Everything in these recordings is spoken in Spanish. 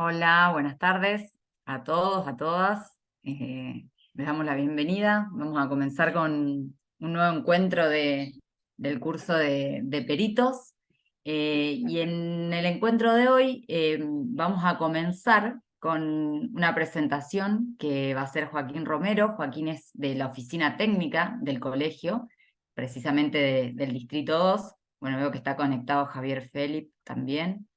Hola, buenas tardes a todos, a todas. Les damos la bienvenida. Vamos a comenzar con un nuevo encuentro del curso de peritos. Y en el encuentro de hoy vamos a comenzar con una presentación que va a hacer Joaquín Romero. Joaquín es de la oficina técnica del colegio, precisamente del Distrito 2. Bueno, veo que está conectado Javier Félix también.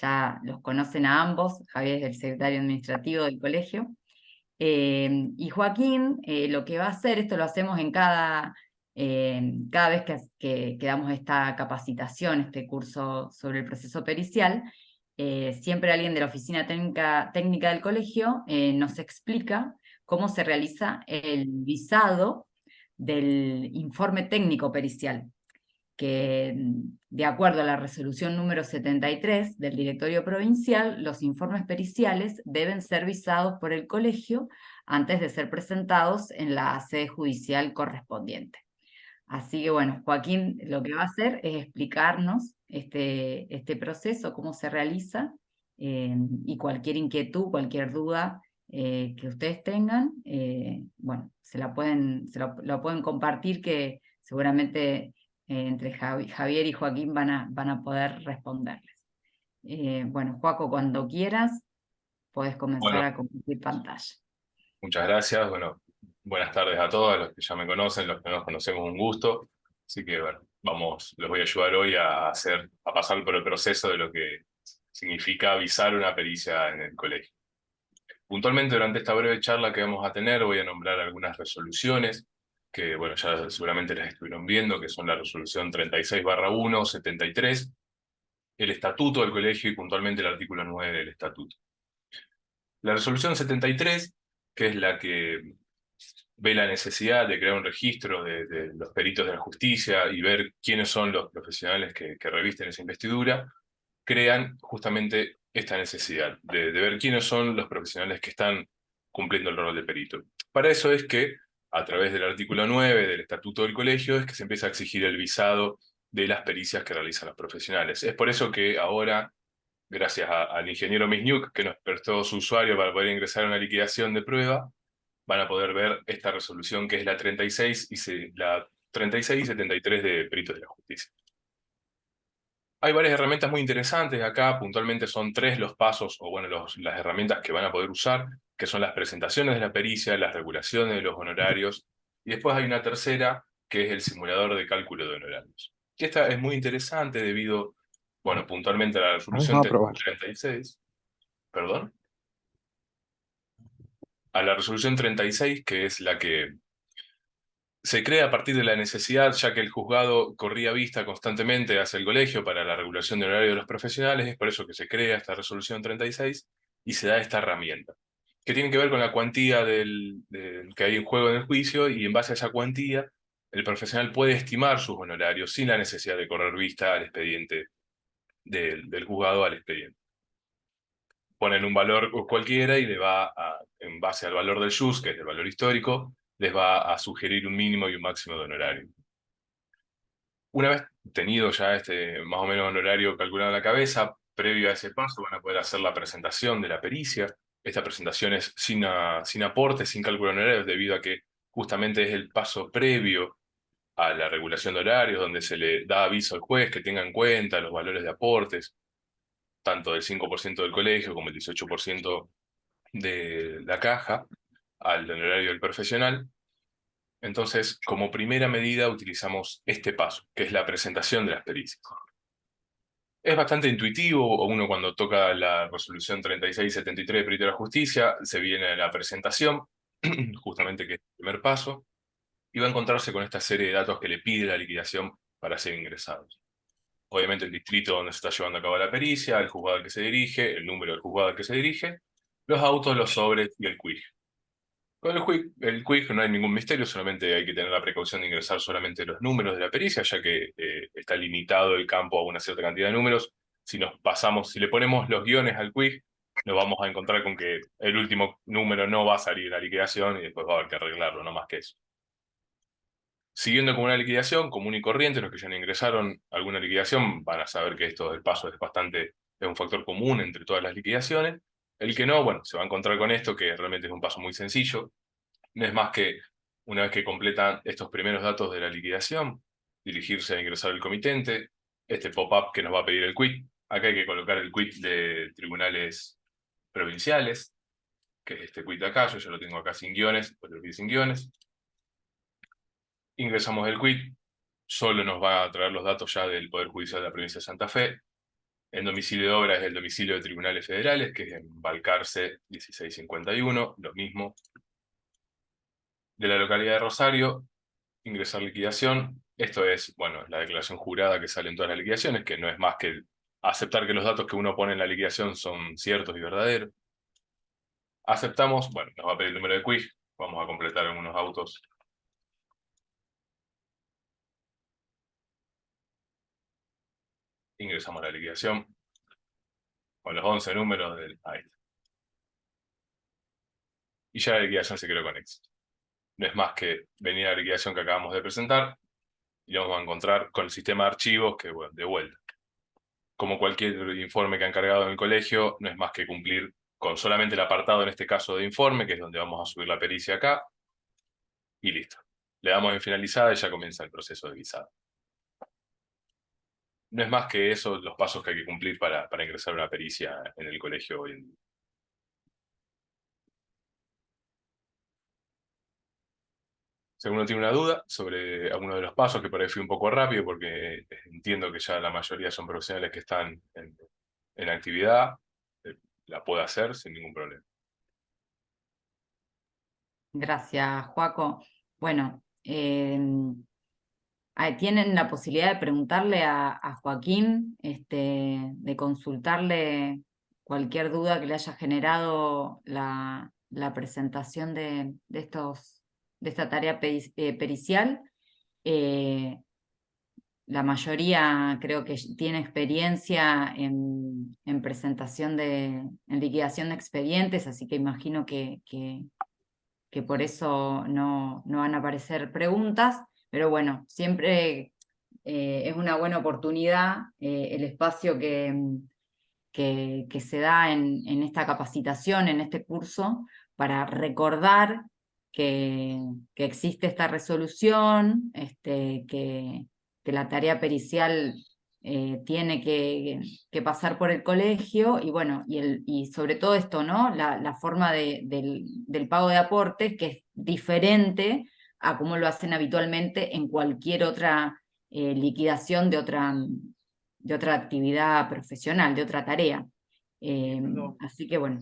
Ya los conocen a ambos. Javier es el secretario administrativo del colegio. Y Joaquín, lo que va a hacer, esto lo hacemos en cada vez que damos esta capacitación, este curso sobre el proceso pericial. Siempre alguien de la oficina técnica del colegio nos explica cómo se realiza el visado del informe técnico pericial, que de acuerdo a la resolución número 73 del directorio provincial, los informes periciales deben ser visados por el colegio antes de ser presentados en la sede judicial correspondiente. Así que bueno, Joaquín lo que va a hacer es explicarnos este proceso, cómo se realiza, y cualquier inquietud, cualquier duda que ustedes tengan, bueno, lo pueden compartir, que seguramente entre Javier y Joaquín van a poder responderles. Bueno, Joaco, cuando quieras, puedes comenzar Bueno, a compartir pantalla. muchas gracias. Bueno, buenas tardes a todos los que ya me conocen, los que no nos conocemos, un gusto. Así que, bueno, les voy a ayudar hoy a pasar por el proceso de lo que significa avisar una pericia en el colegio. Puntualmente, durante esta breve charla que vamos a tener, voy a nombrar algunas resoluciones que, bueno, ya seguramente las estuvieron viendo, que son la resolución 36/1, 73, el estatuto del colegio y puntualmente el artículo 9 del estatuto. La resolución 73, que es la que ve la necesidad de crear un registro de los peritos de la justicia y ver quiénes son los profesionales que revisten esa investidura, crean justamente esta necesidad de ver quiénes son los profesionales que están cumpliendo el rol de perito. Para eso es que, a través del artículo 9 del Estatuto del Colegio, es que se empieza a exigir el visado de las pericias que realizan los profesionales. Es por eso que ahora, gracias al ingeniero Misniuk, que nos prestó su usuario para poder ingresar a una liquidación de prueba, van a poder ver esta resolución, que es la 36 la 36 y 73 de Peritos de la Justicia. Hay varias herramientas muy interesantes acá. Puntualmente son tres los pasos, o bueno, las herramientas que van a poder usar, que son las presentaciones de la pericia, las regulaciones de los honorarios, y después hay una tercera, que es el simulador de cálculo de honorarios. Y esta es muy interesante debido, bueno, puntualmente a la Vamos resolución a probar. 36, perdón, a la resolución 36, que es la que se crea a partir de la necesidad, ya que el juzgado corría vista constantemente hacia el colegio para la regulación de horario de los profesionales. Es por eso que se crea esta resolución 36 y se da esta herramienta, que tiene que ver con la cuantía que hay en juego en el juicio, y en base a esa cuantía, el profesional puede estimar sus honorarios sin la necesidad de correr vista al expediente del juzgado al expediente. Ponen un valor cualquiera y en base al valor del JUS, que es el valor histórico, les va a sugerir un mínimo y un máximo de honorario. Una vez tenido ya más o menos honorario calculado en la cabeza, previo a ese paso van a poder hacer la presentación de la pericia. Esta presentación es sin aportes, sin cálculo de honorarios, debido a que justamente es el paso previo a la regulación de horarios, donde se le da aviso al juez que tenga en cuenta los valores de aportes, tanto del 5% del colegio como el 18% de la caja, al honorario del profesional. Entonces, como primera medida, utilizamos este paso, que es la presentación de las pericias. Es bastante intuitivo. Uno, cuando toca la resolución 3673 de Perito de la Justicia, se viene a la presentación, justamente, que es el primer paso, y va a encontrarse con esta serie de datos que le pide la liquidación para ser ingresados. Obviamente el distrito donde se está llevando a cabo la pericia, el juzgado al que se dirige, el número del juzgado al que se dirige, los autos, los sobres y el quij. Con el quick no hay ningún misterio, solamente hay que tener la precaución de ingresar solamente los números de la pericia, ya que está limitado el campo a una cierta cantidad de números. Si le ponemos los guiones al quick, nos vamos a encontrar con que el último número no va a salir en la liquidación y después va a haber que arreglarlo, no más que eso. Siguiendo con una liquidación común y corriente, los que ya no ingresaron alguna liquidación van a saber que esto del paso es un factor común entre todas las liquidaciones. El que no, bueno, se va a encontrar con esto, que realmente es un paso muy sencillo. No es más que, una vez que completan estos primeros datos de la liquidación, dirigirse a ingresar al comitente, este pop-up que nos va a pedir el quit. Acá hay que colocar el quit de tribunales provinciales, que es este quit de acá, yo ya lo tengo acá sin guiones, pues lo vi sin guiones. Ingresamos el quit, solo nos va a traer los datos ya del Poder Judicial de la provincia de Santa Fe. El domicilio de obra es el domicilio de tribunales federales, que es en Balcarce 1651, lo mismo. De la localidad de Rosario, ingresar liquidación. Esto es, bueno, la declaración jurada que sale en todas las liquidaciones, que no es más que aceptar que los datos que uno pone en la liquidación son ciertos y verdaderos. Aceptamos, bueno, nos va a pedir el número de quiz, vamos a completar algunos autos. Ingresamos a la liquidación con los 11 números del... Ahí está. Y ya la liquidación se creó con éxito. No es más que venir a la liquidación que acabamos de presentar y vamos a encontrar con el sistema de archivos que, bueno, de vuelta. Como cualquier informe que han cargado en el colegio, no es más que cumplir con solamente el apartado, en este caso, de informe, que es donde vamos a subir la pericia acá, y listo. Le damos en finalizada y ya comienza el proceso de visado. No es más que eso los pasos que hay que cumplir para ingresar una pericia en el colegio hoy en día. Si alguno tiene una duda sobre alguno de los pasos, que por ahí fui un poco rápido, porque entiendo que ya la mayoría son profesionales que están en actividad, la puedo hacer sin ningún problema. Gracias, Joaco. Bueno, tienen la posibilidad de preguntarle a Joaquín, de consultarle cualquier duda que le haya generado la presentación de esta tarea pericial. La mayoría creo que tiene experiencia en presentación en liquidación de expedientes, así que imagino que por eso no van a aparecer preguntas, pero bueno, siempre es una buena oportunidad el espacio que se da en esta capacitación, en este curso, para recordar que existe esta resolución, que la tarea pericial tiene que pasar por el colegio y bueno, y sobre todo esto, ¿no? La forma del pago de aportes, que es diferente a cómo lo hacen habitualmente en cualquier otra liquidación de otra actividad profesional, de otra tarea. Fernando, Así que bueno,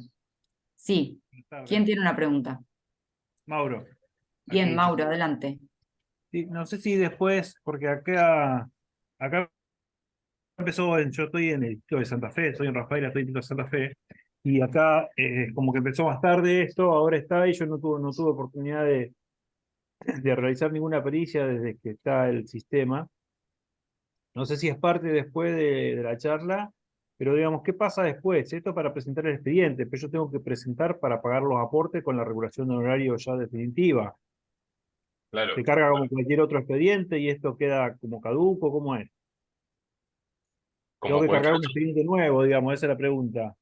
sí. buenas tardes. ¿Quién tiene una pregunta? Mauro, Bien, aquí. Mauro, adelante. Sí, no sé si después, porque acá empezó, yo estoy en el distrito de Santa Fe, estoy en Rafaela, estoy en el distrito de Santa Fe, y acá como que empezó más tarde esto, ahora está, y yo no tuve oportunidad de realizar ninguna pericia desde que está el sistema. No sé si es parte después de la charla, pero digamos, ¿qué pasa después? Esto es para presentar el expediente, pero yo tengo que presentar para pagar los aportes con la regulación de honorario ya definitiva. Claro, Se carga como cualquier otro expediente y esto queda como caduco, ¿cómo es? Tengo como que cargar cualquier un otro, expediente nuevo, digamos, esa es la pregunta.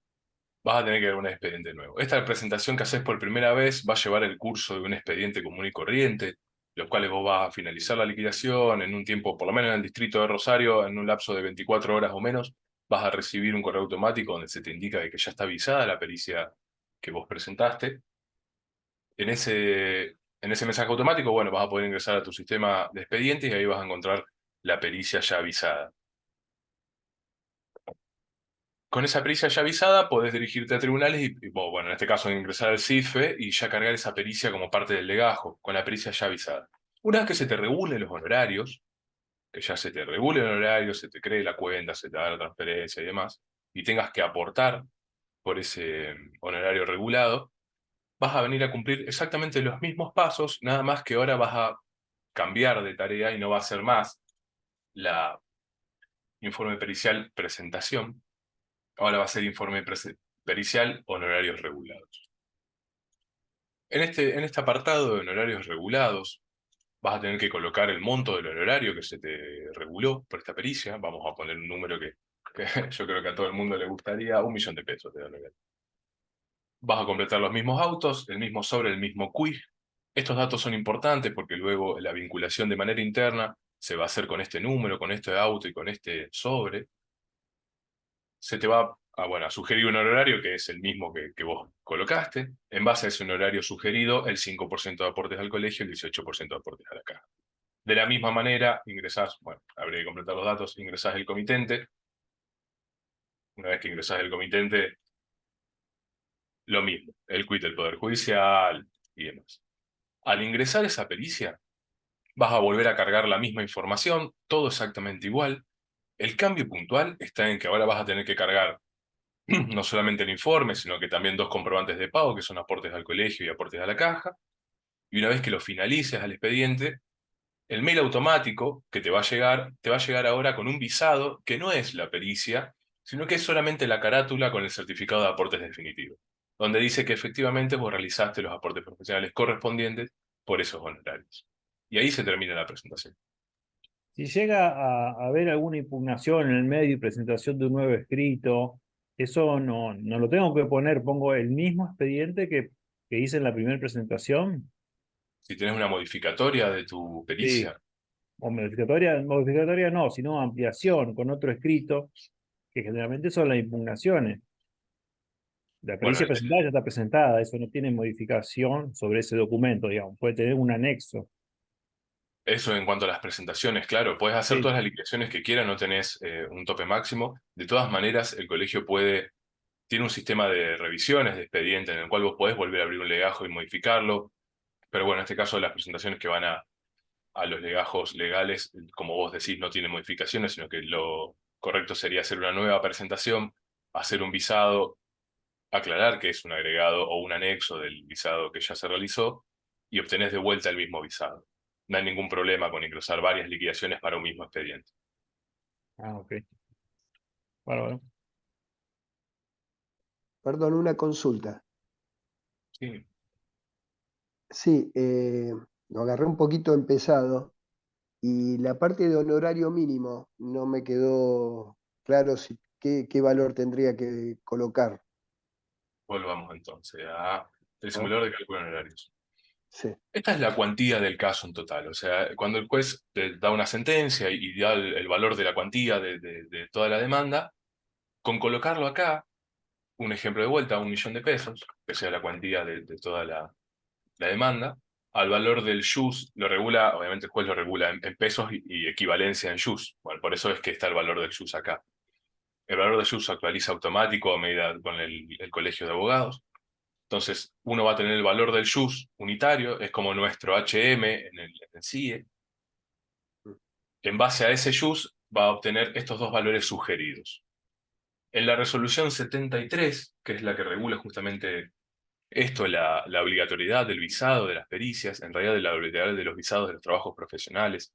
vas a tener que ver un expediente nuevo. Esta presentación que haces por primera vez va a llevar el curso de un expediente común y corriente, los cuales vos vas a finalizar la liquidación en un tiempo, por lo menos en el distrito de Rosario, en un lapso de 24 horas o menos, vas a recibir un correo automático donde se te indica de que ya está avisada la pericia que vos presentaste. En ese mensaje automático, bueno, vas a poder ingresar a tu sistema de expedientes y ahí vas a encontrar la pericia ya avisada. Con esa pericia ya avisada, podés dirigirte a tribunales bueno, en este caso ingresar al CIFE y ya cargar esa pericia como parte del legajo, con la pericia ya avisada. Una vez que se te regulen los honorarios, que ya se te regule el honorario, se te cree la cuenta, se te da la transferencia y demás, y tengas que aportar por ese honorario regulado, vas a venir a cumplir exactamente los mismos pasos, nada más que ahora vas a cambiar de tarea y no va a ser más la informe pericial presentación, ahora va a ser informe pericial honorarios regulados. En este apartado de honorarios regulados, vas a tener que colocar el monto del honorario que se te reguló por esta pericia. Vamos a poner un número que yo creo que a todo el mundo le gustaría, 1.000.000 de pesos de honorario. vas a completar los mismos autos, el mismo sobre, el mismo quiz. Estos datos son importantes porque luego la vinculación de manera interna se va a hacer con este número, con este auto y con este sobre. Se te va a sugerir un horario que es el mismo que vos colocaste. En base a ese horario sugerido, el 5% de aportes al colegio, el 18% de aportes a la caja. De la misma manera, ingresás, bueno, habría que completar los datos, ingresás el comitente. Una vez que ingresás el comitente, lo mismo, el quit del Poder Judicial y demás. Al ingresar esa pericia, vas a volver a cargar la misma información, todo exactamente igual. El cambio puntual está en que ahora vas a tener que cargar no solamente el informe, sino que también dos comprobantes de pago, que son aportes al colegio y aportes a la caja. Y una vez que lo finalices al expediente, el mail automático que te va a llegar ahora con un visado que no es la pericia, sino que es solamente la carátula con el certificado de aportes definitivo, donde dice que efectivamente vos realizaste los aportes profesionales correspondientes por esos honorarios. Y ahí se termina la presentación. Si llega a haber alguna impugnación en el medio y presentación de un nuevo escrito, eso no lo tengo que poner, pongo el mismo expediente que hice en la primera presentación. Si tenés una modificatoria de tu Sí, pericia, o modificatoria no, sino ampliación con otro escrito, que generalmente son las impugnaciones. La bueno, pericia presentada ya está presentada, eso no tiene modificación sobre ese documento, digamos, puede tener un anexo. eso en cuanto a las presentaciones, claro, puedes hacer Sí, todas las liquidaciones que quieras, no tenés un tope máximo. De todas maneras, el colegio tiene un sistema de revisiones de expediente en el cual vos podés volver a abrir un legajo y modificarlo. Pero bueno, en este caso las presentaciones que van a los legajos legales, como vos decís, no tienen modificaciones, sino que lo correcto sería hacer una nueva presentación, hacer un visado, aclarar que es un agregado o un anexo del visado que ya se realizó y obtenés de vuelta el mismo visado. No hay ningún problema con ingresar varias liquidaciones para un mismo expediente. ok. Bueno, Perdón, una consulta. Sí, Sí, lo agarré un poquito empezado y la parte de honorario mínimo no me quedó claro qué valor tendría que colocar, volvamos entonces a el ¿no? simulador de cálculo de horarios. Sí, Esta es la cuantía del caso en total, o sea, cuando el juez te da una sentencia y da el valor de la cuantía de toda la demanda, con colocarlo acá, un ejemplo de vuelta, 1.000.000 de pesos, que sea la cuantía de toda la demanda, al valor del JUS lo regula, obviamente el juez lo regula en pesos y equivalencia en JUS. Bueno, por eso es que está el valor del JUS acá. El valor del JUS se actualiza automático a medida con el colegio de abogados. Entonces, uno va a tener el valor del JUS unitario, es como nuestro HM en el CIE. En base a ese JUS va a obtener estos dos valores sugeridos. En la resolución 73, que es la que regula justamente esto, la obligatoriedad del visado de las pericias, en realidad de la obligatoriedad de los visados de los trabajos profesionales,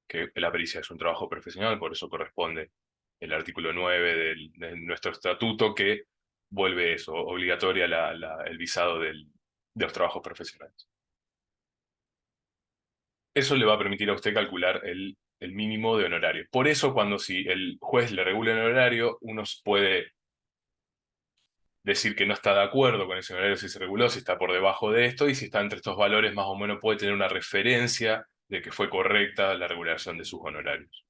que la pericia es un trabajo profesional, por eso corresponde el artículo 9 de nuestro estatuto que vuelve eso, obligatoria el visado de los trabajos profesionales. Eso le va a permitir a usted calcular el mínimo de honorario. Por eso, cuando si el juez le regula el honorario, uno puede decir que no está de acuerdo con ese honorario si se reguló, si está por debajo de esto, y si está entre estos valores, más o menos puede tener una referencia de que fue correcta la regulación de sus honorarios.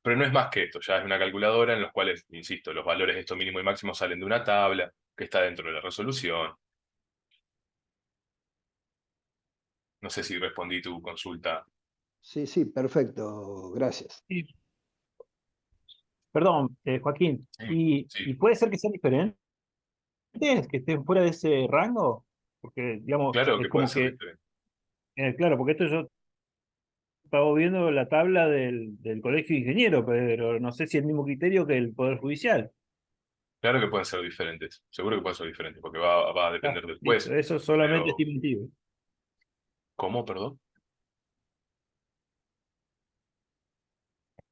Pero no es más que esto, ya es una calculadora en los cuales, insisto, los valores de esto mínimo y máximo salen de una tabla que está dentro de la resolución. No sé si respondí tu consulta. sí, sí, perfecto, gracias. y, perdón, Joaquín, Sí, y sí, puede ser que sean diferentes, que estén fuera de ese rango, porque, digamos, claro es que puede como ser que, diferente. claro, porque esto yo estaba viendo la tabla del Colegio de Ingenieros, pero no sé si el mismo criterio que el Poder Judicial. Claro que pueden ser diferentes, seguro que pueden ser diferentes, porque va a Ah, depender del listo, juez. eso es solamente Pero, estimativo. ¿cómo, perdón?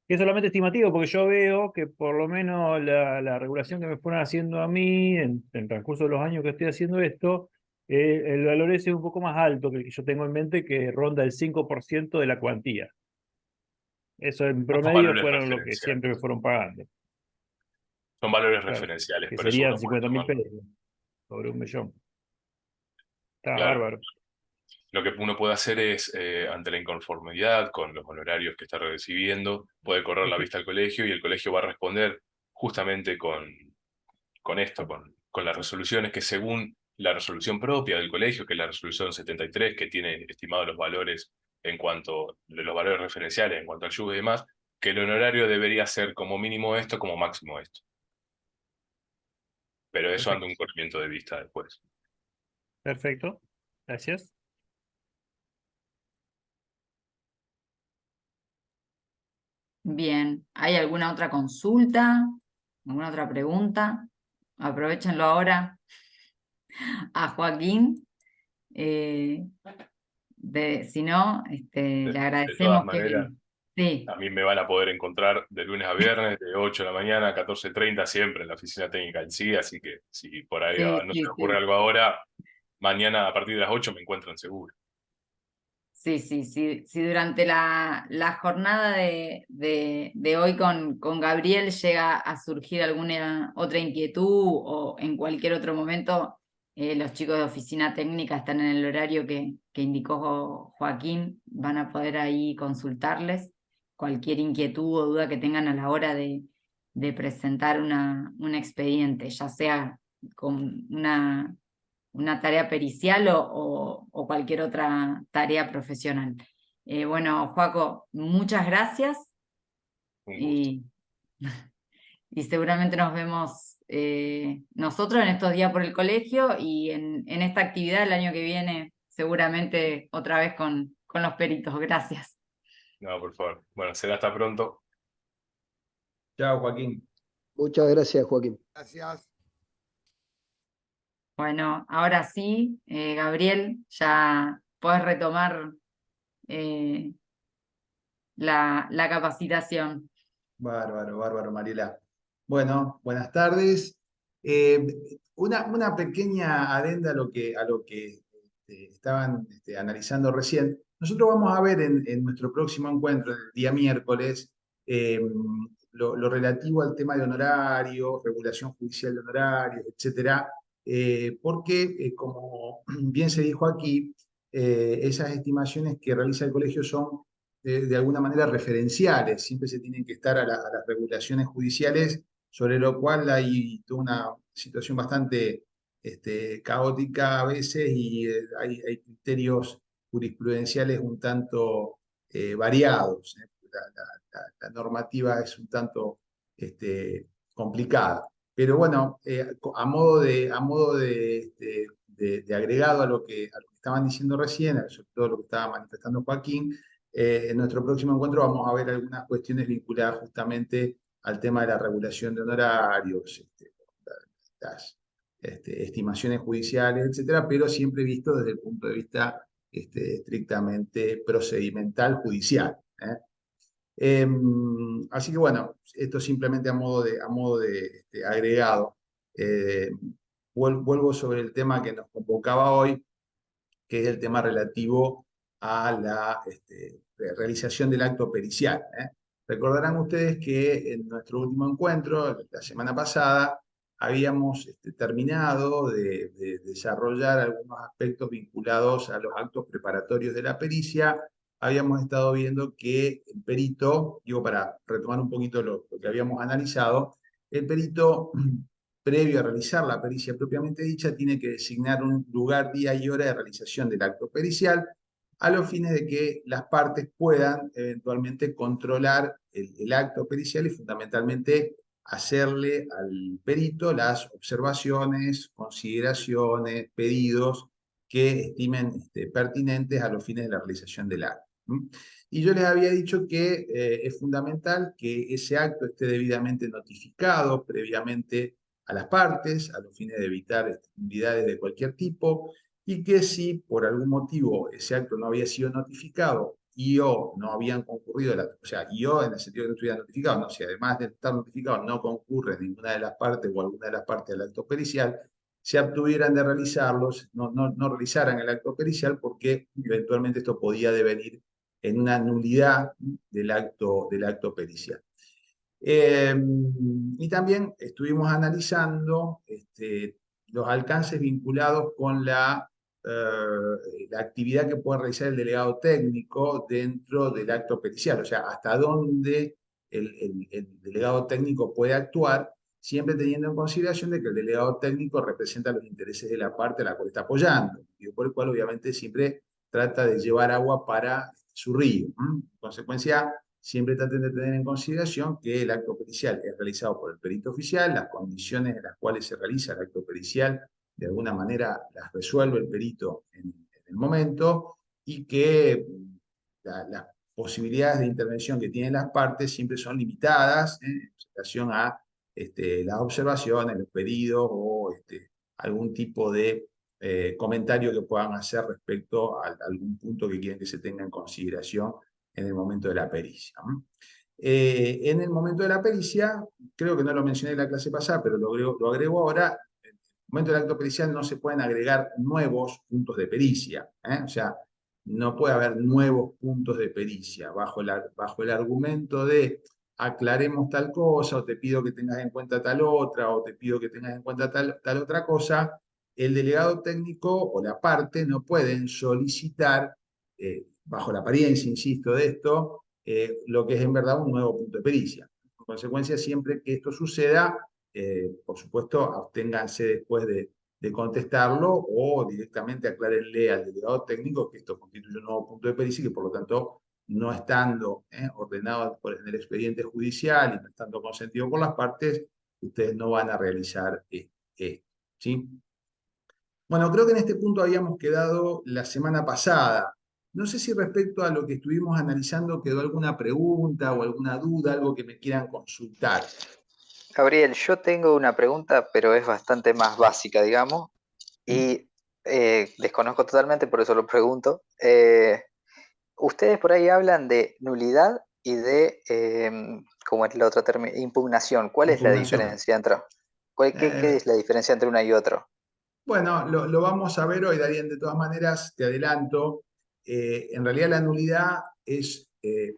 Que es solamente estimativo, porque yo veo que por lo menos la regulación que me fueron haciendo a mí en el transcurso de los años que estoy haciendo esto, el valor ese es un poco más alto que el que yo tengo en mente, que ronda el 5% de la cuantía. Eso en Estos promedio valores fueron lo que siempre me referenciales. fueron pagando, Son valores claro, referenciales, que por eso serían uno puede 50.000 tomarlo. pesos. sobre 1.000.000. Está Claro. bárbaro. Lo que uno puede hacer es, ante la inconformidad con los honorarios que está recibiendo, puede correr la vista al colegio y el colegio va a responder justamente con esto, con las resoluciones que según la resolución propia del colegio, que es la resolución 73, que tiene estimados los valores en cuanto, los valores referenciales en cuanto al yugo y demás, que el honorario debería ser como mínimo esto, como máximo esto. Pero eso ante Perfecto. un corrimiento de vista después. Perfecto. Gracias. Bien, ¿hay alguna otra consulta? ¿Alguna otra pregunta? Aprovechenlo ahora a Joaquín. Eh, si no, le De todas agradecemos que... maneras, Sí, a mí me van a poder encontrar de lunes a viernes, de 8 de la mañana a 14:30, siempre en la oficina técnica del CIE, así que si por ahí sí, no se sí, me ocurre sí. algo ahora, mañana a partir de las 8 me encuentran seguro. Sí, sí, sí. Si durante la jornada de hoy con Gabriel llega a surgir alguna otra inquietud o en cualquier otro momento, los chicos de oficina técnica están en el horario que indicó Joaquín, van a poder ahí consultarles cualquier inquietud o duda que tengan a la hora de presentar un expediente, ya sea con una tarea pericial o cualquier otra tarea profesional. Bueno, Joaco, muchas gracias Un gusto. y, y seguramente nos vemos nosotros en estos días por el colegio y en esta actividad el año que viene, seguramente otra vez con los peritos. Gracias. No, por favor. Bueno, será hasta pronto. Chao, Joaquín. Muchas gracias, Joaquín. Gracias. Bueno, ahora sí, Gabriel, ya puedes retomar eh, la capacitación. Bárbaro, bárbaro, Mariela. Bueno, buenas tardes. Eh, una pequeña adenda a lo que estaban analizando recién. Nosotros vamos a ver en nuestro próximo encuentro, el día miércoles, eh, lo relativo al tema de honorarios, regulación judicial de honorarios, etcétera, porque, como bien se dijo aquí, esas estimaciones que realiza el colegio son de alguna manera referenciales, siempre se tienen que estar a las regulaciones judiciales, sobre lo cual hay toda una situación bastante caótica a veces y hay criterios jurisprudenciales un tanto variados. La normativa es un tanto complicada. Pero bueno, a modo de agregado a lo que estaban diciendo recién, sobre todo lo que estaba manifestando Joaquín, en nuestro próximo encuentro vamos a ver algunas cuestiones vinculadas justamente al tema de la regulación de honorarios, las estimaciones judiciales, etcétera, pero siempre visto desde el punto de vista estrictamente procedimental judicial. Así que bueno, esto simplemente a modo de agregado. Eh, Vuelvo sobre el tema que nos convocaba hoy, que es el tema relativo a la realización del acto pericial. Recordarán ustedes que en nuestro último encuentro, la semana pasada, habíamos terminado de desarrollar algunos aspectos vinculados a los actos preparatorios de la pericia. Habíamos estado viendo que el perito, digo para retomar un poquito lo que habíamos analizado, el perito previo a realizar la pericia propiamente dicha, tiene que designar un lugar, día y hora de realización del acto pericial, a los fines de que las partes puedan eventualmente controlar el acto pericial y fundamentalmente hacerle al perito las observaciones, consideraciones, pedidos que estimen pertinentes a los fines de la realización del acto. Y yo les había dicho que es fundamental que ese acto esté debidamente notificado previamente a las partes, a los fines de evitar nulidades de cualquier tipo, y que si por algún motivo ese acto no había sido notificado y o no habían concurrido, o sea, y o en el sentido de que no estuviera notificado, no, si además de estar notificado no concurre ninguna de las partes o alguna de las partes del acto pericial, se abstuvieran de realizarlos, no realizaran el acto pericial porque eventualmente esto podía devenir en una nulidad del acto pericial. Y también estuvimos analizando los alcances vinculados con la actividad que puede realizar el delegado técnico dentro del acto pericial, o sea, hasta dónde el delegado técnico puede actuar, siempre teniendo en consideración de que el delegado técnico representa los intereses de la parte a la cual está apoyando, y por el cual obviamente siempre trata de llevar agua para su río. En consecuencia, siempre traten de tener en consideración que el acto pericial es realizado por el perito oficial, las condiciones en las cuales se realiza el acto pericial de alguna manera las resuelve el perito en el momento, y que las posibilidades de intervención que tienen las partes siempre son limitadas en relación a las observaciones, los pedidos o algún tipo de comentario que puedan hacer respecto a algún punto que quieren que se tenga en consideración en el momento de la pericia. En el momento de la pericia, creo que no lo mencioné en la clase pasada, pero lo agrego ahora. En el momento del acto pericial no se pueden agregar nuevos puntos de pericia, o sea, no puede haber nuevos puntos de pericia bajo el argumento de aclaremos tal cosa, o te pido que tengas en cuenta tal otra, o te pido que tengas en cuenta tal otra cosa. El delegado técnico o la parte no pueden solicitar, bajo la apariencia, insisto, de esto, lo que es en verdad un nuevo punto de pericia. En consecuencia, siempre que esto suceda, por supuesto, absténganse después de contestarlo, o directamente aclárenle al delegado técnico que esto constituye un nuevo punto de pericia y que por lo tanto, no estando ordenado en el expediente judicial y no estando consentido por las partes, ustedes no van a realizar esto. ¿Sí? Bueno, creo que en este punto habíamos quedado la semana pasada. No sé si respecto a lo que estuvimos analizando quedó alguna pregunta o alguna duda, algo que me quieran consultar. Gabriel, yo tengo una pregunta, pero es bastante más básica, digamos, y desconozco totalmente, por eso lo pregunto. Ustedes por ahí hablan de nulidad y de, ¿cómo es la otra término? Impugnación. ¿Cuál es la Impugnación. diferencia entre, qué es la diferencia entre una y otra? Bueno, lo vamos a ver hoy, Darían. De todas maneras, te adelanto, en realidad la nulidad es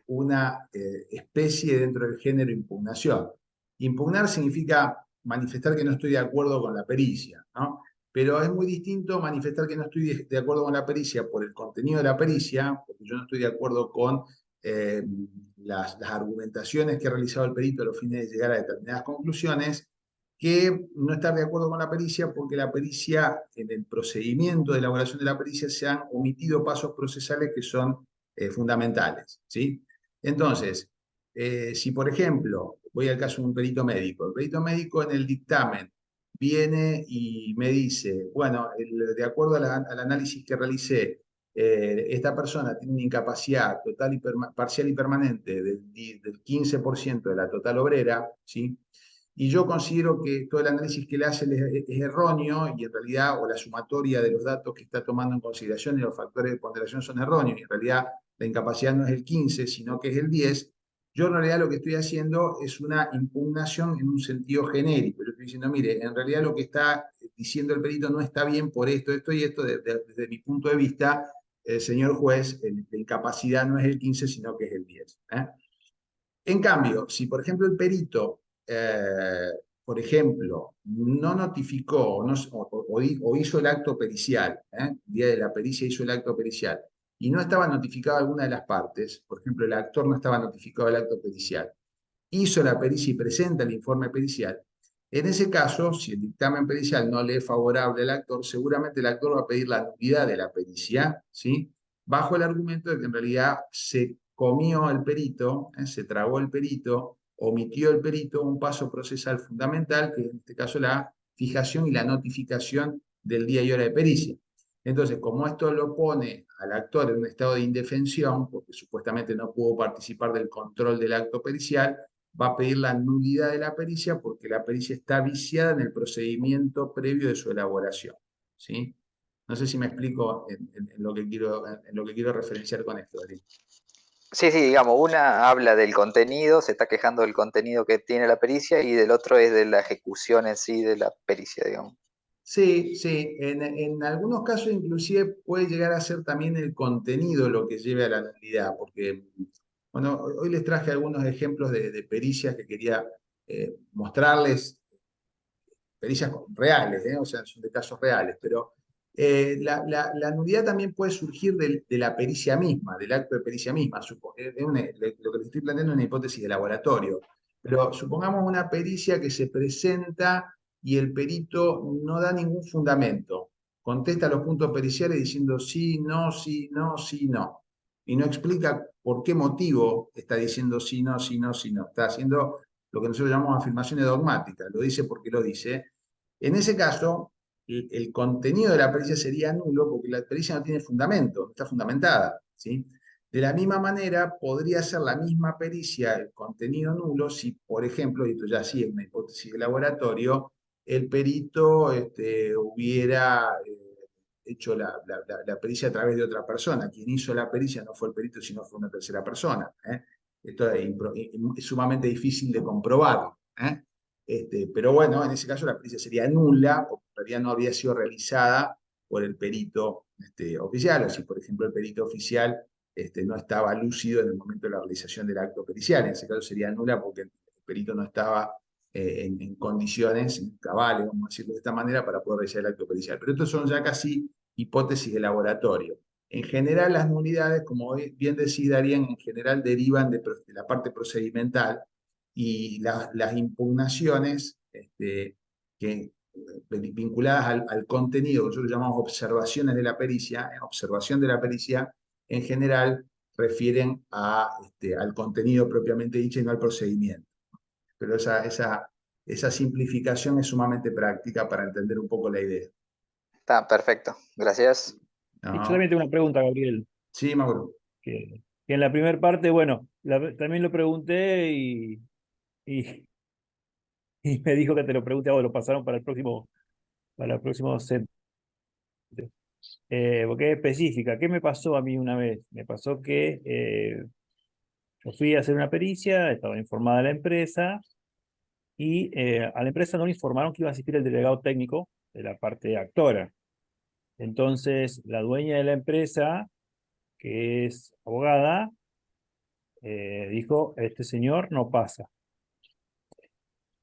una especie dentro del género impugnación. Impugnar significa manifestar que no estoy de acuerdo con la pericia, ¿no? Pero es muy distinto manifestar que no estoy de acuerdo con la pericia por el contenido de la pericia, porque yo no estoy de acuerdo con las argumentaciones que ha realizado el perito a los fines de llegar a determinadas conclusiones, que no estar de acuerdo con la pericia porque la pericia, en el procedimiento de elaboración de la pericia, se han omitido pasos procesales que son fundamentales, ¿sí? Entonces, si por ejemplo, voy al caso de un perito médico, el perito médico en el dictamen viene y me dice, bueno, de acuerdo al análisis que realicé, esta persona tiene una incapacidad total y parcial y permanente del 15% de la total obrera, ¿sí? Y yo considero que todo el análisis que le hace es erróneo, y en realidad, o la sumatoria de los datos que está tomando en consideración y los factores de ponderación son erróneos, y en realidad la incapacidad no es el 15, sino que es el 10, yo en realidad lo que estoy haciendo es una impugnación en un sentido genérico. Yo estoy diciendo, mire, en realidad lo que está diciendo el perito no está bien por esto, esto y esto, desde mi punto de vista, señor juez, la incapacidad no es el 15, sino que es el 10. En cambio, si por ejemplo el perito, por ejemplo, no notificó o hizo el acto pericial, el día de la pericia hizo el acto pericial, y no estaba notificada alguna de las partes, por ejemplo, el actor no estaba notificado del acto pericial, hizo la pericia y presenta el informe pericial, en ese caso, si el dictamen pericial no le es favorable al actor, seguramente el actor va a pedir la nulidad de la pericia, ¿sí? Bajo el argumento de que en realidad se comió el perito, se tragó el perito, omitió el perito un paso procesal fundamental, que en este caso la fijación y la notificación del día y hora de pericia. Entonces, como esto lo pone al actor en un estado de indefensión, porque supuestamente no pudo participar del control del acto pericial, va a pedir la nulidad de la pericia porque la pericia está viciada en el procedimiento previo de su elaboración, ¿sí? No sé si me explico en lo que quiero referenciar con esto, Darío. Sí, sí, digamos, una habla del contenido, se está quejando del contenido que tiene la pericia, y del otro es de la ejecución en sí de la pericia, digamos. Sí, sí, en algunos casos inclusive puede llegar a ser también el contenido lo que lleve a la nulidad, porque, bueno, hoy les traje algunos ejemplos de pericias que quería mostrarles, pericias reales, o sea, son de casos reales, pero la nulidad también puede surgir de la pericia misma, del acto de pericia misma. Lo que les estoy planteando es una hipótesis de laboratorio, pero supongamos una pericia que se presenta y el perito no da ningún fundamento, contesta los puntos periciales diciendo sí, no, sí, no, sí, no, y no explica por qué motivo está diciendo sí, no, sí, no, sí, no. Está haciendo lo que nosotros llamamos afirmaciones dogmáticas, lo dice porque lo dice. En ese caso, el contenido de la pericia sería nulo porque la pericia no tiene fundamento, no está fundamentada, ¿sí? De la misma manera, podría ser la misma pericia, el contenido nulo, si, por ejemplo, y esto ya sí es una hipótesis de laboratorio, el perito hubiera hecho la pericia a través de otra persona. Quien hizo la pericia no fue el perito, sino fue una tercera persona. Esto es sumamente difícil de comprobar. Pero bueno, en ese caso la pericia sería nula, porque en realidad no habría sido realizada por el perito oficial, o si por ejemplo el perito oficial no estaba lúcido en el momento de la realización del acto pericial. En ese caso sería nula porque el perito no estaba en condiciones cabales, vamos a decirlo de esta manera, para poder realizar el acto pericial. Pero estos son ya casi hipótesis de laboratorio. En general, las nulidades, como bien decía Darían, en general derivan de la parte procedimental, y las impugnaciones vinculadas al contenido, que nosotros llamamos observaciones de la pericia, observación de la pericia, en general refieren al contenido propiamente dicho y no al procedimiento. Pero esa simplificación es sumamente práctica para entender un poco la idea. Está perfecto. Gracias. Y yo ¿No? también tengo una pregunta, Gabriel, Sí, Mauro. que en la primera parte, bueno, también lo pregunté y, y me dijo que te lo pregunte a vos, lo pasaron para el próximo set. Porque es específica. ¿Qué me pasó a mí una vez? Me pasó que yo fui a hacer una pericia, estaba informada la empresa, y a la empresa no le informaron que iba a asistir el delegado técnico de la parte actora. Entonces, la dueña de la empresa, que es abogada, dijo, este señor no pasa.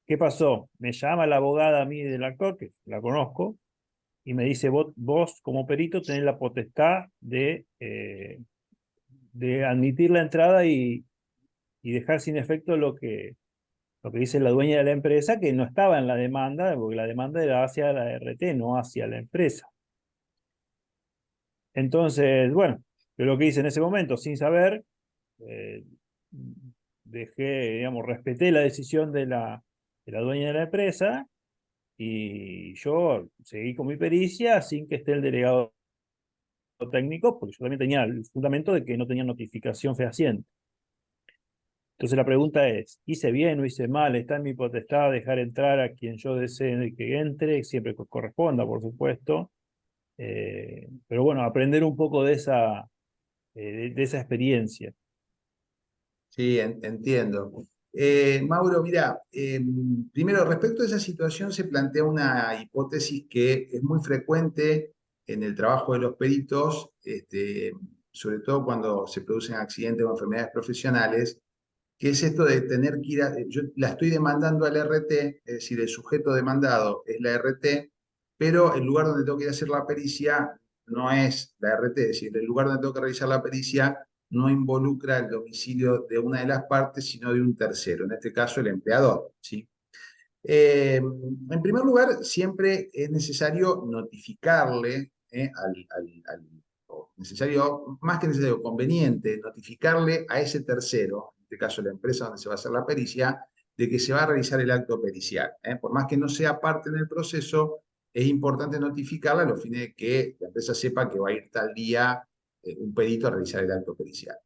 ¿Qué pasó? Me llama la abogada a mí del actor, que la conozco, y me dice, vos como perito tenés la potestad de admitir la entrada y dejar sin efecto lo que dice la dueña de la empresa, que no estaba en la demanda, porque la demanda era hacia la RT, no hacia la empresa. Entonces, bueno, yo lo que hice en ese momento, sin saber, eh, digamos, respeté la decisión de la dueña de la empresa, y yo seguí con mi pericia sin que esté el delegado técnico, porque yo también tenía el fundamento de que no tenía notificación fehaciente. Entonces la pregunta es, ¿hice bien o hice mal? ¿Está en mi potestad dejar entrar a quien yo desee que entre? Siempre que corresponda, por supuesto. Pero bueno, aprender un poco de esa experiencia. Sí, entiendo. Mauro, mira, primero, respecto a esa situación se plantea una hipótesis que es muy frecuente en el trabajo de los peritos, sobre todo cuando se producen accidentes o enfermedades profesionales, que es esto de tener que ir yo la estoy demandando al RT, es decir, el sujeto demandado es la RT, pero el lugar donde tengo que ir a hacer la pericia no es la RT, es decir, el lugar donde tengo que realizar la pericia no involucra el domicilio de una de las partes, sino de un tercero, en este caso el empleador, ¿sí? En primer lugar, siempre es necesario notificarle o necesario, más que necesario, conveniente, notificarle a ese tercero, en este caso la empresa donde se va a hacer la pericia, de que se va a realizar el acto pericial. Por más que no sea parte en el proceso, es importante notificarla a los fines de que la empresa sepa que va a ir tal día un perito a realizar el acto pericial.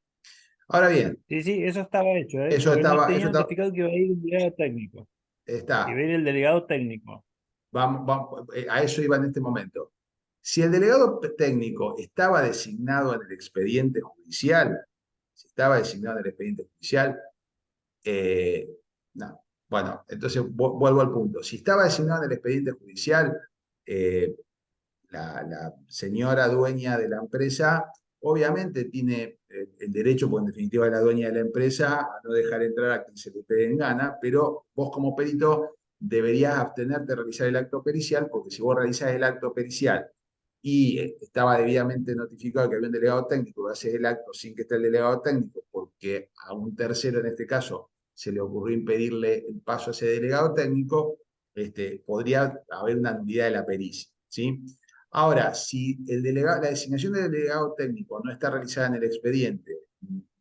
Ahora bien, Sí, sí, eso estaba hecho, eso porque no estaba, tenía notificado que iba a ir un delegado técnico. Iba está. a ir el delegado técnico. A eso iba en este momento. Si el delegado técnico estaba designado en el expediente judicial, si estaba designado en el expediente judicial, no. Bueno, entonces vuelvo al punto. Si estaba designado en el expediente judicial, eh, la señora dueña de la empresa obviamente tiene el derecho, porque en definitiva es la dueña de la empresa, a no dejar entrar a quien se le pegue en gana, pero vos como perito deberías abstenerte de realizar el acto pericial, porque si vos realizás el acto pericial y estaba debidamente notificado que había un delegado técnico, vos haces el acto sin que esté el delegado técnico, porque a un tercero en este caso se le ocurrió impedirle el paso a ese delegado técnico, podría haber una nulidad de la pericia, ¿sí? Ahora, si la designación del delegado técnico no está realizada en el expediente,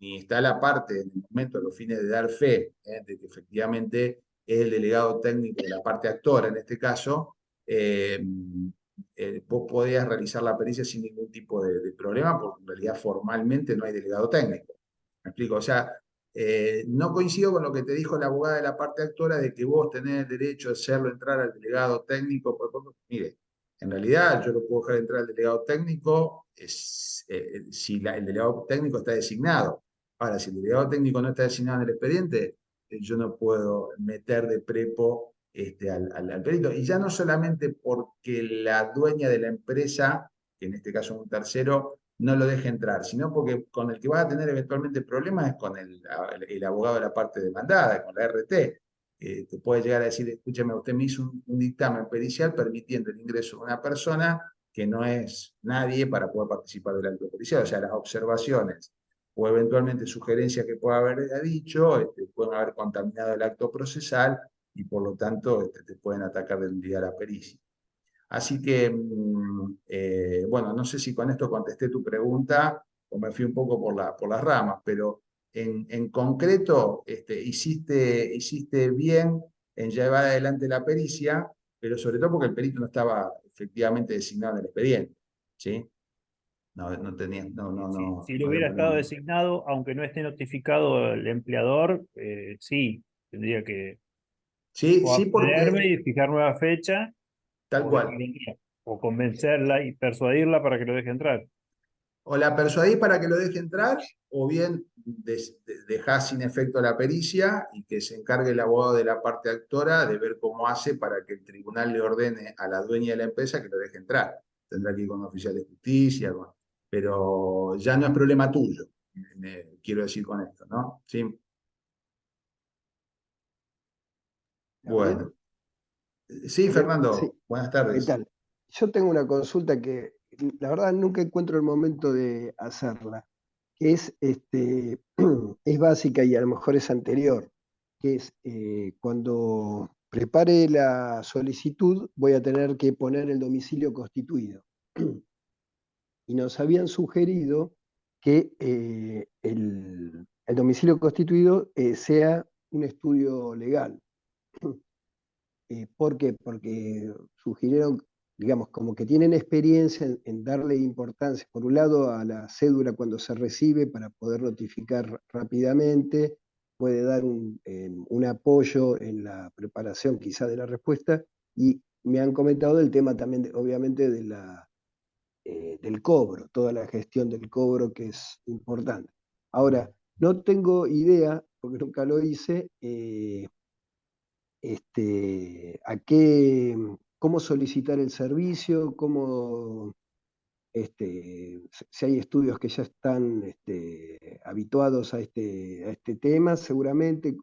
ni está la parte en el momento de los fines de dar fe, de que efectivamente es el delegado técnico de la parte actora en este caso, vos podías realizar la pericia sin ningún tipo de problema, porque en realidad formalmente no hay delegado técnico. ¿Me explico? O sea, no coincido con lo que te dijo la abogada de la parte actora de que vos tenés el derecho de hacerlo entrar al delegado técnico. Mire, en realidad yo lo puedo dejar entrar al delegado técnico si el delegado técnico está designado. Ahora, si el delegado técnico no está designado en el expediente, yo no puedo meter de prepo al perito. Y ya no solamente porque la dueña de la empresa, que en este caso es un tercero, no lo deje entrar, sino porque con el que vas a tener eventualmente problemas es con el abogado de la parte demandada, con la RT. Te puede llegar a decir, escúcheme, usted me hizo un dictamen pericial permitiendo el ingreso de una persona que no es nadie para poder participar del acto pericial. O sea, las observaciones o eventualmente sugerencias que pueda haber dicho pueden haber contaminado el acto procesal y por lo tanto te pueden atacar de nulidad a la pericia. Así que, bueno, no sé si con esto contesté tu pregunta o me fui un poco por las ramas, pero en concreto hiciste bien en llevar adelante la pericia, pero sobre todo porque el perito no estaba efectivamente designado en el expediente, ¿sí? No tenía, Si lo no había hubiera estado problema. designado, aunque no esté notificado el empleador, sí, tendría que Sí, o sí, abstenerme porque y fijar nueva fecha tal o cual. dejar entrar, o convencerla y persuadirla para que lo deje entrar. O la persuadís para que lo deje entrar, o bien dejás sin efecto la pericia y que se encargue el abogado de la parte actora de ver cómo hace para que el tribunal le ordene a la dueña de la empresa que lo deje entrar. Tendrá que ir con un oficial de justicia, bueno, pero ya no es problema tuyo, quiero decir con esto, ¿no? Sí, ¿Está bien? bueno. Sí, Sí, Fernando, buenas ¿qué tardes. tal? Yo tengo una consulta que la verdad nunca encuentro el momento de hacerla, que es, es básica y a lo mejor es anterior, que es cuando prepare la solicitud voy a tener que poner el domicilio constituido. Y nos habían sugerido que el domicilio constituido sea un estudio legal. ¿Por qué? Porque sugirieron, digamos, como que tienen experiencia en darle importancia, por un lado, a la cédula cuando se recibe para poder notificar rápidamente, puede dar un apoyo en la preparación quizá de la respuesta, y me han comentado del tema también, obviamente, del cobro, toda la gestión del cobro que es importante. Ahora, no tengo idea, porque nunca lo hice, cómo solicitar el servicio, si hay estudios que ya están habituados a este tema, seguramente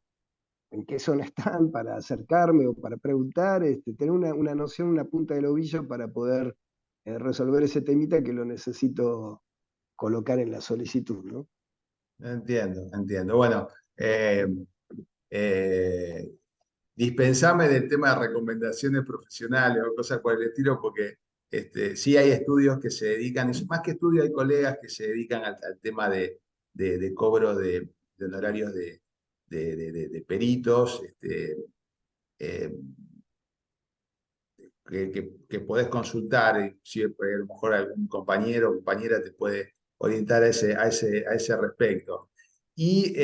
en qué zona están para acercarme o para preguntar, tener una noción, una punta del ovillo para poder resolver ese temita que lo necesito colocar en la solicitud, ¿no? Entiendo, entiendo. Bueno, eh, eh, dispensame del tema de recomendaciones profesionales o cosas por el estilo, porque sí hay estudios que se dedican, y más que estudios, hay colegas que se dedican al tema de cobro de honorarios de peritos, eh, que podés consultar, inclusive a lo mejor algún compañero o compañera te puede orientar a ese respecto. Y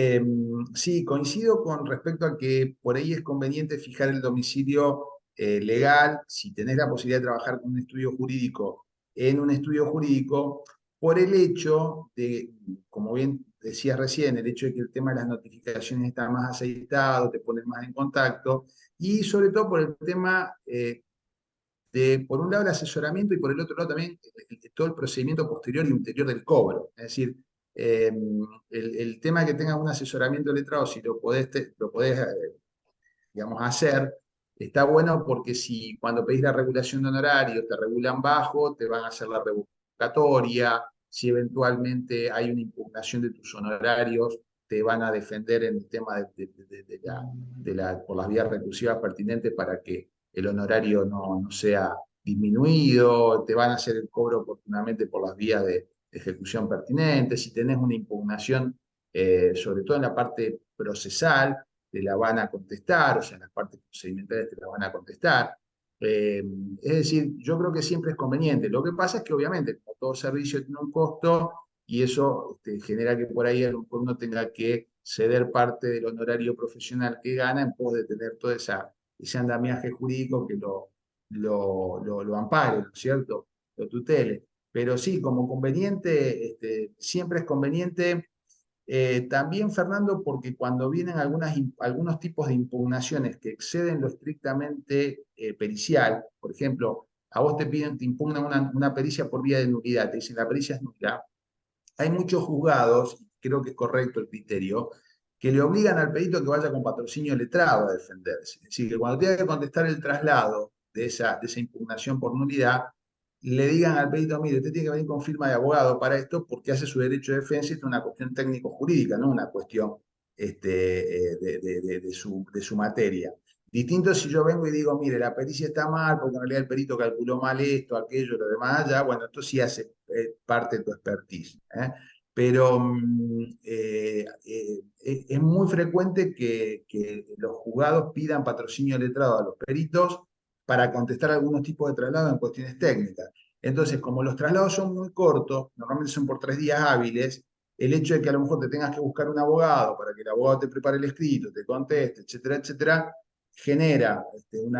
sí, coincido con respecto a que por ahí es conveniente fijar el domicilio legal, si tenés la posibilidad de trabajar con un estudio jurídico, en un estudio jurídico, por el hecho de, como bien decías recién, el hecho de que el tema de las notificaciones está más aceitado, te ponen más en contacto, y sobre todo por el tema por un lado el asesoramiento y por el otro lado también todo el procedimiento posterior y ulterior del cobro. Es decir, el tema de que tengas un asesoramiento letrado, si lo podés digamos, hacer, está bueno porque si cuando pedís la regulación de honorarios te regulan bajo, te van a hacer la revocatoria. Si eventualmente hay una impugnación de tus honorarios, te van a defender en el tema por las vías recursivas pertinentes para que el honorario no sea disminuido, te van a hacer el cobro oportunamente por las vías de ejecución pertinentes. Si tenés una impugnación, sobre todo en la parte procesal, te la van a contestar, o sea, en las partes procedimentales te la van a contestar. Eh, es decir, yo creo que siempre es conveniente. Lo que pasa es que obviamente, como todo servicio tiene un costo, y eso genera que por ahí uno tenga que ceder parte del honorario profesional que gana en pos de tener todo ese andamiaje jurídico que lo ampare, ¿no es cierto? Lo tutele. Pero sí, como conveniente, siempre es conveniente. También, Fernando, porque cuando vienen algunos tipos de impugnaciones que exceden lo estrictamente pericial, por ejemplo, a vos te impugnan una pericia por vía de nulidad, te dicen la pericia es nula, hay muchos juzgados, creo que es correcto el criterio, que le obligan al perito que vaya con patrocinio letrado a defenderse. Es decir, que cuando tenga que contestar el traslado de esa impugnación por nulidad, le digan al perito, mire, usted tiene que venir con firma de abogado para esto porque hace su derecho de defensa y esto es una cuestión técnico-jurídica, no una cuestión de su materia. Distinto si yo vengo y digo, mire, la pericia está mal porque en realidad el perito calculó mal esto, aquello, lo demás, ya, bueno, esto sí hace parte de tu expertise. Pero es muy frecuente que los juzgados pidan patrocinio letrado a los peritos para contestar algunos tipos de traslados en cuestiones técnicas. Entonces, como los traslados son muy cortos, normalmente son por 3 días hábiles, el hecho de que a lo mejor te tengas que buscar un abogado para que el abogado te prepare el escrito, te conteste, etcétera, etcétera, genera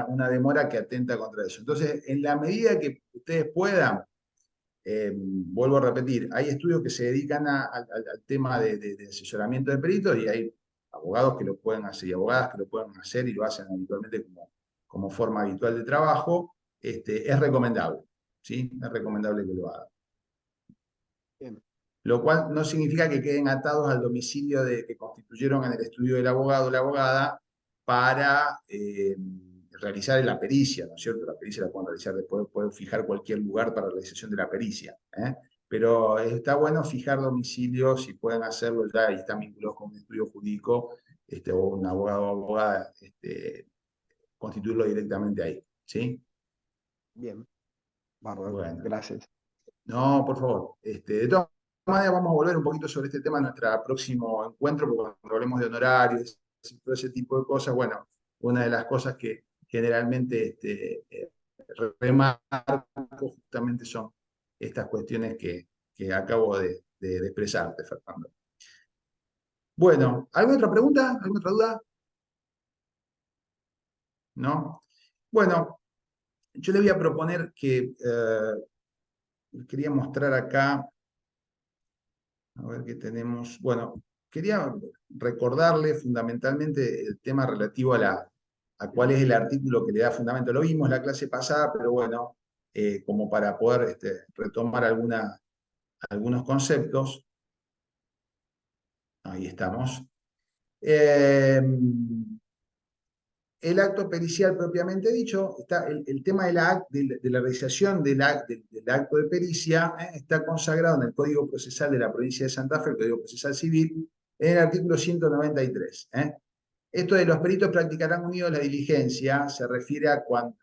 una demora que atenta contra eso. Entonces, en la medida que ustedes puedan, vuelvo a repetir, hay estudios que se dedican al tema de asesoramiento de peritos y hay abogados que lo pueden hacer y abogadas que lo pueden hacer y lo hacen habitualmente como forma habitual de trabajo. Es recomendable, ¿sí? Es recomendable que lo hagan. Bien. Lo cual no significa que queden atados al domicilio que constituyeron en el estudio del abogado o la abogada para realizar la pericia, ¿no es cierto? La pericia la pueden realizar después, pueden fijar cualquier lugar para la realización de la pericia. Pero está bueno fijar domicilio, si pueden hacerlo ya y están vinculados con un estudio jurídico o un abogado o abogada, constituirlo directamente ahí, ¿sí? Bien, bárbaro, Bueno. gracias. No, por favor. De todas maneras, vamos a volver un poquito sobre este tema en nuestro próximo encuentro, porque cuando hablemos de honorarios y todo ese tipo de cosas, bueno, una de las cosas que generalmente remarco justamente son estas cuestiones que acabo de expresarte, Fernando. Bueno, ¿alguna otra pregunta? ¿Alguna otra duda? ¿No? Bueno, yo le voy a proponer que quería mostrar acá. A ver qué tenemos. Bueno, quería recordarle fundamentalmente el tema relativo a cuál es el artículo que le da fundamento. Lo vimos la clase pasada, pero bueno, como para poder retomar algunos conceptos. Ahí estamos. El acto pericial propiamente dicho, está el tema de la realización del acto de pericia, está consagrado en el Código Procesal de la Provincia de Santa Fe, el Código Procesal Civil, en el artículo 193. Esto de los peritos practicarán unidos la diligencia se refiere a cuando,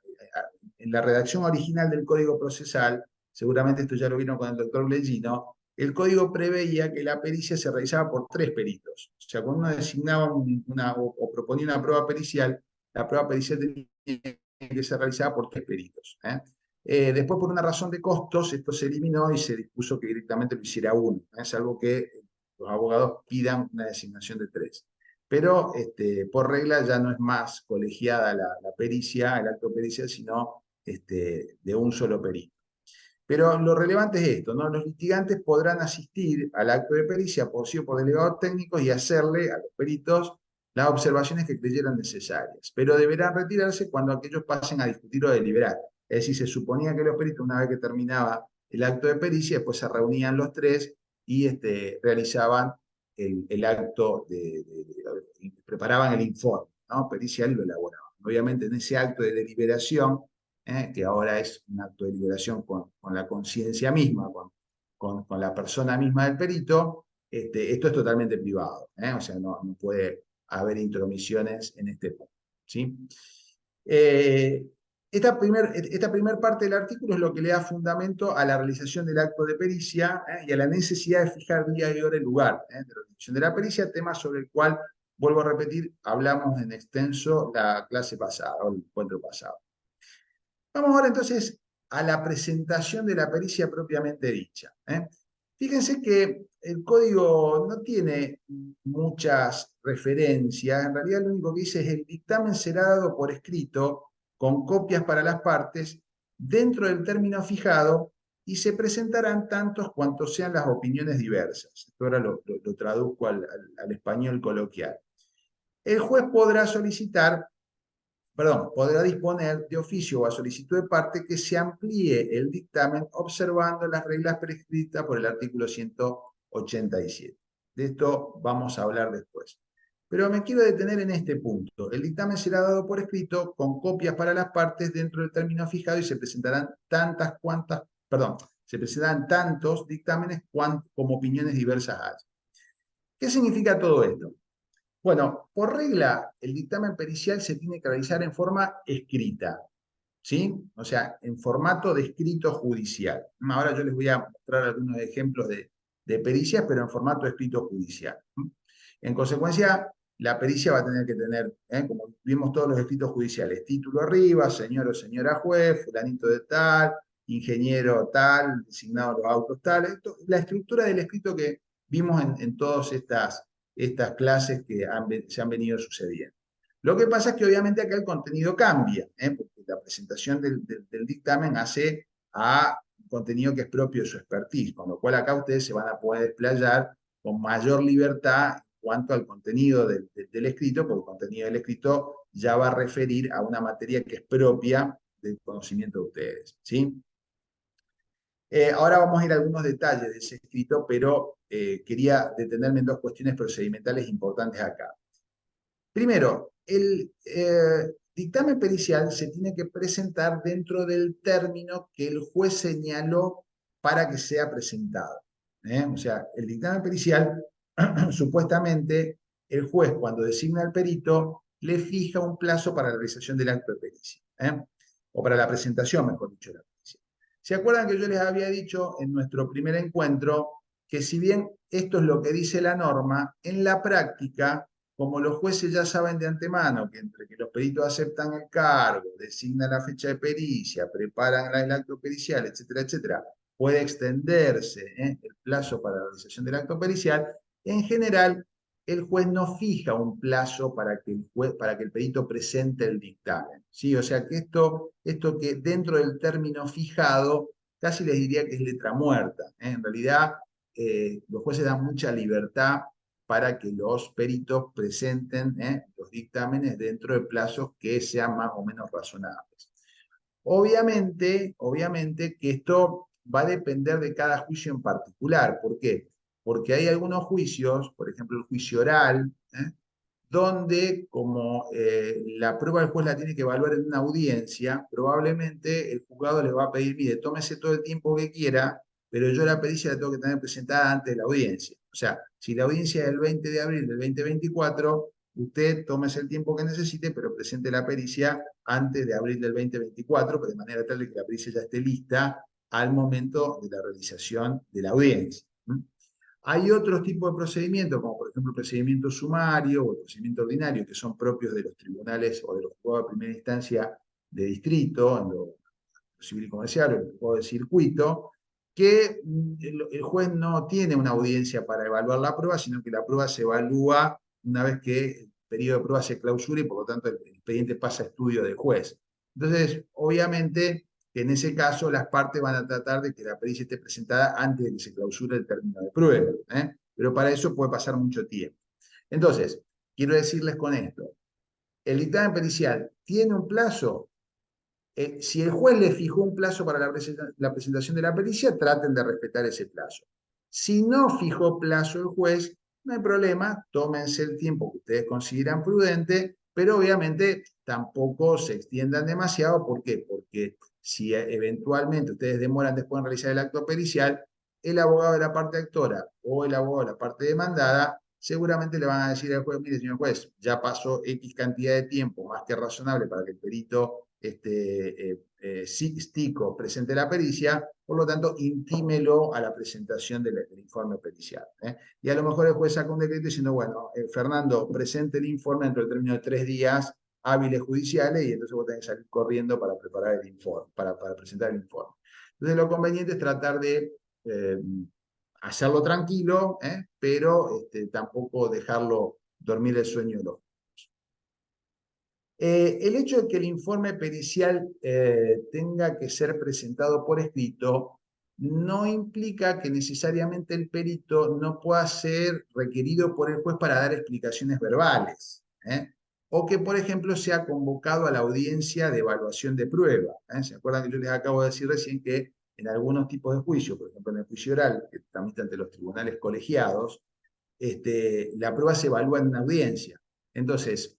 en la redacción original del Código Procesal, seguramente esto ya lo vieron con el doctor Leggino, el código preveía que la pericia se realizaba por 3 peritos. O sea, cuando uno designaba o proponía una prueba pericial, la prueba pericial tenía que ser realizada por 3 peritos. Después, por una razón de costos, esto se eliminó y se dispuso que directamente lo hiciera uno. Es algo que los abogados pidan una designación de 3. Pero por regla ya no es más colegiada la pericia, el acto pericial, sino de un solo perito. Pero lo relevante es esto, ¿no? Los litigantes podrán asistir al acto de pericia por sí o por delegados técnicos y hacerle a los peritos las observaciones que creyeran necesarias, pero deberán retirarse cuando aquellos pasen a discutir o deliberar. Es decir, se suponía que los peritos, una vez que terminaba el acto de pericia, después se reunían los 3 y realizaban el acto, preparaban el informe, ¿no? Pericial y lo elaboraban. obviamente en ese acto de deliberación, que ahora es un acto de deliberación con la conciencia misma, con la persona misma del perito, esto es totalmente privado, o sea, no puede haber intromisiones en este punto, ¿sí? Esta primer parte del artículo es lo que le da fundamento a la realización del acto de pericia y a la necesidad de fijar día y hora y lugar de la realización de la pericia, tema sobre el cual, vuelvo a repetir, hablamos en extenso la clase pasada o el encuentro pasado. Vamos ahora entonces a la presentación de la pericia propiamente dicha. Fíjense que el código no tiene muchas referencias, en realidad lo único que dice es el dictamen será dado por escrito con copias para las partes dentro del término fijado y se presentarán tantos cuantos sean las opiniones diversas. Esto ahora lo traduzco al español coloquial. El juez podrá podrá disponer de oficio o a solicitud de parte que se amplíe el dictamen observando las reglas prescritas por el artículo 187. De esto vamos a hablar después. Pero me quiero detener en este punto. El dictamen será dado por escrito con copias para las partes dentro del término fijado y se presentarán se presentarán tantos dictámenes como opiniones diversas haya. ¿Qué significa todo esto? Bueno, por regla, el dictamen pericial se tiene que realizar en forma escrita, ¿sí? O sea, en formato de escrito judicial. Ahora yo les voy a mostrar algunos ejemplos de pericias, pero en formato de escrito judicial. En consecuencia, la pericia va a tener que tener, como vimos todos los escritos judiciales, título arriba, señor o señora juez, fulanito de tal, ingeniero tal, designado los autos tal. La estructura del escrito que vimos en todas estas clases que se han venido sucediendo. Lo que pasa es que obviamente acá el contenido cambia, porque la presentación del dictamen hace a un contenido que es propio de su expertise, con lo cual acá ustedes se van a poder desplayar con mayor libertad en cuanto al contenido del escrito, porque el contenido del escrito ya va a referir a una materia que es propia del conocimiento de ustedes, ¿sí? Ahora vamos a ir a algunos detalles de ese escrito, pero quería detenerme en dos cuestiones procedimentales importantes acá. Primero, el dictamen pericial se tiene que presentar dentro del término que el juez señaló para que sea presentado. O sea, el dictamen pericial, supuestamente, el juez cuando designa al perito, le fija un plazo para la realización del acto de pericia, o para la presentación, mejor dicho, de la pericia. ¿Se acuerdan que yo les había dicho en nuestro primer encuentro que si bien esto es lo que dice la norma, en la práctica, como los jueces ya saben de antemano que entre que los peritos aceptan el cargo, designan la fecha de pericia, preparan el acto pericial, etcétera, etcétera, puede extenderse el plazo para la realización del acto pericial, en general el juez no fija un plazo para que el perito presente el dictamen, ¿sí? O sea que esto que dentro del término fijado, casi les diría que es letra muerta, En realidad, los jueces dan mucha libertad para que los peritos presenten los dictámenes dentro de plazos que sean más o menos razonables. Obviamente que esto va a depender de cada juicio en particular. ¿Por qué? Porque hay algunos juicios, por ejemplo el juicio oral, donde como la prueba el juez la tiene que evaluar en una audiencia, probablemente el juzgado le va a pedir, mire, tómese todo el tiempo que quiera, pero yo la pericia la tengo que tener presentada antes de la audiencia. O sea, si la audiencia es el 20 de abril del 2024, usted tómese el tiempo que necesite, pero presente la pericia antes de abril del 2024, de manera tal de que la pericia ya esté lista al momento de la realización de la audiencia. Hay otros tipos de procedimientos, como por ejemplo el procedimiento sumario o el procedimiento ordinario, que son propios de los tribunales o de los juzgados de primera instancia de distrito, en lo civil y comercial o en el juzgado de circuito, que el juez no tiene una audiencia para evaluar la prueba, sino que la prueba se evalúa una vez que el periodo de prueba se clausura y por lo tanto el expediente pasa a estudio del juez. Entonces, obviamente, en ese caso las partes van a tratar de que la pericia esté presentada antes de que se clausure el término de prueba, pero para eso puede pasar mucho tiempo. Entonces, quiero decirles con esto, el dictamen pericial tiene un plazo. Si el juez le fijó un plazo para la presentación de la pericia, traten de respetar ese plazo. Si no fijó plazo el juez, no hay problema, tómense el tiempo que ustedes consideran prudente pero obviamente tampoco se extiendan demasiado. ¿Por qué? Porque si eventualmente ustedes demoran después en realizar el acto pericial, el abogado de la parte actora o el abogado de la parte demandada seguramente le van a decir al juez: mire, señor juez, ya pasó X cantidad de tiempo, más que razonable para que el perito STICO presente la pericia, por lo tanto, intímelo a la presentación del informe pericial. Y a lo mejor el juez saca un decreto diciendo: bueno, Fernando, presente el informe dentro del término de 3 días hábiles judiciales, y entonces vos tenés que salir corriendo para preparar el informe, para presentar el informe. Entonces, lo conveniente es tratar de hacerlo tranquilo, pero tampoco dejarlo dormir el sueño de los. El hecho de que el informe pericial tenga que ser presentado por escrito no implica que necesariamente el perito no pueda ser requerido por el juez para dar explicaciones verbales, o que, por ejemplo, sea convocado a la audiencia de evaluación de prueba. ¿Se acuerdan que yo les acabo de decir recién que en algunos tipos de juicio, por ejemplo en el juicio oral, que tramita ante los tribunales colegiados, la prueba se evalúa en una audiencia? Entonces,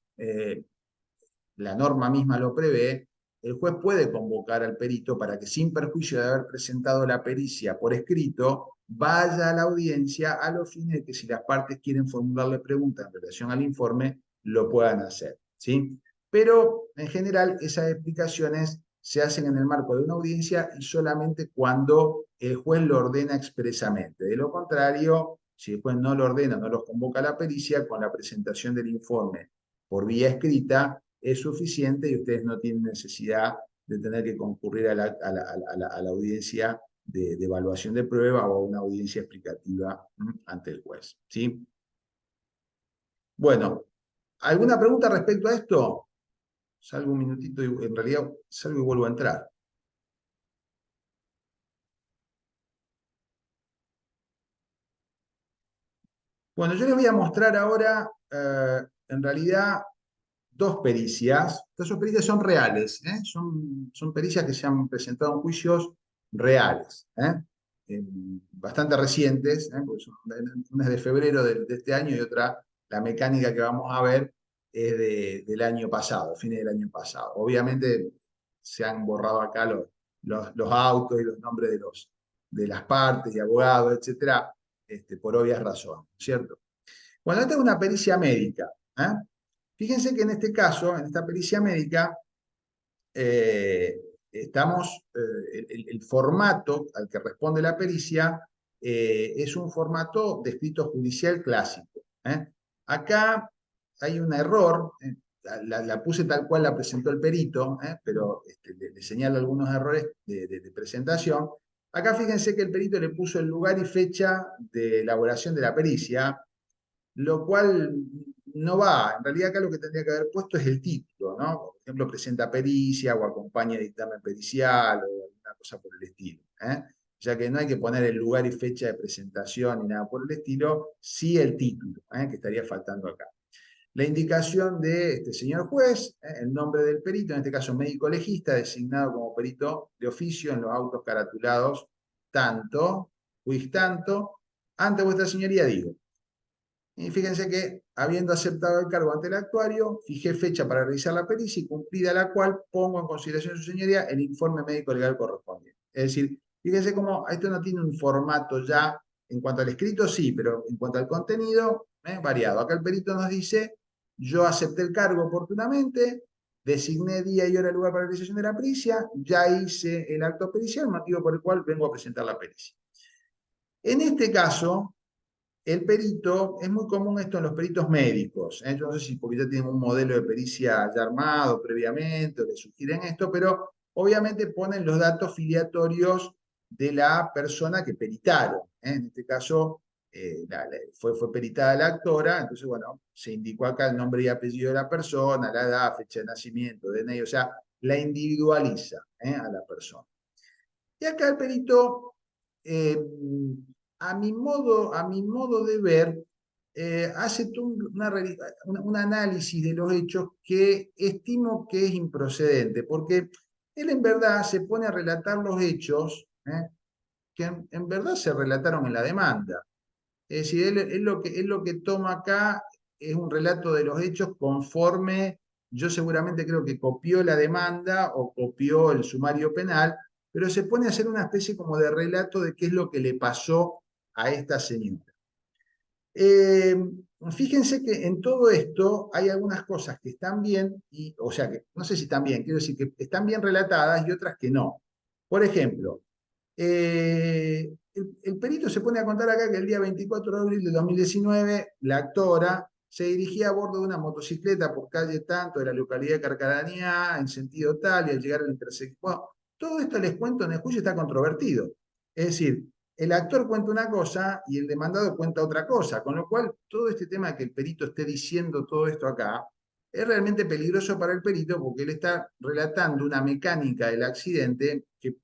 la norma misma lo prevé, el juez puede convocar al perito para que, sin perjuicio de haber presentado la pericia por escrito, vaya a la audiencia a los fines de que, si las partes quieren formularle preguntas en relación al informe, lo puedan hacer, ¿sí? Pero en general esas explicaciones se hacen en el marco de una audiencia y solamente cuando el juez lo ordena expresamente. De lo contrario, si el juez no lo ordena, no los convoca a la pericia, con la presentación del informe por vía escrita es suficiente, y ustedes no tienen necesidad de tener que concurrir a la audiencia de evaluación de prueba o a una audiencia explicativa ante el juez, ¿sí? Bueno, ¿alguna pregunta respecto a esto? Salgo un minutito y en realidad salgo y vuelvo a entrar. Bueno, yo les voy a mostrar ahora, en realidad, dos pericias. Estas pericias son reales, son pericias que se han presentado en juicios reales, bastante recientes, porque una es de febrero de este año y otra, la mecánica que vamos a ver, es del año pasado, fines del año pasado. Obviamente se han borrado acá los autos y los nombres de las partes y abogados, etcétera, por obvias razones, ¿cierto? Bueno, esta es una pericia médica. Fíjense que en este caso, en esta pericia médica, el formato al que responde la pericia es un formato de escrito judicial clásico. Acá hay un error, la puse tal cual la presentó el perito, pero le señalo algunos errores de presentación. Acá fíjense que el perito le puso el lugar y fecha de elaboración de la pericia, lo cual no va. En realidad acá lo que tendría que haber puesto es el título, ¿no? Por ejemplo, presenta pericia o acompaña dictamen pericial o alguna cosa por el estilo, ya que no hay que poner el lugar y fecha de presentación ni nada por el estilo, sí el título, que estaría faltando acá. La indicación de este señor juez, el nombre del perito, en este caso médico legista, designado como perito de oficio en los autos caratulados tanto, juiz tanto, ante vuestra señoría digo. Y fíjense que, habiendo aceptado el cargo ante el actuario, fijé fecha para realizar la pericia y, cumplida la cual, pongo en consideración de su señoría el informe médico legal correspondiente. Es decir, fíjense cómo esto no tiene un formato ya, en cuanto al escrito sí, pero en cuanto al contenido, variado. Acá el perito nos dice: yo acepté el cargo oportunamente, designé día y hora y lugar para la realización de la pericia, ya hice el acto pericial, motivo por el cual vengo a presentar la pericia. En este caso, el perito, es muy común esto en los peritos médicos, yo no sé si porque ya tienen un modelo de pericia ya armado previamente o le sugieren esto, pero obviamente ponen los datos filiatorios de la persona que peritaron. En este caso fue peritada la actora, entonces bueno, se indicó acá el nombre y apellido de la persona, la edad, fecha de nacimiento, DNI, o sea, la individualiza a la persona. Y acá el perito, a mi modo de ver, hace un análisis de los hechos que estimo que es improcedente, porque él en verdad se pone a relatar los hechos que en verdad se relataron en la demanda. Es decir, él lo que toma acá es un relato de los hechos conforme yo seguramente creo que copió la demanda o copió el sumario penal, pero se pone a hacer una especie como de relato de qué es lo que le pasó a esta señora. Eh, Fíjense que en todo esto hay algunas cosas que están bien, o sea, que no sé si están bien, quiero decir que están bien relatadas y otras que no. Por ejemplo, el perito se pone a contar acá que el día 24 de abril de 2019, la actora se dirigía a bordo de una motocicleta por calle tanto de la localidad de Carcarañá en sentido tal y al llegar a la intersección. Bueno, todo esto les cuento en el juicio está controvertido. Es decir, el actor cuenta una cosa y el demandado cuenta otra cosa, con lo cual todo este tema de que el perito esté diciendo todo esto acá es realmente peligroso para el perito porque él está relatando una mecánica del accidente que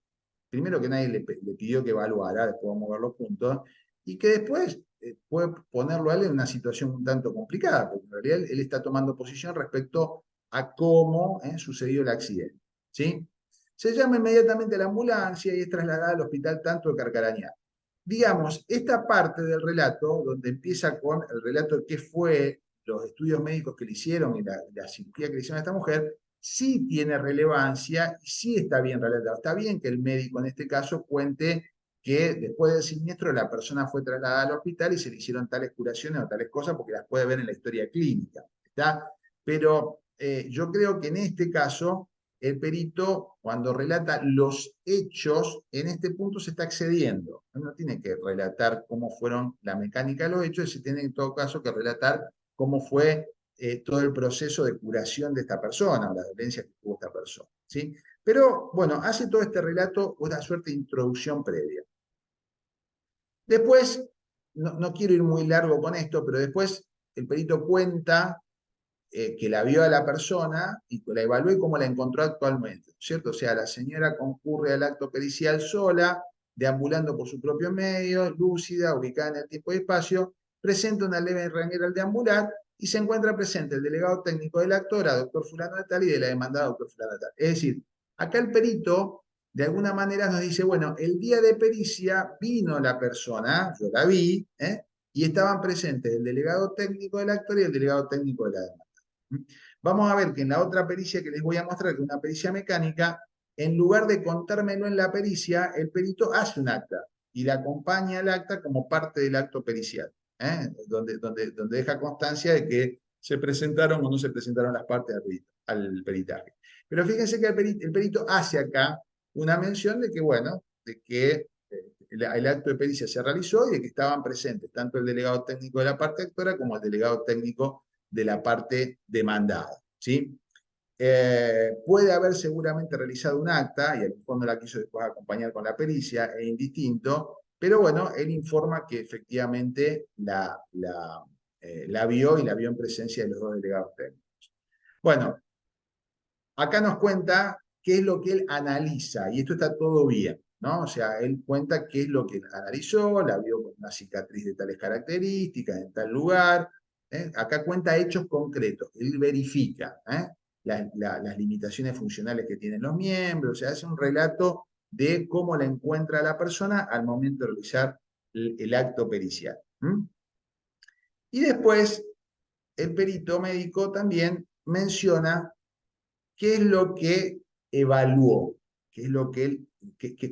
primero que nadie le pidió que evaluara, después vamos a ver los puntos, y que después puede ponerlo a él en una situación un tanto complicada, porque en realidad él está tomando posición respecto a cómo sucedió el accidente. ¿Sí? Se llama inmediatamente a la ambulancia y es trasladada al hospital tanto de Carcarañá. Digamos, esta parte del relato, donde empieza con el relato de qué fue los estudios médicos que le hicieron y la cirugía que le hicieron a esta mujer, sí tiene relevancia y sí está bien relatado. Está bien que el médico en este caso cuente que después del siniestro la persona fue trasladada al hospital y se le hicieron tales curaciones o tales cosas porque las puede ver en la historia clínica. ¿Está? Pero yo creo que en este caso el perito, cuando relata los hechos, en este punto se está excediendo. No tiene que relatar cómo fueron la mecánica de los hechos, se tiene en todo caso que relatar cómo fue todo el proceso de curación de esta persona, o la dolencia que tuvo esta persona. ¿Sí? Pero, bueno, hace todo este relato una suerte de introducción previa. Después, no quiero ir muy largo con esto, pero después el perito cuenta que la vio a la persona y la evaluó y cómo la encontró actualmente, ¿cierto? O sea, la señora concurre al acto pericial sola, deambulando por su propio medio, lúcida, ubicada en el tiempo y espacio, presenta una leve ranguera al deambular y se encuentra presente el delegado técnico de la actora, doctor fulano de tal, y de la demandada, doctor fulano de tal. Es decir, acá el perito, de alguna manera, nos dice, bueno, el día de pericia vino la persona, yo la vi, y estaban presentes el delegado técnico del actor y el delegado técnico de la demanda. Vamos a ver que en la otra pericia que les voy a mostrar, que es una pericia mecánica, en lugar de contármelo en la pericia, el perito hace un acta y la acompaña al acta como parte del acto pericial, donde deja constancia de que se presentaron o no se presentaron las partes al peritaje. Pero fíjense que el perito hace acá una mención de que, bueno, de que el acto de pericia se realizó y de que estaban presentes tanto el delegado técnico de la parte actora como el delegado técnico de la parte demandada. ¿Sí? Puede haber seguramente realizado un acta, y el fondo la quiso después acompañar con la pericia, es indistinto, pero bueno, él informa que efectivamente la vio y la vio en presencia de los dos delegados técnicos. Bueno, acá nos cuenta qué es lo que él analiza, y esto está todo bien, ¿no? O sea, él cuenta qué es lo que analizó, la vio con una cicatriz de tales características, en tal lugar. Acá cuenta hechos concretos, él verifica las limitaciones funcionales que tienen los miembros, o sea, hace un relato de cómo la encuentra la persona al momento de realizar el acto pericial. Y después, el perito médico también menciona qué es lo que evaluó, qué es lo que él,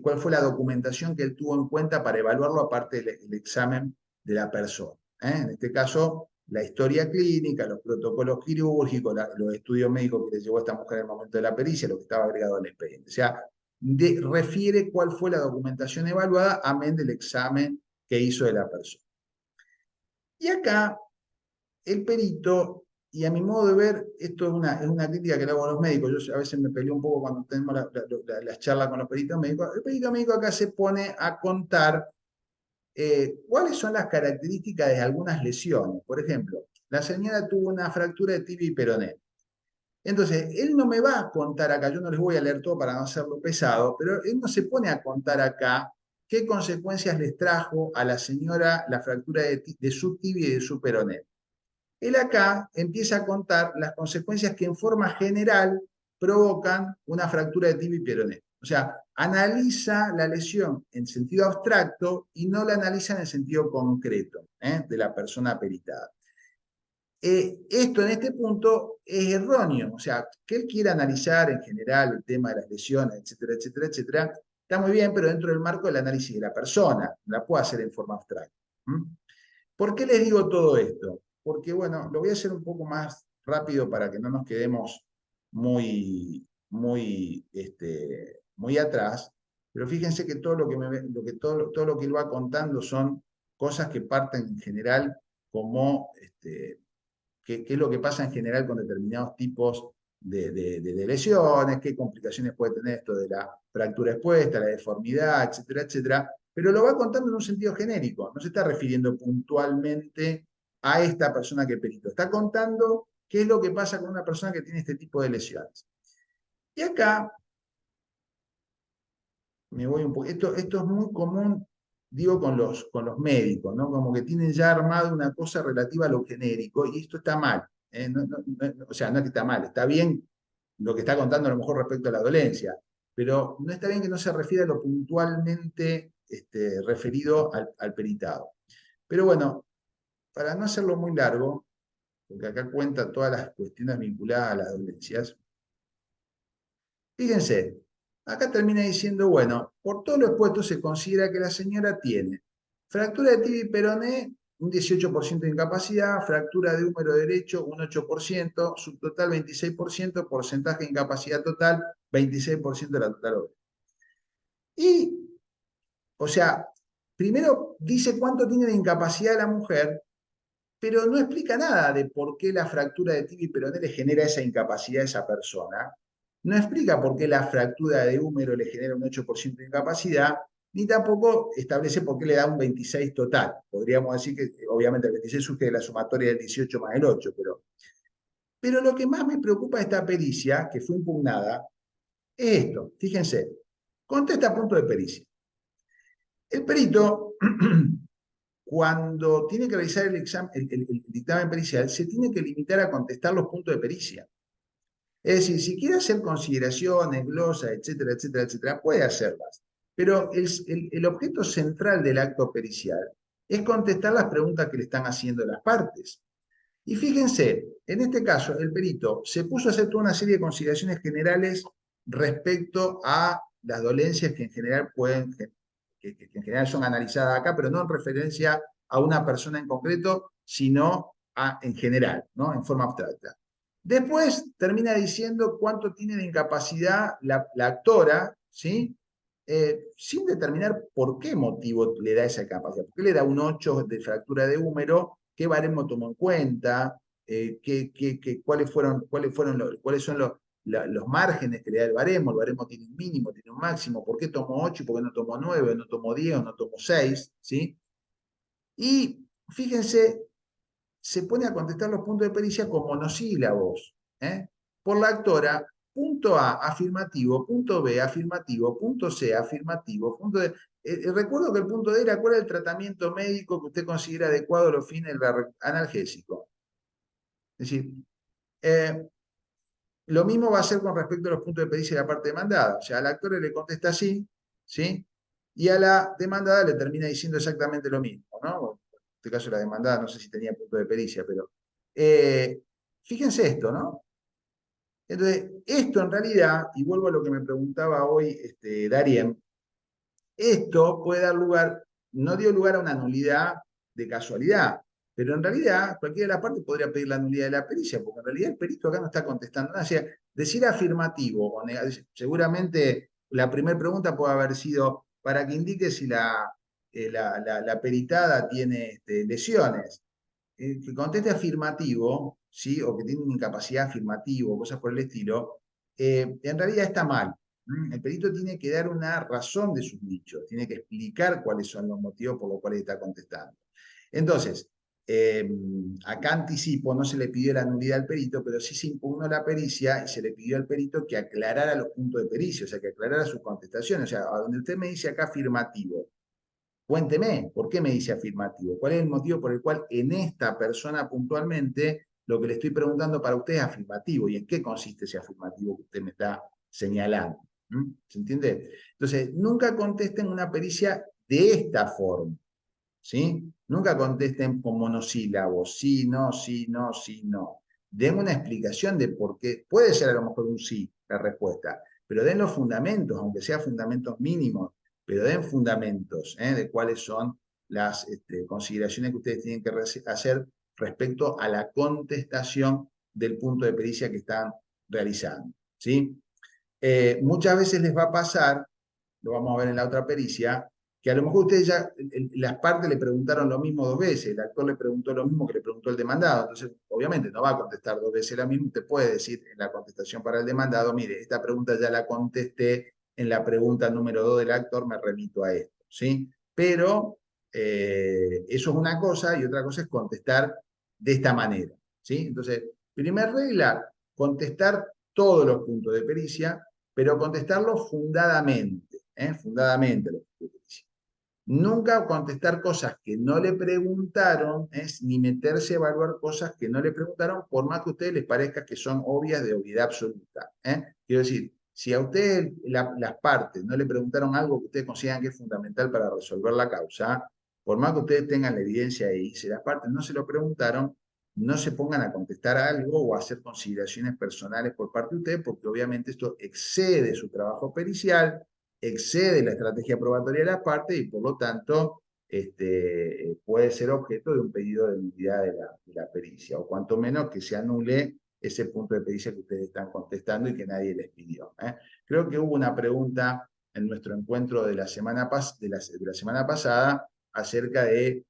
cuál fue la documentación que él tuvo en cuenta para evaluarlo aparte del examen de la persona. En este caso, la historia clínica, los protocolos quirúrgicos, los estudios médicos que le llevó a esta mujer en el momento de la pericia, lo que estaba agregado al expediente. O sea, refiere cuál fue la documentación evaluada, amén del examen que hizo de la persona. Y acá, el perito, y a mi modo de ver, esto es una crítica que le hago a los médicos, yo a veces me peleo un poco cuando tenemos las charlas con los peritos médicos, el perito médico acá se pone a contar cuáles son las características de algunas lesiones. Por ejemplo, la señora tuvo una fractura de tibia y peroné. Entonces, él no me va a contar acá, yo no les voy a leer todo para no hacerlo pesado, pero él no se pone a contar acá qué consecuencias les trajo a la señora la fractura de su tibia y de su peroné. Él acá empieza a contar las consecuencias que en forma general provocan una fractura de tibia y peroné. O sea, analiza la lesión en sentido abstracto y no la analiza en el sentido concreto de la persona peritada. Esto en este punto es erróneo, o sea, que él quiera analizar en general el tema de las lesiones, etcétera, etcétera, etcétera, está muy bien, pero dentro del marco del análisis de la persona, no la puede hacer en forma abstracta. ¿Por qué les digo todo esto? Porque, bueno, lo voy a hacer un poco más rápido para que no nos quedemos muy, muy, muy atrás, pero fíjense que todo lo que, todo lo que él va contando son cosas que parten en general como qué es lo que pasa en general con determinados tipos de lesiones, qué complicaciones puede tener esto de la fractura expuesta, la deformidad, etcétera, etcétera, pero lo va contando en un sentido genérico, no se está refiriendo puntualmente a esta persona que perito, está contando qué es lo que pasa con una persona que tiene este tipo de lesiones. Y acá, me voy un poco, esto es muy común, digo, con los médicos, ¿no? Como que tienen ya armado una cosa relativa a lo genérico, y esto está mal. O sea, no es que está mal, está bien lo que está contando a lo mejor respecto a la dolencia, pero no está bien que no se refiera a lo puntualmente referido al peritado. Pero bueno, para no hacerlo muy largo, porque acá cuenta todas las cuestiones vinculadas a las dolencias, fíjense, acá termina diciendo, bueno, por todo lo expuesto se considera que la señora tiene fractura de tibia y peroné, un 18% de incapacidad, fractura de húmero derecho, un 8%, subtotal 26%, porcentaje de incapacidad total, 26% de la total obra. Y, o sea, primero dice cuánto tiene de incapacidad la mujer, pero no explica nada de por qué la fractura de tibia y peroné le genera esa incapacidad a esa persona. No explica por qué la fractura de húmero le genera un 8% de incapacidad, ni tampoco establece por qué le da un 26 total. Podríamos decir que, obviamente, el 26 surge de la sumatoria del 18 más el 8, pero lo que más me preocupa de esta pericia, que fue impugnada, es esto. Fíjense, contesta punto de pericia. El perito, cuando tiene que realizar el dictamen pericial, se tiene que limitar a contestar los puntos de pericia. Es decir, si quiere hacer consideraciones, glosas, etcétera, etcétera, etcétera, puede hacerlas. Pero el objeto central del acto pericial es contestar las preguntas que le están haciendo las partes. Y fíjense, en este caso, el perito se puso a hacer toda una serie de consideraciones generales respecto a las dolencias que en general que en general son analizadas acá, pero no en referencia a una persona en concreto, sino en general, ¿no? En forma abstracta. Después termina diciendo cuánto tiene de incapacidad la actora, ¿sí? Sin determinar por qué motivo le da esa capacidad. ¿Por qué le da un 8 de fractura de húmero? ¿Qué baremo tomó en cuenta? ¿Cuáles son los márgenes que le da el baremo? El baremo tiene un mínimo, tiene un máximo. ¿Por qué tomó 8 y por qué no tomó 9, no tomó 10 o no tomó 6? ¿Sí? Y fíjense, se pone a contestar los puntos de pericia con monosílabos. Por la actora, punto A, afirmativo, punto B, afirmativo, punto C, afirmativo, punto D. Recuerdo que el punto D era cuál era el tratamiento médico que usted considera adecuado a los fines del analgésico. Es decir, lo mismo va a ser con respecto a los puntos de pericia de la parte demandada. O sea, al actor le contesta así, ¿sí? Y a la demandada le termina diciendo exactamente lo mismo, ¿no? En este caso la demandada no sé si tenía punto de pericia, pero fíjense esto, ¿no? Entonces, esto en realidad, y vuelvo a lo que me preguntaba hoy Darien, esto puede dar lugar, no dio lugar a una nulidad de casualidad, pero en realidad cualquiera de las partes podría pedir la nulidad de la pericia, porque en realidad el perito acá no está contestando nada. O sea, decir afirmativo o negativo, seguramente la primera pregunta puede haber sido para que indique si la peritada tiene lesiones. Que conteste afirmativo, ¿sí? O que tiene una incapacidad afirmativa, cosas por el estilo, en realidad está mal. El perito tiene que dar una razón de sus dichos, tiene que explicar cuáles son los motivos por los cuales está contestando. Entonces, acá anticipo, no se le pidió la nulidad al perito, pero sí se impugnó la pericia y se le pidió al perito que aclarara los puntos de pericia, o sea, que aclarara sus contestaciones. O sea, a donde usted me dice acá afirmativo, cuénteme, ¿por qué me dice afirmativo? ¿Cuál es el motivo por el cual en esta persona puntualmente lo que le estoy preguntando para usted es afirmativo? ¿Y en qué consiste ese afirmativo que usted me está señalando? ¿Se entiende? Entonces, nunca contesten una pericia de esta forma. ¿sí? Nunca contesten con monosílabos, sí, no, sí, no, sí, no. Den una explicación de por qué. Puede ser a lo mejor un sí la respuesta, pero den los fundamentos, aunque sean fundamentos mínimos, pero den fundamentos de cuáles son las consideraciones que ustedes tienen que hacer respecto a la contestación del punto de pericia que están realizando, ¿sí? Muchas veces les va a pasar, lo vamos a ver en la otra pericia, que a lo mejor ustedes ya, las partes le preguntaron lo mismo 2 veces, el actor le preguntó lo mismo que le preguntó el demandado, entonces obviamente no va a contestar 2 veces la misma, usted puede decir en la contestación para el demandado, mire, esta pregunta ya la contesté en la pregunta número 2 del actor, me remito a esto, ¿sí? Pero eso es una cosa y otra cosa es contestar de esta manera, ¿sí? Entonces, primera regla, contestar todos los puntos de pericia, pero contestarlos fundadamente, fundadamente los puntos de pericia. Nunca contestar cosas que no le preguntaron, ni meterse a evaluar cosas que no le preguntaron, por más que a ustedes les parezca que son obvias de obviedad absoluta. Quiero decir, si a ustedes las partes no le preguntaron algo que ustedes consideran que es fundamental para resolver la causa, por más que ustedes tengan la evidencia ahí, si las partes no se lo preguntaron, no se pongan a contestar algo o a hacer consideraciones personales por parte de ustedes, porque obviamente esto excede su trabajo pericial, excede la estrategia probatoria de la parte y por lo tanto puede ser objeto de un pedido de nulidad de la pericia, o cuanto menos que se anule ese punto de pericia que ustedes están contestando y que nadie les pidió. Creo que hubo una pregunta en nuestro encuentro de la semana, de la semana pasada acerca de,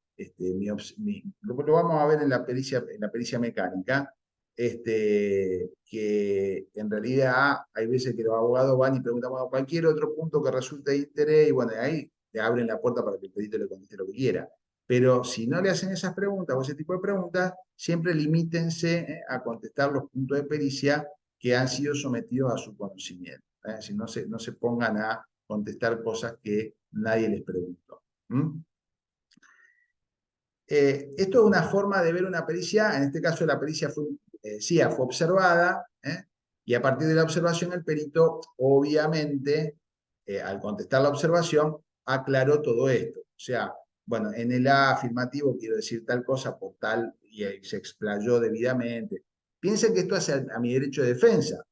lo vamos a ver en la pericia mecánica, que en realidad hay veces que los abogados van y preguntan, bueno, cualquier otro punto que resulte de interés, y bueno, ahí le abren la puerta para que el perito le conteste lo que quiera. Pero si no le hacen esas preguntas o ese tipo de preguntas, siempre limítense a contestar los puntos de pericia que han sido sometidos a su conocimiento. Si no se pongan a contestar cosas que nadie les preguntó. Esto es una forma de ver una pericia, en este caso la pericia fue observada, y a partir de la observación el perito, obviamente, al contestar la observación, aclaró todo esto. O sea, bueno, en el A afirmativo quiero decir tal cosa por tal, y se explayó debidamente. Piensen que esto hace a mi derecho de defensa,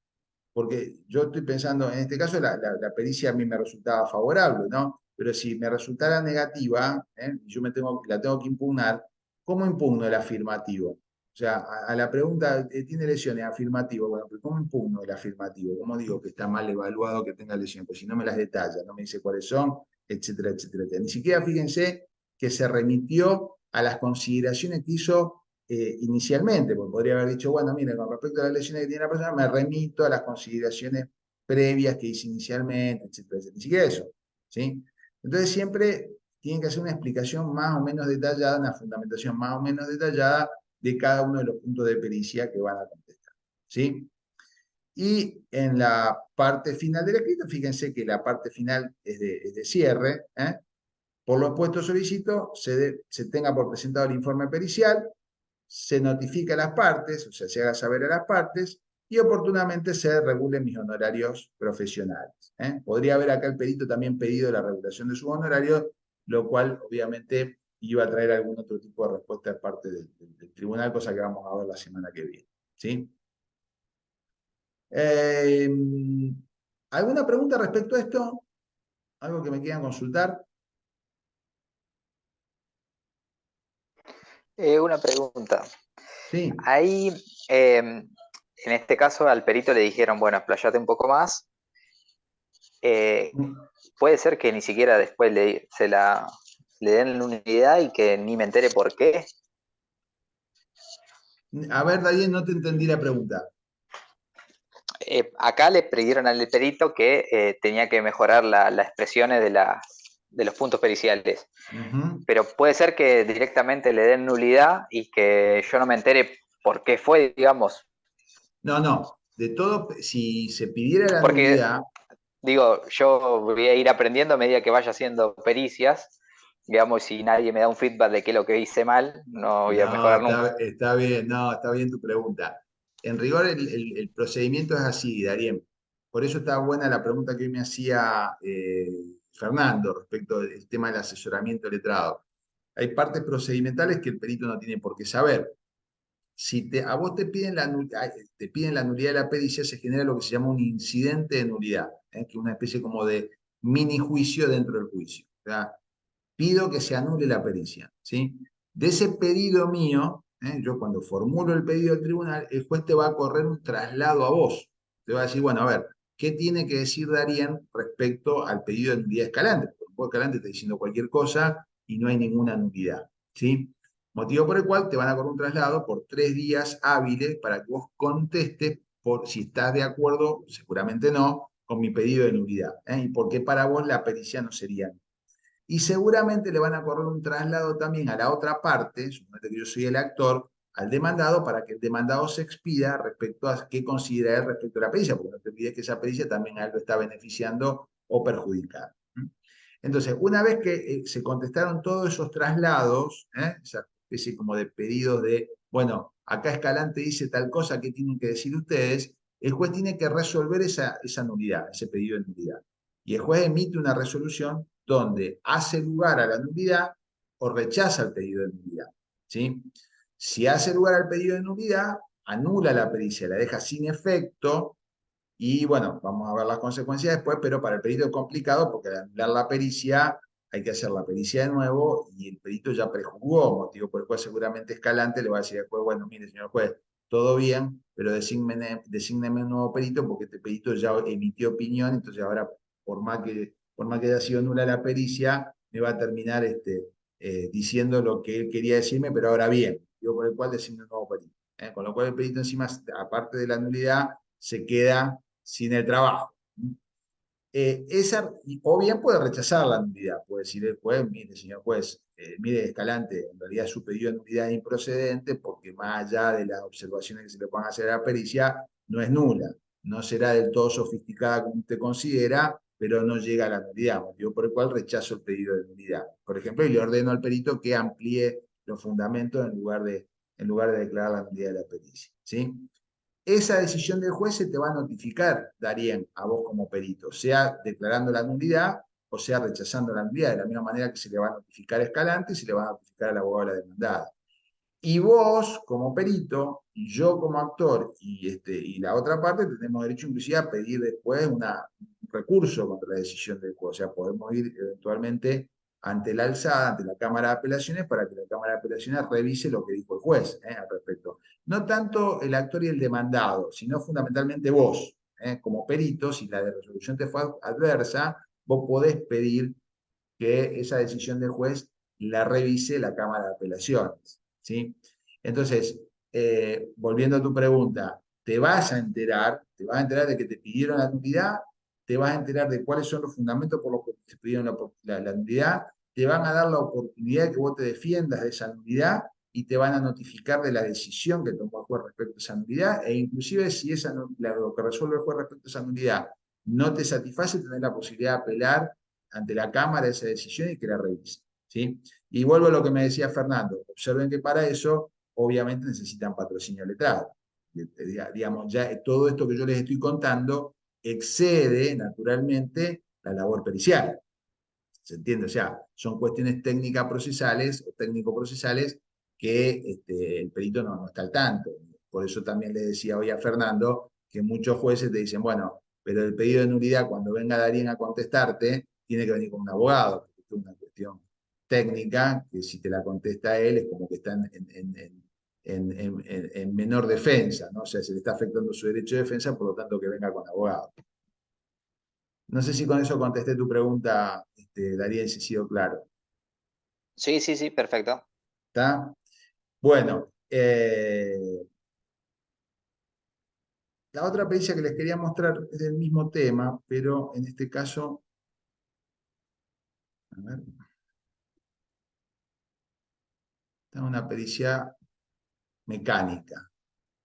porque yo estoy pensando, en este caso la pericia a mí me resultaba favorable, ¿no? Pero si me resultara negativa, yo la tengo que impugnar, ¿cómo impugno el afirmativo? O sea, a la pregunta, ¿tiene lesiones? Afirmativo. Bueno, pero ¿cómo impugno el afirmativo? ¿Cómo digo que está mal evaluado que tenga lesiones? Pues si no me las detalla, no me dice cuáles son, etcétera, etcétera, etcétera. Ni siquiera fíjense que se remitió a las consideraciones que hizo inicialmente, porque podría haber dicho, bueno, mire, con respecto a las lesiones que tiene la persona, me remito a las consideraciones previas que hice inicialmente, etcétera, etcétera. Ni siquiera eso, ¿sí? Entonces siempre tienen que hacer una explicación más o menos detallada, una fundamentación más o menos detallada de cada uno de los puntos de pericia que van a contestar, ¿sí? Y en la parte final del escrito, fíjense que la parte final es de cierre, Por lo expuesto solicito, se tenga por presentado el informe pericial, se notifica a las partes, o sea, se haga saber a las partes, y oportunamente se regulen mis honorarios profesionales. Podría haber acá el perito también pedido la regulación de sus honorarios, lo cual obviamente iba a traer algún otro tipo de respuesta de parte del tribunal, cosa que vamos a ver la semana que viene. ¿Sí? ¿Alguna pregunta respecto a esto? ¿Algo que me quieran consultar? Una pregunta. Sí. Ahí, en este caso, al perito le dijeron, bueno, explayate un poco más. Puede ser que ni siquiera después le den la unidad y que ni me entere por qué. A ver, Daniel, no te entendí la pregunta. Acá le pidieron al perito que tenía que mejorar las expresiones de los puntos periciales. Pero puede ser que directamente le den nulidad y que yo no me entere por qué fue, digamos. No. De todo, si se pidiera la Porque, nulidad. digo, yo voy a ir aprendiendo a medida que vaya haciendo pericias. Digamos, si nadie me da un feedback de qué es lo que hice mal, no voy a mejorar nunca. Está bien, está bien tu pregunta. En rigor, el procedimiento es así, Darien. Por eso está buena la pregunta que hoy me hacía Fernando respecto del tema del asesoramiento letrado. hay partes procedimentales que el perito no tiene por qué saber. Si a vos te piden la nulidad de la pericia, se genera lo que se llama un incidente de nulidad, que es una especie como de mini juicio dentro del juicio. O sea, pido que se anule la pericia, ¿sí? De ese pedido mío, yo cuando formulo el pedido al tribunal, el juez te va a correr un traslado a vos. Te va a decir, bueno, a ver, ¿qué tiene que decir Darían respecto al pedido de nulidad Escalante? Porque el juez Escalante está diciendo cualquier cosa y no hay ninguna nulidad, ¿sí? Motivo por el cual te van a correr un traslado por 3 días hábiles para que vos contestes por si estás de acuerdo, seguramente no, con mi pedido de nulidad. Y por qué para vos la pericia no sería nula. Y seguramente le van a correr un traslado también a la otra parte, suponete que yo soy el actor, al demandado, para que el demandado se expida respecto a qué considera él respecto a la pericia, porque no te olvides que esa pericia también a él lo está beneficiando o perjudicando. Entonces, una vez que se contestaron todos esos traslados, esa especie como de pedidos de, bueno, acá Escalante dice tal cosa, ¿qué tienen que decir ustedes? El juez tiene que resolver esa nulidad, ese pedido de nulidad. Y el juez emite una resolución donde hace lugar a la nulidad o rechaza el pedido de nulidad, ¿sí? Si hace lugar al pedido de nulidad, anula la pericia, la deja sin efecto. Y bueno, vamos a ver las consecuencias después, pero para el perito es complicado porque al anular la pericia hay que hacer la pericia de nuevo y el perito ya prejuzgó, motivo por el cual seguramente Escalante le va a decir al juez, bueno, mire, señor juez, todo bien, pero desígneme un nuevo perito porque este perito ya emitió opinión, entonces ahora, por más que haya sido nula la pericia, me va a terminar diciendo lo que él quería decirme, pero ahora bien, motivo por el cual designa un nuevo perito. Con lo cual el perito encima, aparte de la nulidad, se queda sin el trabajo. O bien puede rechazar la nulidad, puede decir el juez, mire, señor juez, mire, Escalante, en realidad su pedido de nulidad es improcedente porque más allá de las observaciones que se le puedan hacer a la pericia, no es nula, no será del todo sofisticada como usted considera, pero no llega a la nulidad, motivo por el cual rechazo el pedido de nulidad. Por ejemplo, y le ordeno al perito que amplíe los fundamentos en lugar de declarar la nulidad de la pericia, ¿sí? Esa decisión del juez se te va a notificar, Darien, a vos como perito, sea declarando la nulidad o sea rechazando la nulidad, de la misma manera que se le va a notificar a Escalante y se le va a notificar al abogado de la demandada. Y vos, como perito, y yo como actor, y la otra parte, tenemos derecho inclusive a pedir después un recurso contra la decisión del juez. O sea, podemos ir eventualmente ante la alzada, ante la Cámara de Apelaciones, para que la Cámara de Apelaciones revise lo que dijo el juez al respecto. No tanto el actor y el demandado, sino fundamentalmente vos, como perito, si la resolución te fue adversa, vos podés pedir que esa decisión del juez la revise la Cámara de Apelaciones, ¿sí? Entonces, volviendo a tu pregunta, te vas a enterar de que te pidieron la nulidad, te vas a enterar de cuáles son los fundamentos por los que te pidieron la nulidad, te van a dar la oportunidad de que vos te defiendas de esa nulidad y te van a notificar de la decisión que tomó el juez respecto a esa nulidad, e inclusive si lo que resuelve el juez respecto a esa nulidad no te satisface, tenés la posibilidad de apelar ante la Cámara esa decisión y que la revise, ¿sí? Y vuelvo a lo que me decía Fernando, observen que para eso obviamente necesitan patrocinio letrado. Digamos, ya todo esto que yo les estoy contando excede naturalmente la labor pericial. ¿Se entiende? O sea, son cuestiones técnicas procesales o técnico-procesales que el perito no está al tanto. Por eso también le decía hoy a Fernando que muchos jueces te dicen, bueno, pero el pedido de nulidad, cuando venga Darín a contestarte, tiene que venir con un abogado, porque es una cuestión técnica que si te la contesta él es como que está en menor defensa, ¿no? O sea, se le está afectando su derecho de defensa, por lo tanto que venga con abogado. No sé si con eso contesté tu pregunta, Darín, si he sido claro. Sí, sí, sí, perfecto. ¿Está? Bueno, la otra pericia que les quería mostrar es del mismo tema, pero en este caso, a ver, está una pericia mecánica.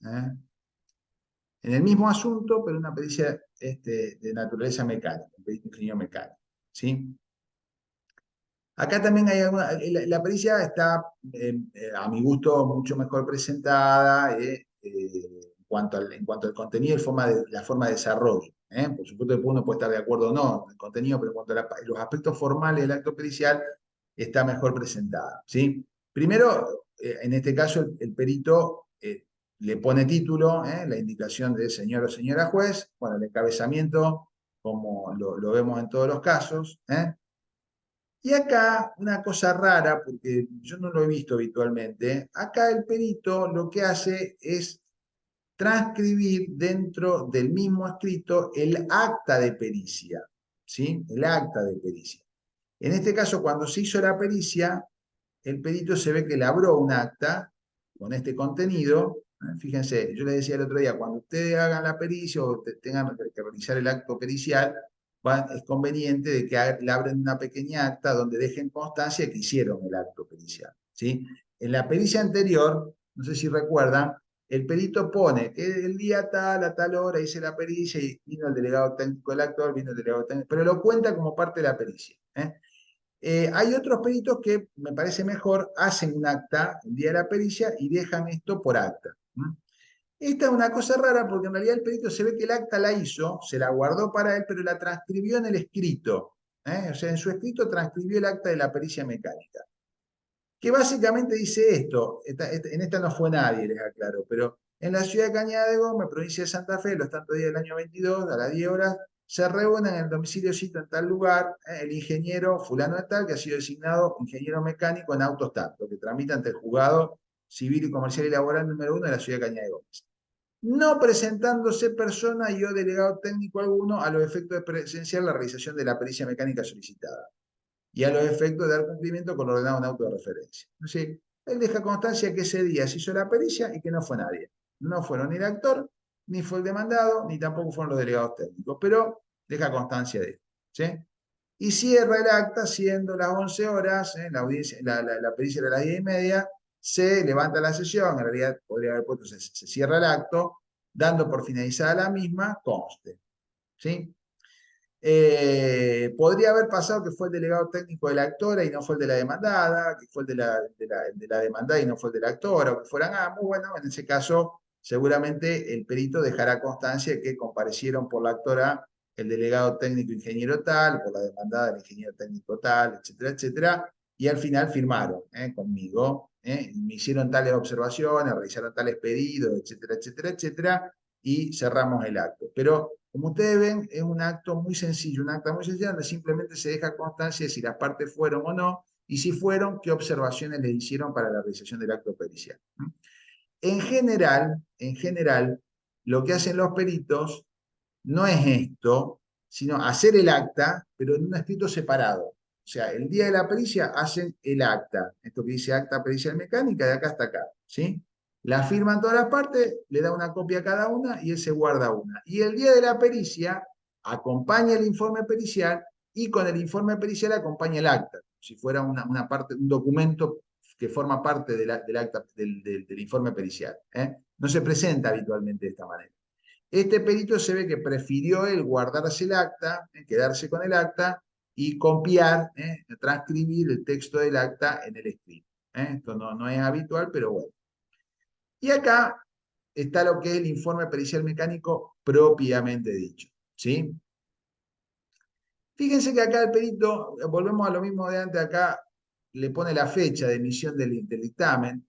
En el mismo asunto, pero una pericia de naturaleza mecánica, un perito ingeniero mecánico, ¿sí? Acá también hay la pericia está, a mi gusto, mucho mejor presentada en cuanto al contenido y la forma de desarrollo. Por supuesto que uno puede estar de acuerdo o no en el contenido, pero en cuanto a los aspectos formales del acto pericial, está mejor presentada, ¿sí? Primero, en este caso, el perito le pone título, la indicación de señor o señora juez, bueno, el encabezamiento, como lo vemos en todos los casos, Y acá una cosa rara, porque yo no lo he visto habitualmente, acá el perito lo que hace es transcribir dentro del mismo escrito el acta de pericia, ¿sí? El acta de pericia. En este caso, cuando se hizo la pericia, el perito se ve que elaboró un acta con este contenido. Fíjense, yo les decía el otro día, cuando ustedes hagan la pericia o tengan que realizar el acto pericial, es conveniente de que abren una pequeña acta donde dejen constancia que hicieron el acto pericial, ¿sí? En la pericia anterior, no sé si recuerdan, el perito pone que el día tal, a tal hora hice la pericia y vino el delegado técnico del actor, vino el delegado técnico, pero lo cuenta como parte de la pericia. Hay otros peritos que, me parece mejor, hacen un acta el día de la pericia y dejan esto por acta. Esta es una cosa rara porque en realidad el perito se ve que el acta la hizo, se la guardó para él, pero la transcribió en el escrito. O sea, en su escrito transcribió el acta de la pericia mecánica. Que básicamente dice esto, en esta no fue nadie, les aclaro, pero en la ciudad de Cañada de Gómez, provincia de Santa Fe, los tantos días del año 22, a las 10 horas, se reúnen en el domiciliocito en tal lugar, el ingeniero fulano de tal, que ha sido designado ingeniero mecánico en autos tanto, que tramita ante el juzgado civil y comercial y laboral número 1 de la ciudad de Cañada de Gómez. No presentándose persona y o delegado técnico alguno a los efectos de presenciar la realización de la pericia mecánica solicitada y a los efectos de dar cumplimiento con lo ordenado en auto de referencia. Entonces, él deja constancia que ese día se hizo la pericia y que no fue nadie. No fueron ni el actor, ni fue el demandado, ni tampoco fueron los delegados técnicos, pero deja constancia de esto. ¿Sí? Y cierra el acta siendo las 11 horas, la, audiencia, la pericia era a las 10:30, se levanta la sesión, en realidad podría haber puesto, se cierra el acto, dando por finalizada la misma, conste. ¿Sí? Podría haber pasado que fue el delegado técnico de la actora y no fue el de la demandada, que fue el de la demandada y no fue el de la actora, o que fueran ambos. Bueno, en ese caso, seguramente el perito dejará constancia de que comparecieron por la actora el delegado técnico ingeniero tal, por la demandada el ingeniero técnico tal, etcétera, etcétera, y al final firmaron conmigo, y me hicieron tales observaciones, realizaron tales pedidos, etcétera, etcétera, etcétera, y cerramos el acto. Pero como ustedes ven, es un acto muy sencillo, un acta muy sencillo donde simplemente se deja constancia de si las partes fueron o no, y si fueron, qué observaciones le hicieron para la realización del acto pericial. En general, lo que hacen los peritos no es esto, sino hacer el acta, pero en un escrito separado. O sea, el día de la pericia hacen el acta, esto que dice acta pericial mecánica, de acá hasta acá, ¿sí? La firman todas las partes, le da una copia a cada una y él se guarda una. Y el día de la pericia acompaña el informe pericial y con el informe pericial acompaña el acta, si fuera una parte, un documento que forma parte del acta, del informe pericial. No se presenta habitualmente de esta manera. Este perito se ve que prefirió él guardarse el acta, quedarse con el acta y copiar, transcribir el texto del acta en el escrito. Esto no es habitual, pero bueno. Y acá está lo que es el informe pericial mecánico propiamente dicho. ¿Sí? Fíjense que acá el perito, volvemos a lo mismo de antes, acá le pone la fecha de emisión del dictamen.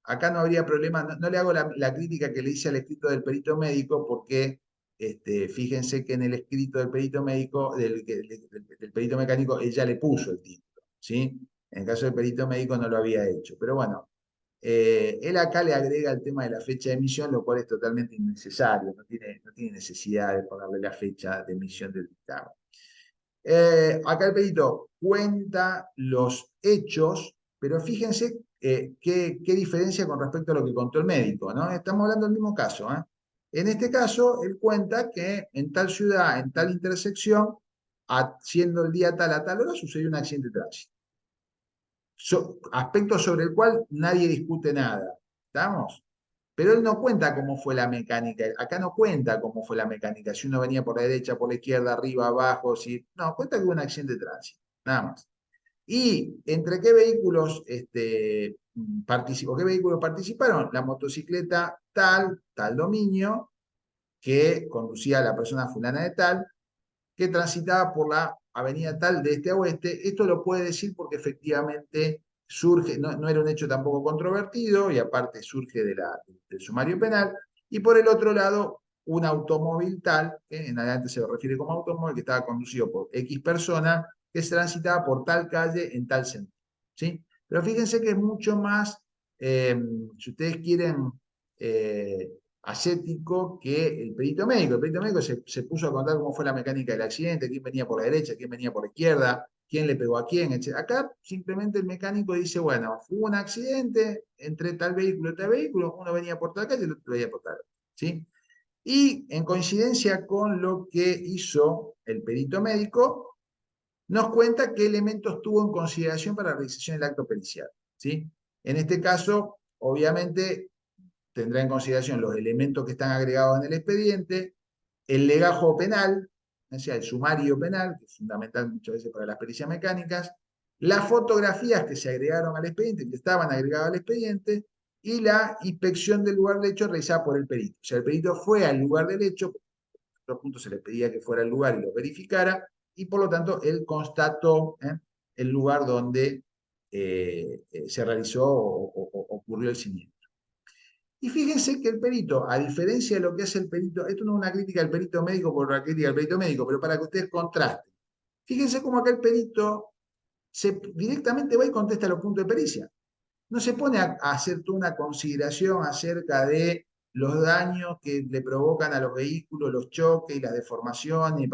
Acá no habría problema, no le hago la crítica que le hice al escrito del perito médico, porque fíjense que en el escrito del perito médico, del perito mecánico, ella le puso el título. ¿Sí? En el caso del perito médico no lo había hecho. Pero bueno, él acá le agrega el tema de la fecha de emisión, lo cual es totalmente innecesario, no tiene necesidad de ponerle la fecha de emisión del dictamen. Acá el perito cuenta los hechos, pero fíjense qué diferencia con respecto a lo que contó el médico, ¿no? Estamos hablando del mismo caso. En este caso, él cuenta que en tal ciudad, en tal intersección, siendo el día tal a tal hora, sucedió un accidente de tránsito. Aspecto sobre el cual nadie discute nada. ¿Estamos? Pero él no cuenta cómo fue la mecánica. Acá no cuenta cómo fue la mecánica. Si uno venía por la derecha, por la izquierda, arriba, abajo. No, cuenta que hubo un accidente de tránsito. Nada más. ¿Y entre qué vehículos participó? ¿Qué vehículos participaron? La motocicleta tal dominio, que conducía a la persona fulana de tal, que transitaba por la avenida tal de este a oeste. Esto lo puede decir porque efectivamente surge, no era un hecho tampoco controvertido y aparte surge del sumario penal. Y por el otro lado, un automóvil tal, que en adelante se refiere como automóvil, que estaba conducido por X persona, que se transitaba por tal calle en tal sentido. ¿Sí? Pero fíjense que es mucho más, si ustedes quieren, ascético que el perito médico. El perito médico se puso a contar cómo fue la mecánica del accidente, quién venía por la derecha, quién venía por la izquierda, quién le pegó a quién, etc. Acá simplemente el mecánico dice, bueno, hubo un accidente entre tal vehículo y tal vehículo, uno venía por tal calle y el otro venía por tal. ¿Sí? Y en coincidencia con lo que hizo el perito médico, nos cuenta qué elementos tuvo en consideración para la realización del acto pericial. ¿Sí? En este caso, obviamente, tendrá en consideración los elementos que están agregados en el expediente, el legajo penal, o sea, el sumario penal, que es fundamental muchas veces para las pericias mecánicas, las fotografías que se agregaron al expediente, que estaban agregadas al expediente, y la inspección del lugar del hecho realizada por el perito. O sea, el perito fue al lugar del hecho, por otro punto se le pedía que fuera al lugar y lo verificara, y por lo tanto él constató el lugar donde se realizó o ocurrió el siniestro. Y fíjense que el perito, a diferencia de lo que hace el perito, esto no es una crítica al perito médico por una crítica al perito médico, pero para que ustedes contrasten. Fíjense cómo acá el perito directamente va y contesta los puntos de pericia. No se pone a hacer toda una consideración acerca de los daños que le provocan a los vehículos, los choques y las deformaciones y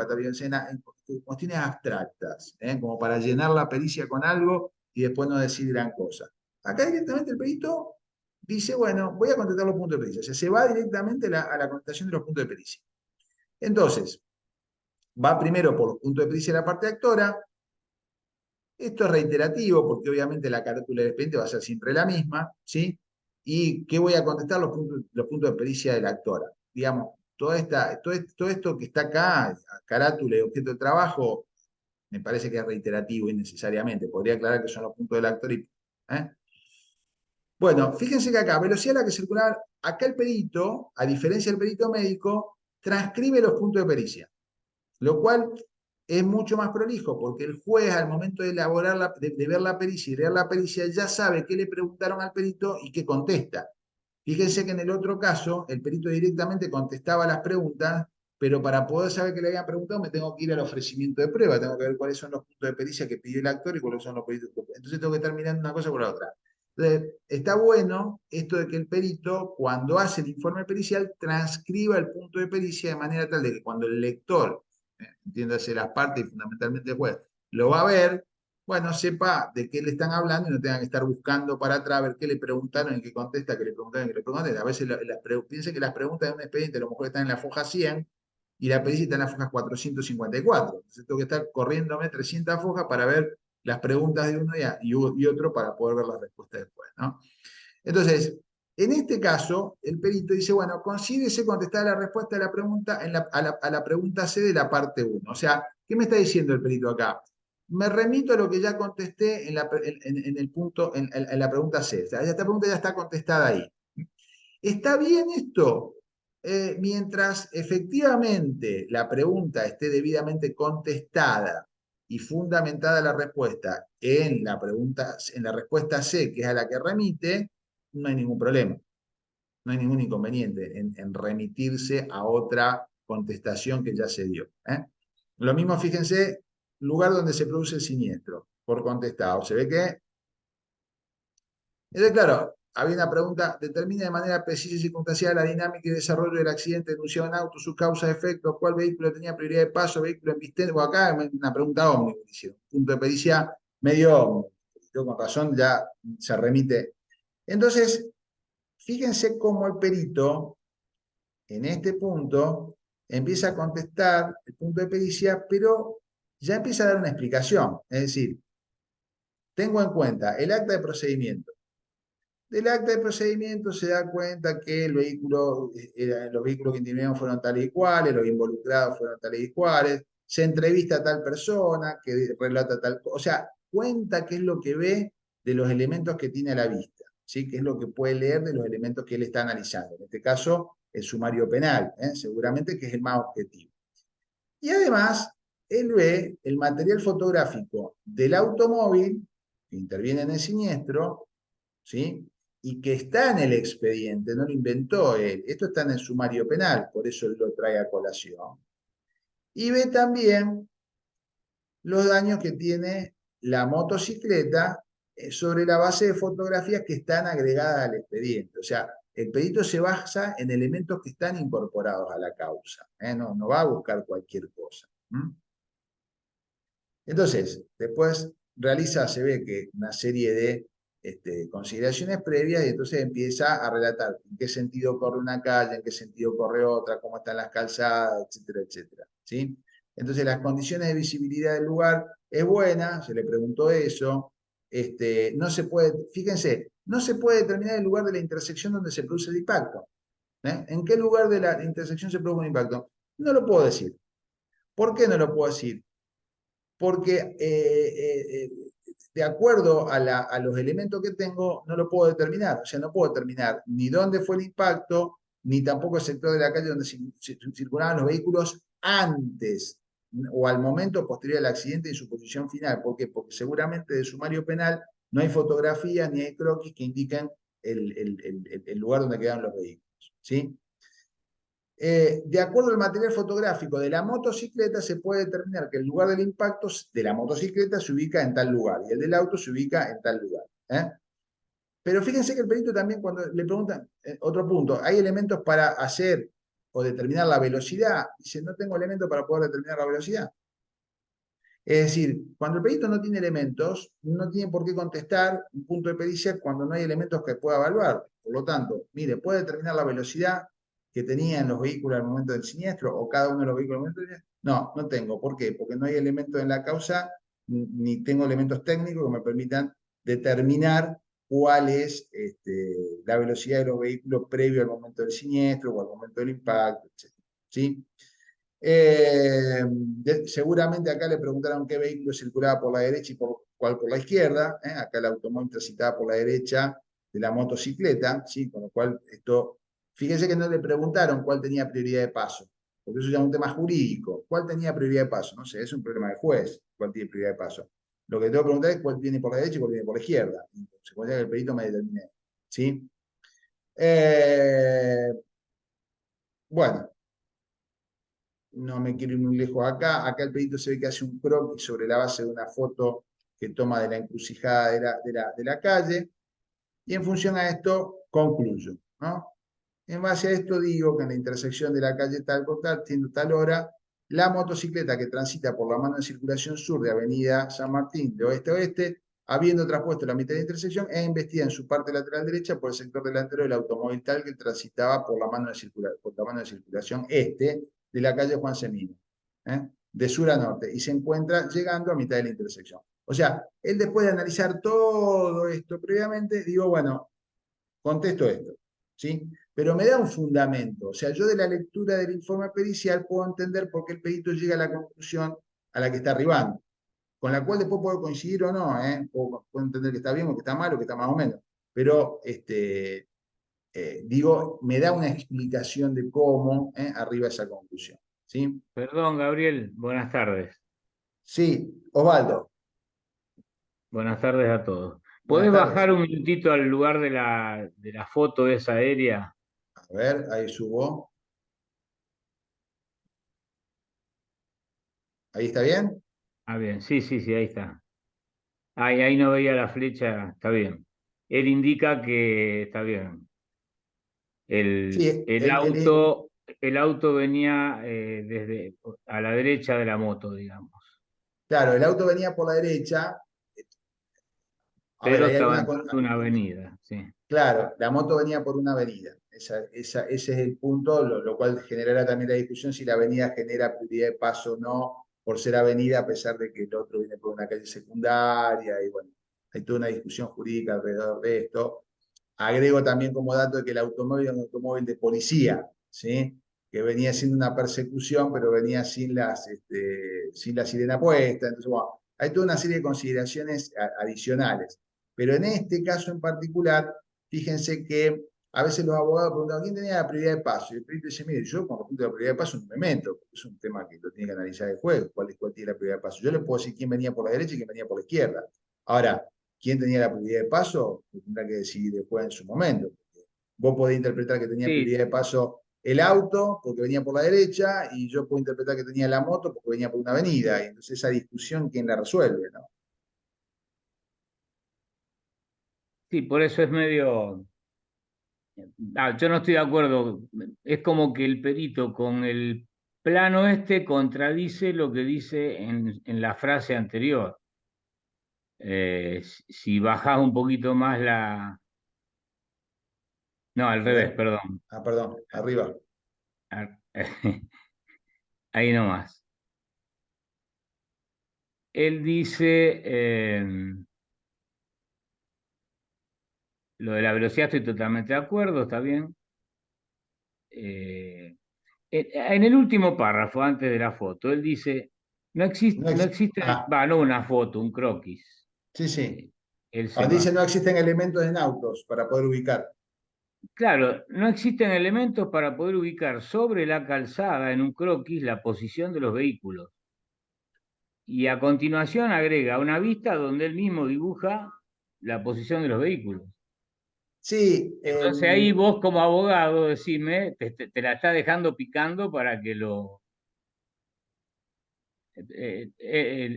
cuestiones abstractas, como para llenar la pericia con algo y después no decir gran cosa. Acá directamente el perito dice, bueno, voy a contestar los puntos de pericia. O sea, se va directamente a la contestación de los puntos de pericia. Entonces, va primero por los puntos de pericia de la parte actora. Esto es reiterativo porque obviamente la carátula del expediente va a ser siempre la misma, ¿sí? ¿Y qué voy a contestar? Los puntos de pericia de la actora. Digamos, todo esto que está acá, carátula y objeto de trabajo, me parece que es reiterativo innecesariamente. Podría aclarar que son los puntos del actor y... Bueno, fíjense que acá, velocidad a la que circular, acá el perito, a diferencia del perito médico, transcribe los puntos de pericia, lo cual es mucho más prolijo, porque el juez al momento de elaborar de ver la pericia y leer la pericia ya sabe qué le preguntaron al perito y qué contesta. Fíjense que en el otro caso, el perito directamente contestaba las preguntas, pero para poder saber qué le habían preguntado me tengo que ir al ofrecimiento de prueba, tengo que ver cuáles son los puntos de pericia que pidió el actor y cuáles son los peritos. Entonces tengo que estar mirando una cosa por la otra. Entonces, está bueno esto de que el perito, cuando hace el informe pericial, transcriba el punto de pericia de manera tal de que cuando el lector, entiéndase las partes y fundamentalmente el juez, lo va a ver, bueno, sepa de qué le están hablando y no tengan que estar buscando para atrás, ver qué le preguntaron y qué contesta, qué le preguntaron y qué le preguntaron. A veces piensen que las preguntas de un expediente a lo mejor están en la foja 100 y la pericia está en la foja 454. Entonces tengo que estar corriéndome 300 fojas para ver las preguntas de uno y otro para poder ver las respuestas después, ¿no? Entonces, en este caso, el perito dice, bueno, consíguese contestar la respuesta de la pregunta a la pregunta C de la parte 1. O sea, ¿qué me está diciendo el perito acá? Me remito a lo que ya contesté en la pregunta C. O sea, esta pregunta ya está contestada ahí. ¿Está bien esto? Mientras efectivamente la pregunta esté debidamente contestada y fundamentada la respuesta en la respuesta C, que es a la que remite, no hay ningún problema. No hay ningún inconveniente en remitirse a otra contestación que ya se dio. Lo mismo, fíjense, lugar donde se produce el siniestro, por contestado. Se ve que... Entonces, claro, había una pregunta, determina de manera precisa y circunstancial la dinámica y desarrollo del accidente denunciado en auto, su causa, efectos, cuál vehículo tenía prioridad de paso, vehículo embistente, o acá una pregunta ómnibus, punto de pericia medio ómnibus. Yo con razón ya se remite. Entonces, fíjense cómo el perito, en este punto, empieza a contestar el punto de pericia, pero ya empieza a dar una explicación. Es decir, tengo en cuenta el acta de procedimiento. Del acta de procedimiento se da cuenta que los vehículos que intervinieron fueron tales y cuales, los involucrados fueron tales y cuales, se entrevista a tal persona que relata tal cosa, o sea, cuenta qué es lo que ve de los elementos que tiene a la vista, ¿sí? Qué es lo que puede leer de los elementos que él está analizando. En este caso, el sumario penal, seguramente que es el más objetivo. Y además, él ve el material fotográfico del automóvil que interviene en el siniestro, ¿sí? Y que está en el expediente, no lo inventó él. Esto está en el sumario penal, por eso él lo trae a colación. Y ve también los daños que tiene la motocicleta sobre la base de fotografías que están agregadas al expediente. O sea, el perito se basa en elementos que están incorporados a la causa. No va a buscar cualquier cosa. Entonces, después realiza, se ve que una serie de consideraciones previas y entonces empieza a relatar en qué sentido corre una calle, en qué sentido corre otra, cómo están las calzadas, etcétera, etcétera. ¿Sí? Entonces, las condiciones de visibilidad del lugar es buena, se le preguntó eso. No se puede, fíjense, no se puede determinar el lugar de la intersección donde se produce el impacto. ¿En qué lugar de la intersección se produce un impacto? No lo puedo decir. ¿Por qué no lo puedo decir? Porque de acuerdo a los elementos que tengo, no lo puedo determinar. O sea, no puedo determinar ni dónde fue el impacto, ni tampoco el sector de la calle donde circulaban los vehículos antes o al momento posterior al accidente y su posición final. ¿Por qué? Porque seguramente de sumario penal no hay fotografías ni hay croquis que indiquen el lugar donde quedaron los vehículos. ¿Sí? De acuerdo al material fotográfico de la motocicleta, se puede determinar que el lugar del impacto de la motocicleta se ubica en tal lugar y el del auto se ubica en tal lugar. Pero fíjense que el perito también, cuando le preguntan, otro punto, ¿hay elementos para hacer o determinar la velocidad? Dice, no tengo elementos para poder determinar la velocidad. Es decir, cuando el perito no tiene elementos, no tiene por qué contestar un punto de pericia cuando no hay elementos que pueda evaluar. Por lo tanto, mire, puede determinar la velocidad que tenían los vehículos al momento del siniestro o cada uno de los vehículos al momento del siniestro. No, no tengo. ¿Por qué? Porque no hay elementos en la causa ni tengo elementos técnicos que me permitan determinar cuál es la velocidad de los vehículos previo al momento del siniestro o al momento del impacto, etc. ¿Sí? Seguramente acá le preguntaron qué vehículo circulaba por la derecha y cuál por la izquierda. Acá el automóvil transitaba por la derecha de la motocicleta, ¿sí? Con lo cual esto, fíjense que no le preguntaron cuál tenía prioridad de paso, porque eso ya es un tema jurídico. ¿Cuál tenía prioridad de paso? No sé, es un problema del juez, cuál tiene prioridad de paso. Lo que tengo que preguntar es cuál viene por la derecha y cuál viene por la izquierda. En consecuencia que el perito me determine. ¿Sí? Bueno. No me quiero ir muy lejos acá. Acá el perito se ve que hace un croquis sobre la base de una foto que toma de la encrucijada de la calle. Y en función a esto, concluyo, ¿no? En base a esto digo que en la intersección de la calle tal con tal, siendo tal hora, la motocicleta que transita por la mano de circulación sur de Avenida San Martín de oeste a oeste, habiendo traspuesto la mitad de intersección, es embestida en su parte lateral derecha por el sector delantero del automóvil tal que transitaba por la mano de circulación este de la calle Juan Semino, de sur a norte, y se encuentra llegando a mitad de la intersección. O sea, él después de analizar todo esto previamente, digo, bueno, contesto esto, ¿sí? Pero me da un fundamento, o sea, yo de la lectura del informe pericial puedo entender por qué el perito llega a la conclusión a la que está arribando, con la cual después puedo coincidir o no, puedo entender que está bien o que está mal o que está más o menos, pero digo, me da una explicación de cómo arriba esa conclusión, ¿sí? Perdón, Gabriel, buenas tardes. Sí, Osvaldo, Buenas tardes a todos. buenas ¿Podés tardes. bajar un minutito al lugar de la foto esa aérea? A ver, ahí subo. ¿Ahí está bien? Ah, bien, sí, sí, sí, ahí está. Ahí no veía la flecha, está bien. Él indica que está bien. Sí, El auto venía desde a la derecha de la moto, digamos, claro, el auto venía por la derecha. A ver, pero hay estaba alguna... entrando una avenida, sí. Claro, la moto venía por una avenida. Ese es el punto, lo cual generará también la discusión si la avenida genera prioridad de paso o no por ser avenida, a pesar de que el otro viene por una calle secundaria. Y bueno, hay toda una discusión jurídica alrededor de esto. Agrego también como dato de que el automóvil es un automóvil de policía, ¿sí? Que venía siendo una persecución, pero venía sin la sirena puesta. Entonces, bueno, hay toda una serie de consideraciones adicionales. Pero en este caso en particular, fíjense que a veces los abogados preguntan, ¿quién tenía la prioridad de paso? Y el perito dice, mire, yo con respecto a la prioridad de paso no me meto, porque es un tema que lo tiene que analizar el juez, cuál tiene la prioridad de paso. Yo le puedo decir quién venía por la derecha y quién venía por la izquierda. Ahora, quién tenía la prioridad de paso, lo tendrá que decidir después en su momento. Vos podés interpretar que tenía Sí, prioridad de paso el auto porque venía por la derecha y yo puedo interpretar que tenía la moto porque venía por una avenida. Y entonces esa discusión, ¿quién la resuelve, no? sí, por eso es medio... yo no estoy de acuerdo. Es como que el perito con el plano este contradice lo que dice en la frase anterior. Si bajás un poquito más la... No, al A revés, ver. perdón. Ah, perdón, arriba. Ahí nomás. Él dice, lo de la velocidad estoy totalmente de acuerdo, está bien. En el último párrafo, antes de la foto, él dice, No no ex- existe, ah, va, no una foto, un croquis. sí, sí. Eh, él se Cuando dice va. no existen elementos en autos para poder ubicar. Claro, no existen elementos para poder ubicar sobre la calzada en un croquis la posición de los vehículos. Y a continuación agrega una vista donde él mismo dibuja la posición de los vehículos. Sí, Entonces ahí vos como abogado decime, te la está dejando picando para que lo...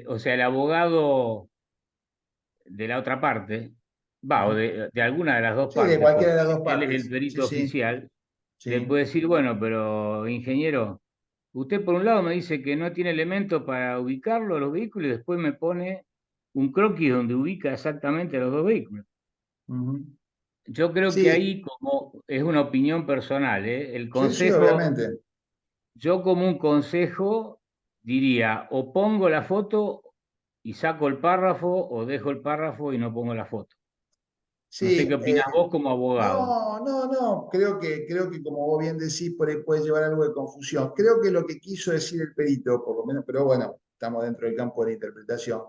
o sea, el abogado de la otra parte, va, o de alguna de las dos sí, de partes, cualquiera porque de las dos él es el partes. Sí, perito sí, oficial, le sí. puede decir, bueno, pero ingeniero, usted por un lado me dice que no tiene elementos para ubicarlo a los vehículos y después me pone un croquis donde ubica exactamente a los dos vehículos. Ujú. Yo creo que Sí, ahí, como es una opinión personal, el sí, sí, consejo, obviamente. yo como un consejo diría, o pongo la foto y saco el párrafo, o dejo el párrafo y no pongo la foto. No sé qué Sí, opinás vos como abogado. no. Creo que como vos bien decís, por ahí puede llevar algo de confusión. Creo que lo que quiso decir el perito, por lo menos, pero bueno, estamos dentro del campo de la interpretación.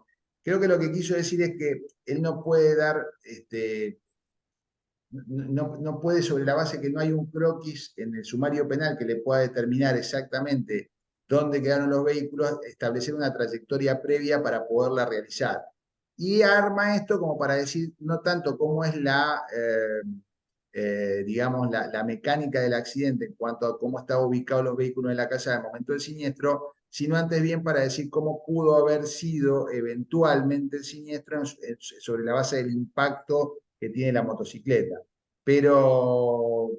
Creo que lo que quiso decir es que él no puede dar, no puede sobre la base que no hay un croquis en el sumario penal que le pueda determinar exactamente dónde quedaron los vehículos, establecer una trayectoria previa para poderla realizar. Y arma esto como para decir no tanto cómo es digamos, la mecánica del accidente en cuanto a cómo estaban ubicados los vehículos en la casa al momento del siniestro, sino antes bien para decir cómo pudo haber sido eventualmente el siniestro sobre la base del impacto que tiene la motocicleta. Pero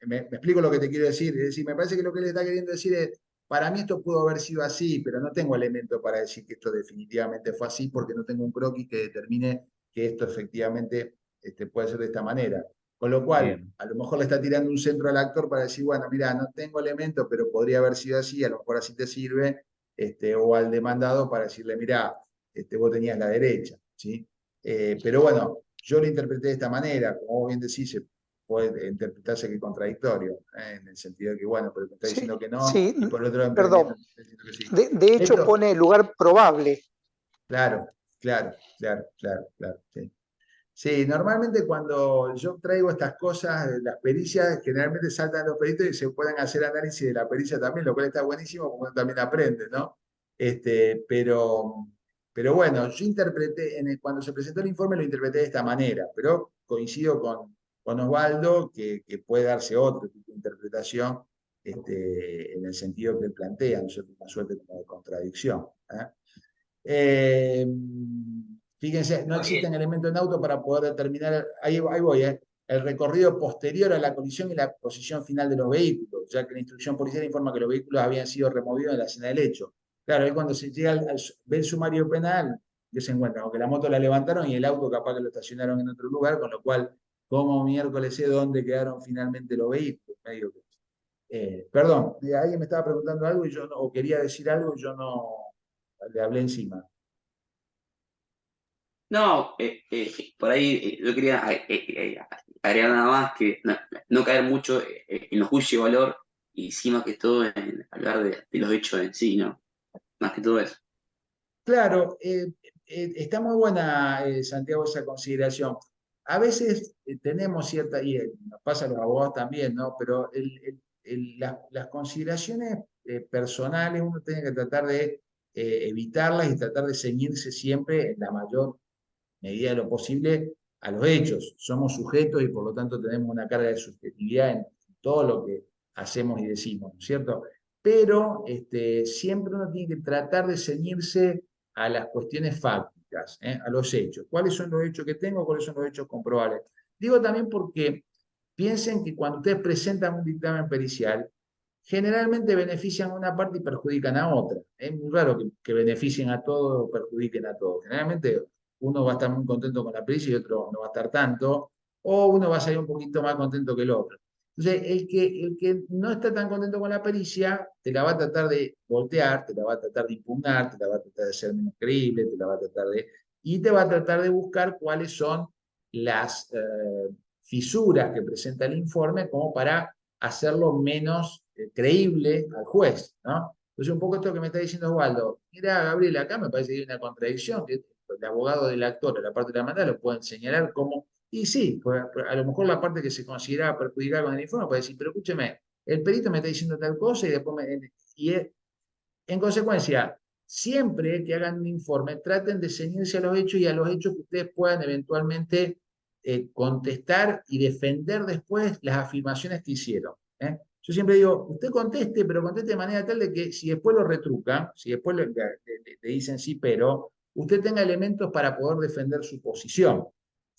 me explico lo que te quiero decir. Es decir, me parece que lo que le está queriendo decir es, para mí esto pudo haber sido así, pero no tengo elementos para decir que esto definitivamente fue así porque no tengo un croquis que determine que esto efectivamente puede ser de esta manera. Con lo cual, Bien. a lo mejor le está tirando un centro al actor para decir, bueno, mira, no tengo elementos, pero podría haber sido así, a lo mejor así te sirve, o al demandado para decirle, mira, vos tenías la derecha, ¿sí? Pero bueno, yo lo interpreté de esta manera, como vos bien decís, se puede interpretarse que contradictorio, en el sentido de que, bueno, pero me está Sí, diciendo que no, sí, y por el otro emprendimiento perdón. me está diciendo que sí. De hecho Esto, pone lugar probable. claro, claro, sí. Sí, normalmente cuando yo traigo estas cosas, las pericias, generalmente saltan los peritos y se pueden hacer análisis de la pericia también, lo cual está buenísimo porque uno también aprende, ¿no? Pero bueno, yo interpreté, cuando se presentó el informe lo interpreté de esta manera, pero coincido con Osvaldo que puede darse otro tipo de interpretación en el sentido que él plantea, ¿no es cierto? Una suerte como de contradicción. ¿Eh? Eh, Fíjense, no existen elementos en auto para poder determinar, ahí voy, el recorrido posterior a la colisión y la posición final de los vehículos, ya que la instrucción policial informa que los vehículos habían sido removidos de la escena del hecho. Claro, ahí cuando se llega ve el sumario penal, que se encuentra, que la moto la levantaron y el auto capaz que lo estacionaron en otro lugar, con lo cual, como miércoles sé dónde quedaron finalmente los vehículos. Medio perdón, alguien me estaba preguntando algo y yo no, o quería decir algo y yo no le hablé encima. No, por ahí yo quería agregar nada más que no caer mucho en los juicios de valor y sí más que todo en hablar de los hechos en sí, ¿no? Más que todo eso. Claro, está muy buena, Santiago, esa consideración. a veces tenemos cierta, y nos pasa a los abogados también, ¿no? Pero las consideraciones personales uno tiene que tratar de evitarlas y tratar de ceñirse siempre en la mayor medida de lo posible a los hechos. Somos sujetos y por lo tanto tenemos una carga de subjetividad en todo lo que hacemos y decimos, ¿no es cierto? Pero siempre uno tiene que tratar de ceñirse a las cuestiones fácticas, a los hechos. ¿Cuáles son los hechos que tengo? ¿Cuáles son los hechos comprobables? Digo también porque piensen que cuando ustedes presentan un dictamen pericial, generalmente benefician a una parte y perjudican a otra. Es muy raro que beneficien a todos o perjudiquen a todos. Generalmente uno va a estar muy contento con la pericia y otro no va a estar tanto, o uno va a salir un poquito más contento que el otro. Entonces, el que no está tan contento con la pericia, te la va a tratar de voltear, te la va a tratar de impugnar, te la va a tratar de hacer menos creíble, te la va a tratar de... y te va a tratar de buscar cuáles son las fisuras que presenta el informe como para hacerlo menos creíble al juez, ¿no? Entonces, un poco esto que me está diciendo Osvaldo, mira, Gabriel, acá me parece que hay una contradicción, que el abogado del actor, la parte de la demanda, lo pueden señalar como, y sí, pues, a lo mejor la parte que se considera perjudicada con el informe puede decir, pero escúcheme, el perito me está diciendo tal cosa y después en consecuencia, siempre que hagan un informe, traten de ceñirse a los hechos y a los hechos que ustedes puedan eventualmente contestar y defender después las afirmaciones que hicieron. Yo siempre digo, usted conteste, pero conteste de manera tal de que si después lo retrucan, si después le dicen sí, pero usted tenga elementos para poder defender su posición.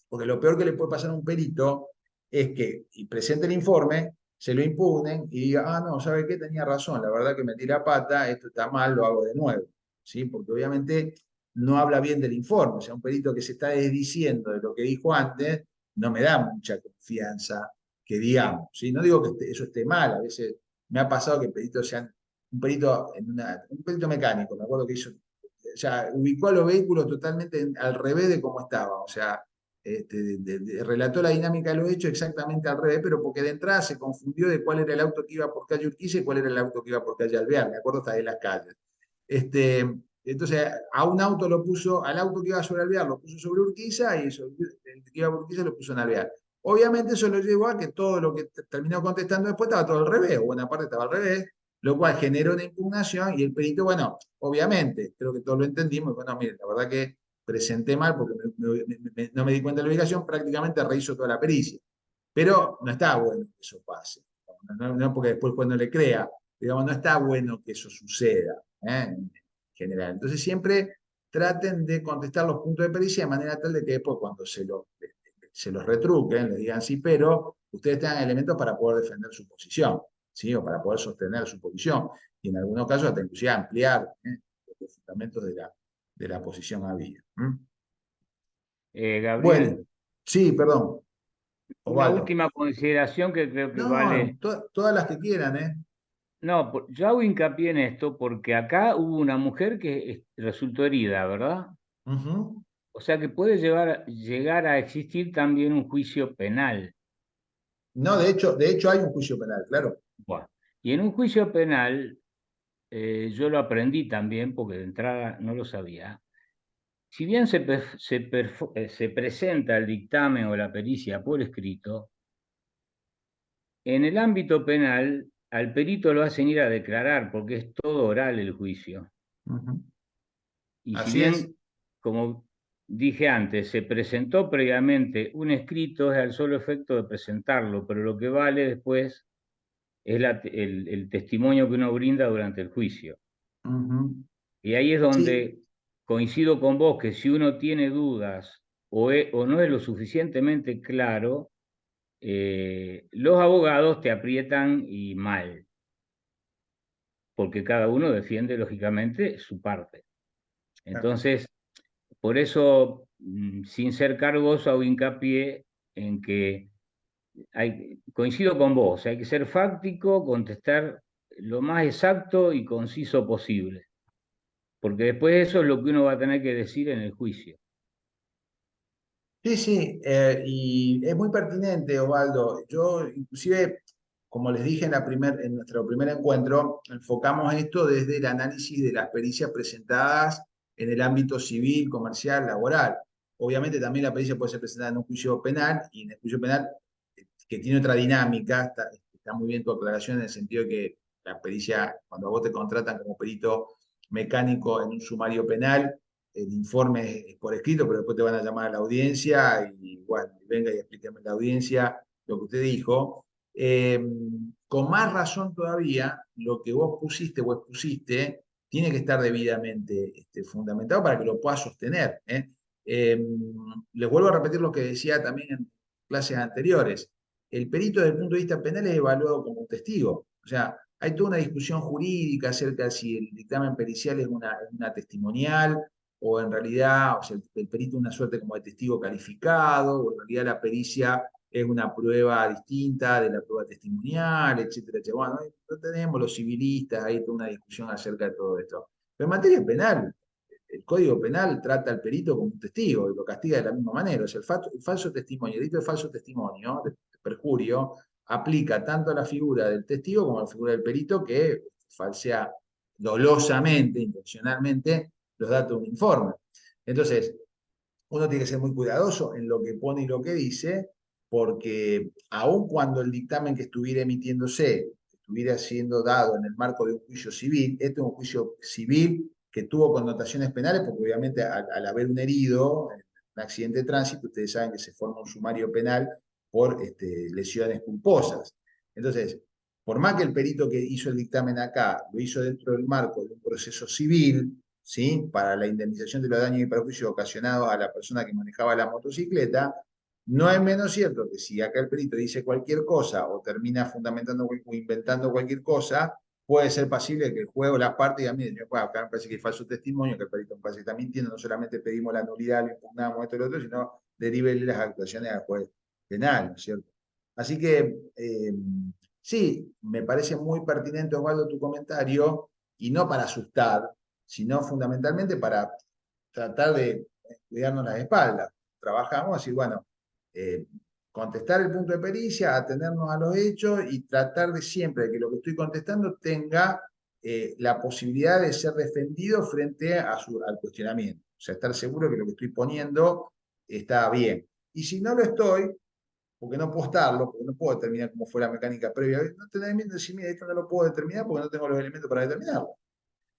Porque lo peor que le puede pasar a un perito es que y presente el informe, se lo impugnen y diga, ah, no, ¿sabe qué? Tenía razón, la verdad que metí la pata, esto está mal, lo hago de nuevo. ¿Sí? Porque obviamente no habla bien del informe. O sea, un perito que se está desdiciendo de lo que dijo antes, no me da mucha confianza que digamos. ¿Sí? No digo que eso esté mal, a veces me ha pasado que peritos sean, un perito, un perito mecánico, me acuerdo que hizo, o sea, ubicó a los vehículos totalmente al revés de cómo estaban, o sea, relató la dinámica de los hechos exactamente al revés, pero porque de entrada se confundió de cuál era el auto que iba por calle Urquiza y cuál era el auto que iba por calle Alvear, me acuerdo hasta de las calles. Entonces, a un auto lo puso, al auto que iba sobre Alvear lo puso sobre Urquiza y el que iba por Urquiza lo puso en Alvear. Obviamente eso lo llevó a que todo lo que terminó contestando después estaba todo al revés, o buena parte estaba al revés, lo cual generó una impugnación y el perito, bueno, obviamente, creo que todos lo entendimos, bueno, miren, la verdad que presenté mal porque no me di cuenta de la ubicación, prácticamente rehizo toda la pericia. Pero no está bueno que eso pase. No porque después cuando le crea, digamos, no está bueno que eso suceda, en general. Entonces siempre traten de contestar los puntos de pericia de manera tal de que después cuando se los retruquen, les digan sí, pero ustedes tengan elementos para poder defender su posición, ¿sí? O para poder sostener su posición. Y en algunos casos hasta inclusive ampliar los fundamentos de la posición habida. Gabriel, Bueno, sí, perdón, una Osvaldo. última consideración que creo que No, vale. todas las que quieran, ¿eh? No, yo hago hincapié en esto porque acá hubo una mujer que resultó herida, ¿verdad? Ujú. O sea que puede llegar a existir también un juicio penal. No, de hecho hay un juicio penal, claro. Bueno, y en un juicio penal, yo lo aprendí también porque de entrada no lo sabía. Si bien se presenta el dictamen o la pericia por escrito, en el ámbito penal al perito lo hacen ir a declarar porque es todo oral el juicio. Ujú. Y si Así es. bien, como dije antes, se presentó previamente un escrito, es al solo efecto de presentarlo, pero lo que vale después es el testimonio que uno brinda durante el juicio. Ujú. Y ahí es Sí, donde coincido con vos que si uno tiene dudas o no es lo suficientemente claro, los abogados te aprietan y mal, porque cada uno defiende lógicamente su parte. claro. Entonces, por eso, sin ser cargoso, hago hincapié en que coincido con vos, hay que ser fáctico, contestar lo más exacto y conciso posible, porque después eso es lo que uno va a tener que decir en el juicio. Sí, sí, y es muy pertinente, Osvaldo. Yo, inclusive, como les dije en nuestro primer encuentro, enfocamos esto desde el análisis de las pericias presentadas en el ámbito civil, comercial, laboral. obviamente también la pericia puede ser presentada en un juicio penal, y en el juicio penal, que tiene otra dinámica, está muy bien tu aclaración en el sentido de que la pericia, cuando a vos te contratan como perito mecánico en un sumario penal, el informe es por escrito, pero después te van a llamar a la audiencia y bueno, venga y explíqueme en la audiencia lo que usted dijo. Con más razón todavía, lo que vos pusiste o expusiste tiene que estar debidamente fundamentado para que lo puedas sostener. Les vuelvo a repetir lo que decía también en clases anteriores. El perito desde el punto de vista penal es evaluado como un testigo. O sea, hay toda una discusión jurídica acerca de si el dictamen pericial es una testimonial o en realidad, o sea, el perito es una suerte como de testigo calificado, o en realidad la pericia es una prueba distinta de la prueba testimonial, etcétera, etcétera. Bueno, no tenemos los civilistas, hay toda una discusión acerca de todo esto. Pero en materia penal, el Código Penal trata al perito como un testigo y lo castiga de la misma manera. O sea, el falso testimonio, el delito de falso testimonio, de perjurio, aplica tanto a la figura del testigo como a la figura del perito que falsea dolosamente, intencionalmente, los datos de un informe. Entonces, uno tiene que ser muy cuidadoso en lo que pone y lo que dice, porque aun cuando el dictamen que estuviera emitiéndose estuviera siendo dado en el marco de un juicio civil, este es un juicio civil que tuvo connotaciones penales, porque obviamente al haber un herido en un accidente de tránsito, ustedes saben que se forma un sumario penal por lesiones culposas. Entonces, por más que el perito que hizo el dictamen acá lo hizo dentro del marco de un proceso civil, ¿sí? Para la indemnización de los daños y perjuicios ocasionados a la persona que manejaba la motocicleta, no es menos cierto que si acá el perito dice cualquier cosa o termina fundamentando o inventando cualquier cosa, puede ser pasible de que el juego, las partes digan, miren, acá me parece que hay falso testimonio, que el perito me parece que está mintiendo, no solamente pedimos la nulidad, lo impugnamos, esto y lo otro, sino derive las actuaciones al juez penal, ¿no es cierto? Así que, sí, me parece muy pertinente, Osvaldo, tu comentario, y no para asustar, sino fundamentalmente para tratar de cuidarnos las espaldas. Trabajamos así, bueno, contestar el punto de pericia, atenernos a los hechos y tratar de siempre que lo que estoy contestando tenga la posibilidad de ser defendido frente al cuestionamiento. O sea, estar seguro que lo que estoy poniendo está bien. Y si no lo estoy, porque no puedo estarlo, porque no puedo determinar cómo fue la mecánica previa, no tener miedo de decir, mira, esto no lo puedo determinar porque no tengo los elementos para determinarlo.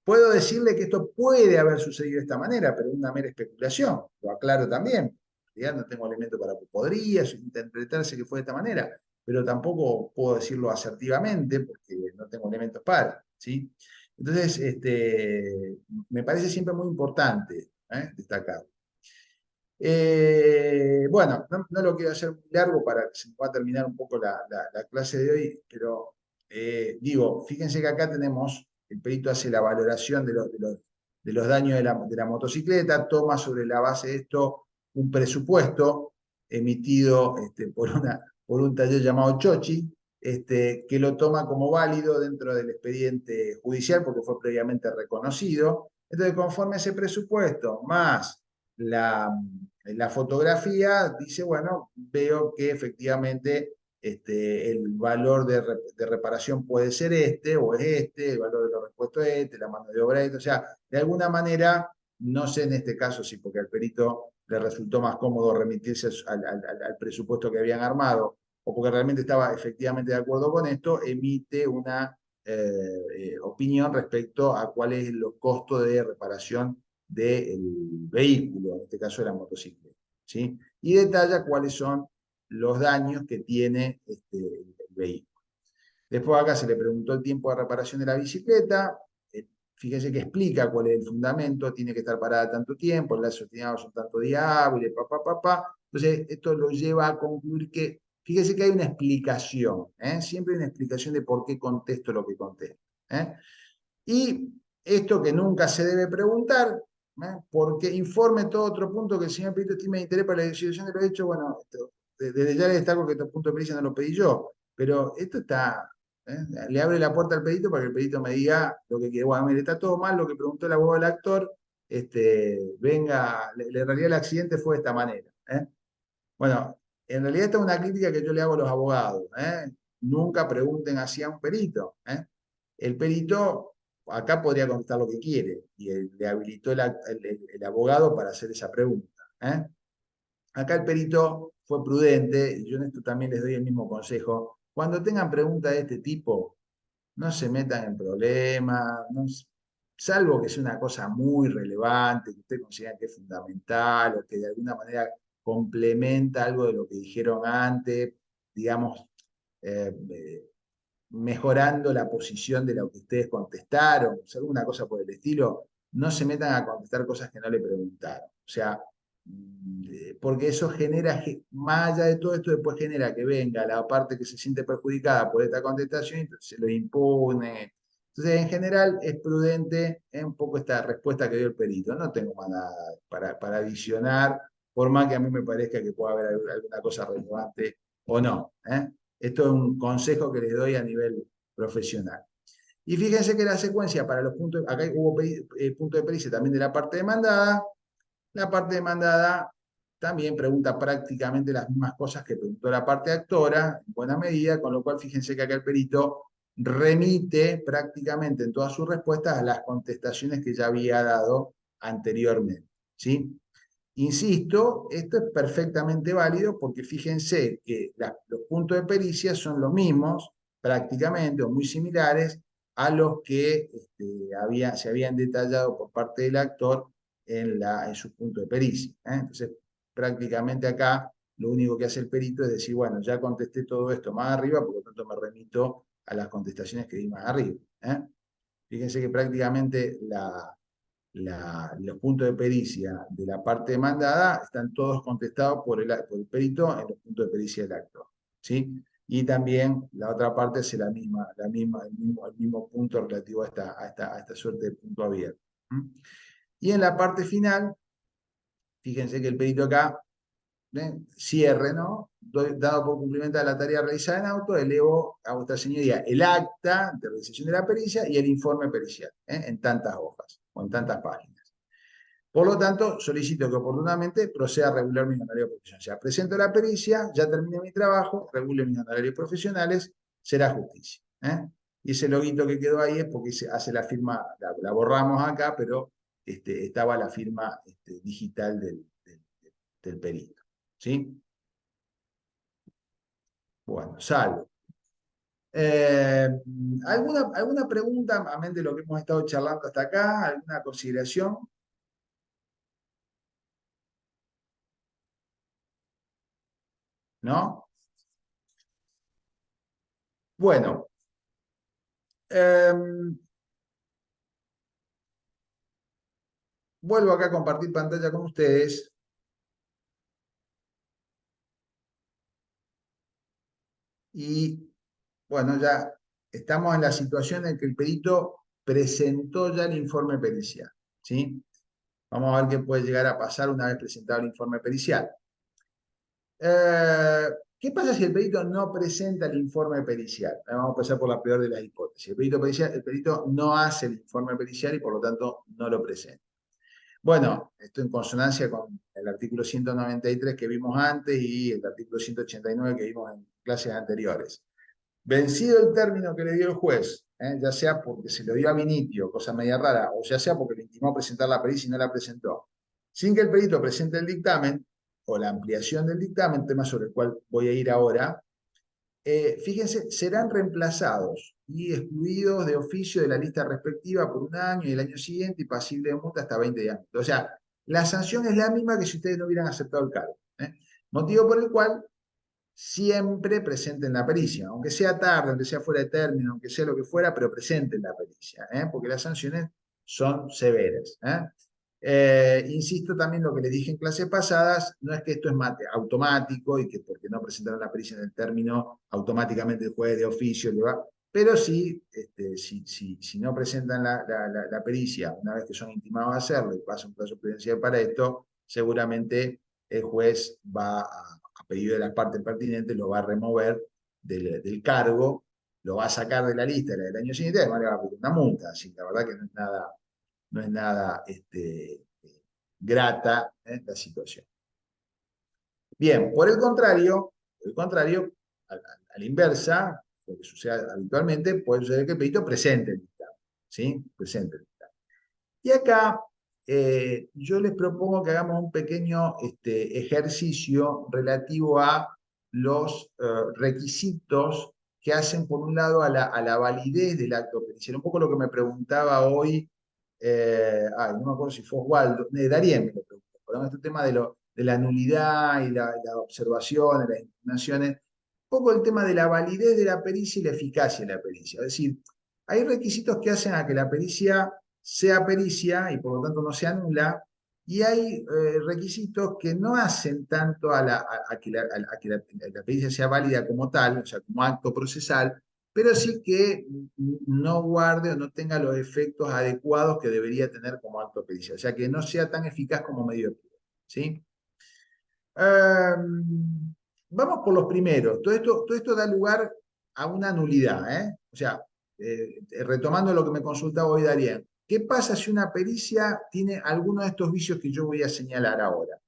Puedo decirle que esto puede haber sucedido de esta manera, pero es una mera especulación. Lo aclaro también. Ya no tengo elementos para que podría interpretarse que fue de esta manera, pero tampoco puedo decirlo asertivamente porque no tengo elementos para. ¿Sí? Entonces, me parece siempre muy importante destacar. Bueno, no lo quiero hacer muy largo para que se nos va a terminar un poco la clase de hoy, pero digo, fíjense que acá tenemos, el perito hace la valoración de los daños de la motocicleta, toma sobre la base de esto un presupuesto emitido por un taller llamado Chochi, que lo toma como válido dentro del expediente judicial porque fue previamente reconocido. Entonces, conforme a ese presupuesto, más la fotografía, dice, bueno, veo que efectivamente el valor de reparación puede ser o es el valor de los repuestos es la mano de obra es o sea, de alguna manera, no sé en este caso si porque al perito le resultó más cómodo remitirse al presupuesto que habían armado, o porque realmente estaba efectivamente de acuerdo con esto, emite una opinión respecto a cuál es los costos de reparación del vehículo, en este caso de la motocicleta, ¿sí? Y detalla cuáles son los daños que tiene el vehículo. Después acá se le preguntó el tiempo de reparación de la bicicleta, fíjense que explica cuál es el fundamento, tiene que estar parada tanto tiempo, el lazo destinado son tanto días hábiles, Entonces esto lo lleva a concluir que, fíjense que hay una explicación, siempre hay una explicación de por qué contesto lo que contesto. Y esto que nunca se debe preguntar, porque informe todo otro punto que el señor perito estime de interés para la decisión de los hechos, bueno, desde ya le destaco que este punto de pericia no lo pedí yo, pero esto está, le abre la puerta al perito para que el perito me diga lo que quiere. Bueno, mire, está todo mal lo que preguntó el abogado del actor, venga, en realidad el accidente fue de esta manera. Bueno, en realidad esta es una crítica que yo le hago a los abogados. Nunca pregunten así a un perito. El perito acá podría contestar lo que quiere y le habilitó el abogado para hacer esa pregunta. acá el perito fue prudente, y yo en esto también les doy el mismo consejo. Cuando tengan preguntas de este tipo, no se metan en problemas, salvo que sea una cosa muy relevante, que usted considera que es fundamental o que de alguna manera complementa algo de lo que dijeron antes, digamos, mejorando la posición de lo que ustedes contestaron, o sea, alguna cosa por el estilo, no se metan a contestar cosas que no le preguntaron. O sea, porque eso genera, más allá de todo esto, después genera que venga la parte que se siente perjudicada por esta contestación y entonces se lo impune. Entonces, en general, es prudente un poco esta respuesta que dio el perito. No tengo más nada para adicionar, por más que a mí me parezca que pueda haber alguna cosa relevante o no. Esto es un consejo que les doy a nivel profesional. Y fíjense que la secuencia para los puntos, acá hubo punto de pericia también de la parte demandada. La parte demandada también pregunta prácticamente las mismas cosas que preguntó la parte actora, en buena medida, con lo cual fíjense que acá el perito remite prácticamente en todas sus respuestas a las contestaciones que ya había dado anteriormente. ¿Sí? Insisto, esto es perfectamente válido porque fíjense que los puntos de pericia son los mismos, prácticamente, o muy similares, a los que se habían detallado por parte del actor en su punto de pericia. Entonces, prácticamente acá lo único que hace el perito es decir, bueno, ya contesté todo esto más arriba, por lo tanto me remito a las contestaciones que di más arriba. Fíjense que prácticamente los puntos de pericia de la parte demandada están todos contestados por el perito en los puntos de pericia del actor. ¿Sí? Y también la otra parte es el mismo punto relativo a esta suerte de punto abierto. Y en la parte final, fíjense que el perito acá, cierre, ¿no? Dado por cumplimentada la tarea realizada en auto, elevo a vuestra señoría el acta de realización de la pericia y el informe pericial, en tantas hojas o en tantas páginas. Por lo tanto, solicito que oportunamente proceda a regular mis honorarios profesionales. O sea, presento la pericia, ya terminé mi trabajo, regulo mis honorarios profesionales, será justicia. Y ese loguito que quedó ahí es porque hace la firma, la borramos acá, pero estaba la firma digital del perito. ¿Sí? Bueno, salvo. ¿Alguna pregunta, amén de lo que hemos estado charlando hasta acá? ¿Alguna consideración? ¿No? Bueno. Vuelvo acá a compartir pantalla con ustedes. Y bueno, ya estamos en la situación en que el perito presentó ya el informe pericial. ¿Sí? Vamos a ver qué puede llegar a pasar una vez presentado el informe pericial. ¿Qué pasa si el perito no presenta el informe pericial? Vamos a empezar por la peor de las hipótesis. El perito no hace el informe pericial y por lo tanto no lo presenta. Bueno, esto en consonancia con el artículo 193 que vimos antes y el artículo 189 que vimos en clases anteriores. Vencido el término que le dio el juez, ya sea porque se lo dio a Vinitio, cosa media rara, o ya sea porque le intimó a presentar la pericia y no la presentó, sin que el perito presente el dictamen o la ampliación del dictamen, tema sobre el cual voy a ir ahora, fíjense, serán reemplazados y excluidos de oficio de la lista respectiva por un año y el año siguiente y pasible de multa hasta 20 años. O sea, la sanción es la misma que si ustedes no hubieran aceptado el cargo. Motivo por el cual siempre presenten la pericia, aunque sea tarde, aunque sea fuera de término, aunque sea lo que fuera, pero presenten la pericia, porque las sanciones son severas. Insisto también lo que les dije en clases pasadas, no es que esto es automático y que porque no presentaron la pericia en el término, automáticamente el juez de oficio le va, pero sí, si no presentan la pericia una vez que son intimados a hacerlo y pasa un plazo prudencial para esto, seguramente el juez va a pedido de la parte pertinente, lo va a remover del cargo, lo va a sacar de la lista del año siguiente, además le va a pedir una multa, así que la verdad que no es nada grata la situación. Bien, por el contrario, a la inversa, lo que sucede habitualmente, puede suceder que el perito presente el dictamen, ¿sí? Presente el dictamen. Y acá yo les propongo que hagamos un pequeño ejercicio relativo a los requisitos que hacen, por un lado, a la validez del acto pericial. Un poco lo que me preguntaba hoy, no me acuerdo si fue Osvaldo, Darien me lo preguntó, con este tema de la nulidad y la observación, las impugnaciones, un poco el tema de la validez de la pericia y la eficacia de la pericia. Es decir, hay requisitos que hacen a que la pericia sea pericia y por lo tanto no se anula, y hay requisitos que no hacen tanto a que la pericia sea válida como tal, o sea, como acto procesal, pero sí que no guarde o no tenga los efectos adecuados que debería tener como acto pericial, o sea, que no sea tan eficaz como medio de prueba, ¿sí? Vamos por los primeros. Todo esto da lugar a una nulidad, ¿eh? O sea, retomando lo que me consultaba hoy Darien, ¿qué pasa si una pericia tiene alguno de estos vicios que yo voy a señalar ahora?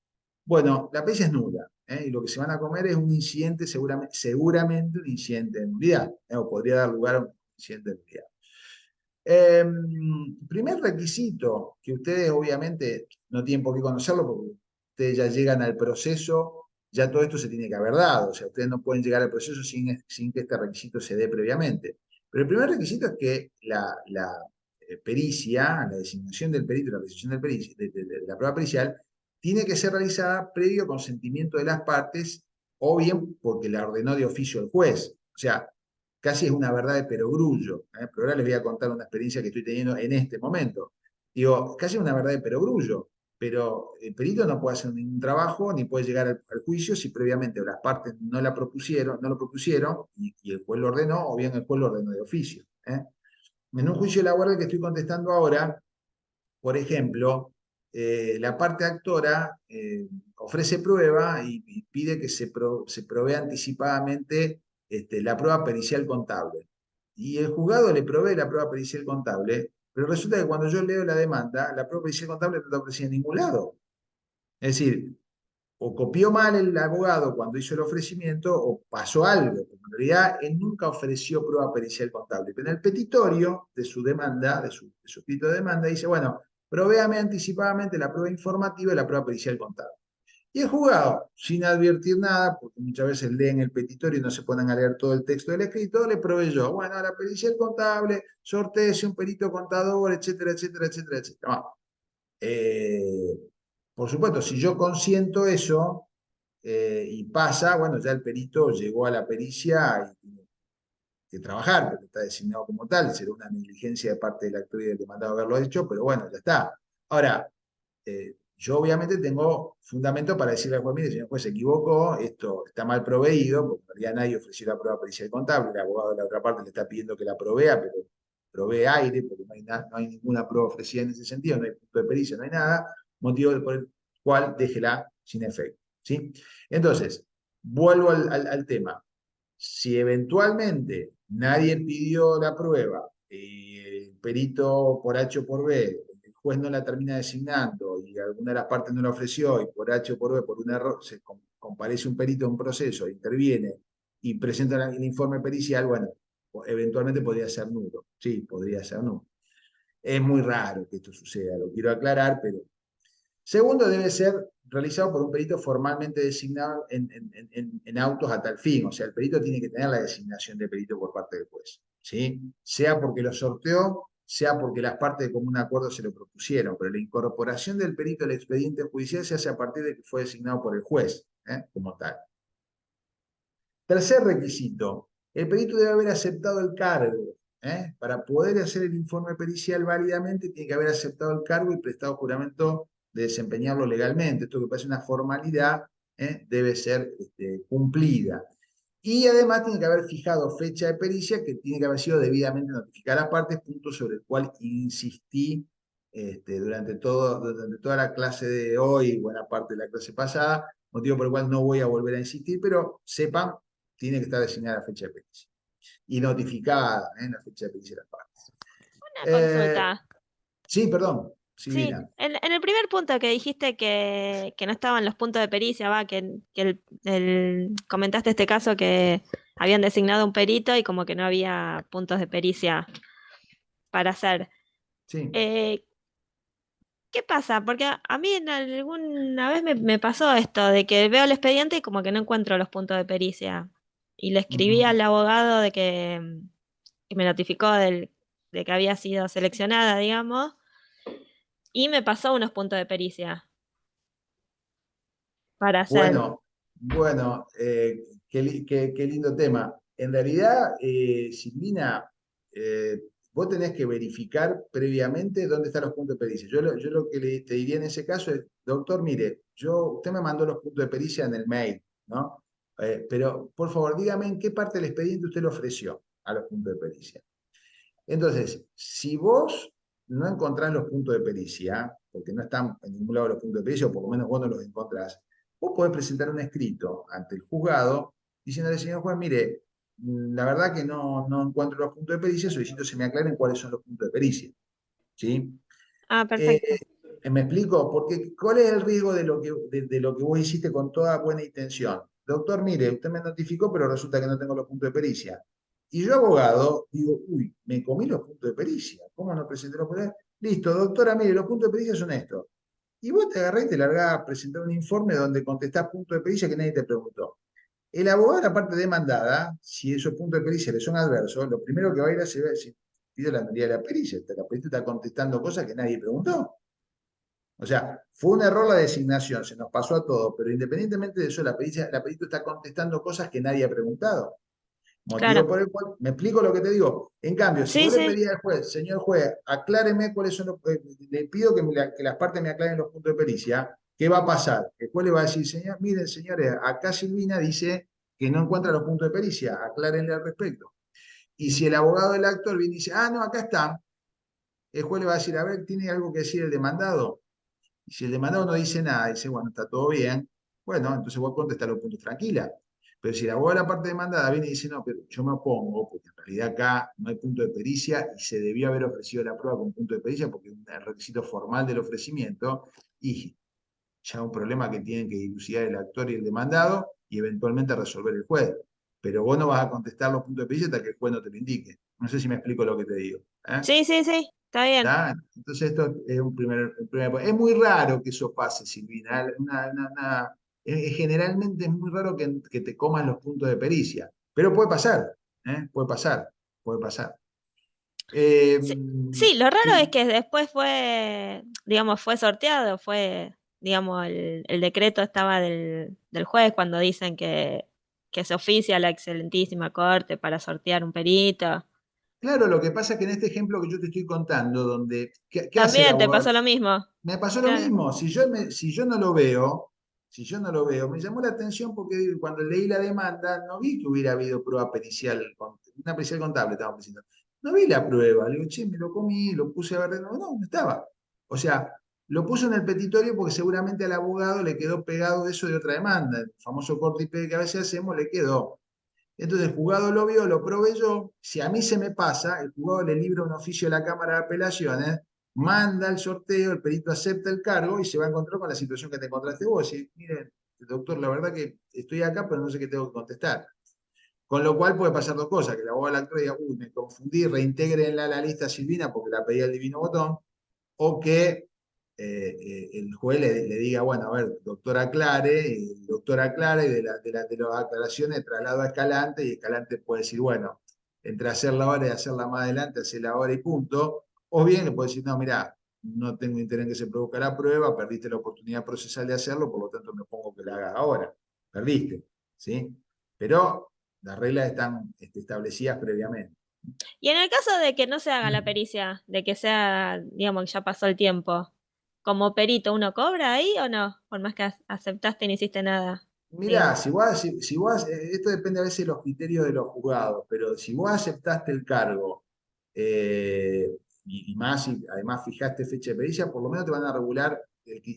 Bueno, la pericia es nula, ¿eh? Y lo que se van a comer es un incidente, seguramente un incidente de nulidad, ¿eh? O podría dar lugar a un incidente de nulidad. Primer requisito, que ustedes obviamente no tienen por qué conocerlo porque ustedes ya llegan al proceso, ya todo esto se tiene que haber dado, o sea, ustedes no pueden llegar al proceso sin que este requisito se dé previamente. Pero el primer requisito es que la pericia, la designación del perito, la realización de la prueba pericial, tiene que ser realizada previo consentimiento de las partes o bien porque la ordenó de oficio el juez. O sea, casi es una verdad de perogrullo, ¿eh? Pero ahora les voy a contar una experiencia que estoy teniendo en este momento. Digo, casi es una verdad de perogrullo, pero el perito no puede hacer ningún trabajo ni puede llegar al juicio si previamente las partes no lo propusieron y el juez lo ordenó, o bien el juez lo ordenó de oficio, ¿eh? En un juicio laboral que estoy contestando ahora, por ejemplo, la parte actora ofrece prueba y pide que se provea anticipadamente la prueba pericial contable. Y el juzgado le provee la prueba pericial contable, pero resulta que cuando yo leo la demanda, la prueba pericial contable no está ofrecida en ningún lado. Es decir, o copió mal el abogado cuando hizo el ofrecimiento o pasó algo, porque en realidad él nunca ofreció prueba pericial contable. Pero en el petitorio de su demanda, de su escrito de demanda, dice, bueno, provéame anticipadamente la prueba informativa y la prueba pericial contable. Y el juzgado, sin advertir nada, porque muchas veces leen el petitorio y no se ponen a leer todo el texto del escrito, le proveyó, bueno, la pericial contable, sorteese un perito contador, etcétera, etcétera, etcétera, etcétera. Bueno, por supuesto, si yo consiento eso y pasa, bueno, ya el perito llegó a la pericia y tiene que trabajar, porque está designado como tal, será una negligencia de parte del actor y del demandado haberlo hecho, pero bueno, ya está. Ahora, yo obviamente tengo fundamento para decirle al juez, mire, señor juez, se equivocó, esto está mal proveído, porque en realidad nadie ofreció la prueba pericial contable, el abogado de la otra parte le está pidiendo que la provea, pero provee aire, porque no hay ninguna prueba ofrecida en ese sentido, no hay punto de pericia, no hay nada, motivo por el cual déjela sin efecto, ¿sí? Entonces, vuelvo al tema. Si eventualmente nadie pidió la prueba, el perito por H o por B, el juez no la termina designando y alguna de las partes no la ofreció y por H o por B, por un error, se comparece un perito en un proceso, interviene y presenta el informe pericial, bueno, eventualmente podría ser nulo. Sí, podría ser nulo. Es muy raro que esto suceda, lo quiero aclarar, pero segundo, debe ser realizado por un perito formalmente designado en autos a tal fin. O sea, el perito tiene que tener la designación de perito por parte del juez, ¿sí? Sea porque lo sorteó, sea porque las partes de común acuerdo se lo propusieron. Pero la incorporación del perito al expediente judicial se hace a partir de que fue designado por el juez, como tal. Tercer requisito, el perito debe haber aceptado el cargo. Para poder hacer el informe pericial válidamente, tiene que haber aceptado el cargo y prestado juramento de desempeñarlo legalmente. Esto que parece una formalidad, debe ser cumplida. Y además tiene que haber fijado fecha de pericia que tiene que haber sido debidamente notificada a las partes, punto sobre el cual insistí durante toda la clase de hoy y buena parte de la clase pasada, motivo por el cual no voy a volver a insistir, pero sepan, tiene que estar designada la fecha de pericia y notificada la fecha de pericia de las partes. Una consulta. Sí, perdón, Sí, Silvina. en el primer punto que dijiste que no estaban los puntos de pericia, que comentaste este caso que habían designado un perito y como que no había puntos de pericia para hacer. Sí. ¿Qué ¿qué pasa? Porque a mí alguna vez me pasó esto, de que veo el expediente y como que no encuentro los puntos de pericia. Y le escribí Ujú. al abogado de que me notificó de que había sido seleccionada, digamos, y me pasó unos puntos de pericia para hacer. Bueno, bueno, qué lindo tema. En realidad, Silvina, vos tenés que verificar previamente dónde están los puntos de pericia. Yo lo que te diría en ese caso es, doctor, mire, usted me mandó los puntos de pericia en el mail, ¿no? Pero por favor, dígame en qué parte del expediente usted le ofreció a los puntos de pericia. Entonces, si vos no encontrás los puntos de pericia, porque no están en ningún lado los puntos de pericia, o por lo menos vos no los encontrás, vos podés presentar un escrito ante el juzgado diciéndole, señor juez, mire, la verdad que no encuentro los puntos de pericia, solicito se me aclaren cuáles son los puntos de pericia. ¿Sí? Ah, Eh, perfecto. ¿Me explico? Porque ¿cuál es el riesgo de lo que vos hiciste con toda buena intención? Doctor, mire, usted me notificó, pero resulta que no tengo los puntos de pericia. Y yo, abogado, digo, uy, me comí los puntos de pericia. ¿Cómo no presenté los puntos de pericia? Listo, doctora, mire, los puntos de pericia son estos. Y vos te agarrás y te largás a presentar un informe donde contestás puntos de pericia que nadie te preguntó. El abogado, la parte demandada, si esos puntos de pericia le son adversos, lo primero que va a ir a hacer es pide la nulidad de la pericia. La pericia está contestando cosas que nadie preguntó. O sea, fue un error la designación, se nos pasó a todos, pero independientemente de eso, la perito está contestando cosas que nadie ha preguntado. Motivo Claro. por el cual, me explico lo que te digo. En cambio, si Sí, vos le sí. pedías al juez, señor juez, acláreme cuáles son los, le pido que las partes me aclaren los puntos de pericia, ¿qué va a pasar? El juez le va a decir, señor, miren, señores, acá Silvina dice que no encuentra los puntos de pericia, aclárenle al respecto. Y si el abogado del actor viene y dice, no, acá está, el juez le va a decir, a ver, ¿tiene algo que decir el demandado? Y si el demandado no dice nada, dice, bueno, está todo bien, bueno, entonces vos contestás los puntos tranquila. Pero si la abogada de la parte demandada viene y dice, no, pero yo me opongo, porque en realidad acá no hay punto de pericia y se debió haber ofrecido la prueba con punto de pericia porque es un requisito formal del ofrecimiento, y ya un problema que tienen que dilucidar el actor y el demandado y eventualmente resolver el juez. Pero vos no vas a contestar los puntos de pericia hasta que el juez no te lo indique. No sé si me explico lo que te digo. ¿Eh? Sí, sí, sí. Está bien. ¿Tá? Entonces esto es es muy raro que eso pase, Silvina. Generalmente es muy raro que te coman los puntos de pericia, pero puede pasar, ¿eh? Puede pasar, puede pasar. Eh, Sí, sí, lo raro es y que después fue, digamos, fue sorteado, digamos, el decreto estaba del juez cuando dicen que se oficia a la excelentísima corte para sortear un perito. claro, lo que pasa es que en este ejemplo que yo te estoy contando, donde, ¿qué hace el También te abogado? pasó lo mismo. Me pasó lo Claro. mismo. Si yo no lo veo, me llamó la atención porque cuando leí la demanda no vi que hubiera habido prueba pericial, una pericial contable estamos diciendo. No vi la prueba. Le digo, che, me lo comí, lo puse a ver, no estaba. O sea, lo puso en el petitorio porque seguramente al abogado le quedó pegado eso de otra demanda. El famoso corte y pegue que a veces hacemos le quedó. Entonces el juzgado lo vio, lo probé yo. Si a mí se me pasa, el juzgado le libra un oficio a la Cámara de Apelaciones, manda el sorteo, el perito acepta el cargo y se va a encontrar con la situación que te encontraste vos. Y mire, doctor, la verdad que estoy acá, pero no sé qué tengo que contestar. Con lo cual puede pasar dos cosas, que el abogado del actor diga, uy, me confundí, reintegrenla a la lista Silvina porque la pedí al divino botón, o que el juez le diga, bueno, a ver, doctor aclare, y el doctor aclara, y de las aclaraciones traslado a Escalante, y Escalante puede decir, bueno, entre hacerla ahora y hacerla más adelante, hacerla ahora y punto, o bien le puede decir, no, mira, no tengo interés en que se produzca la prueba, perdiste la oportunidad procesal de hacerlo, por lo tanto me pongo que la hagas ahora, perdiste, ¿sí? Pero las reglas están establecidas previamente. Y en el caso de que no se haga la pericia, de que sea, digamos, que ya pasó el tiempo, como perito, ¿uno cobra ahí o no? Por más que aceptaste y no hiciste nada, Mirá, digamos. esto depende a veces de los criterios de los juzgados, pero si vos aceptaste el cargo eh, y más, si además fijaste fecha de pericia, por lo menos te van a regular,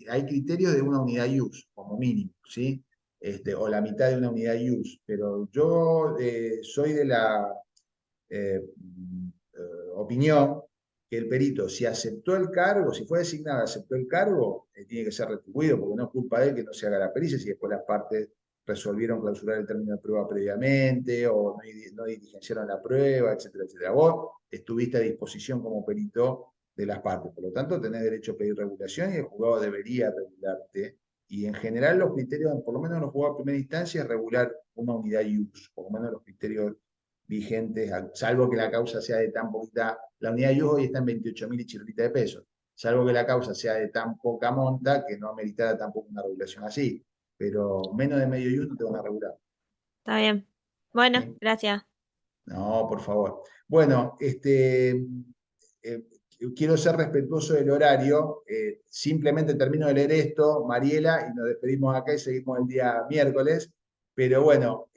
hay criterios de una unidad ius, como mínimo, ¿sí? O la mitad de una unidad ius, pero yo soy de la opinión que el perito, si aceptó el cargo, si fue designado, aceptó el cargo, tiene que ser retribuido, porque no es culpa de él que no se haga la pericia, si después las partes resolvieron clausurar el término de prueba previamente, o no diligenciaron la prueba, etcétera, etcétera. Vos estuviste a disposición como perito de las partes. Por lo tanto, tenés derecho a pedir regulación y el juzgado debería regularte. Y en general los criterios, por lo menos en los juzgados de primera instancia, es regular una unidad ius, por lo menos los criterios vigentes, salvo que la causa sea de tan poquita, la unidad ius hoy está en 28.000 y chirrita de pesos, salvo que la causa sea de tan poca monta que no ameritara tampoco una regulación así, pero menos de medio ius no te van a regular. Está bien. Bueno, ¿Sí? gracias. No, por favor. Bueno, quiero ser respetuoso del horario. Simplemente termino de leer esto, Mariela, y nos despedimos acá y seguimos el día miércoles. Pero bueno,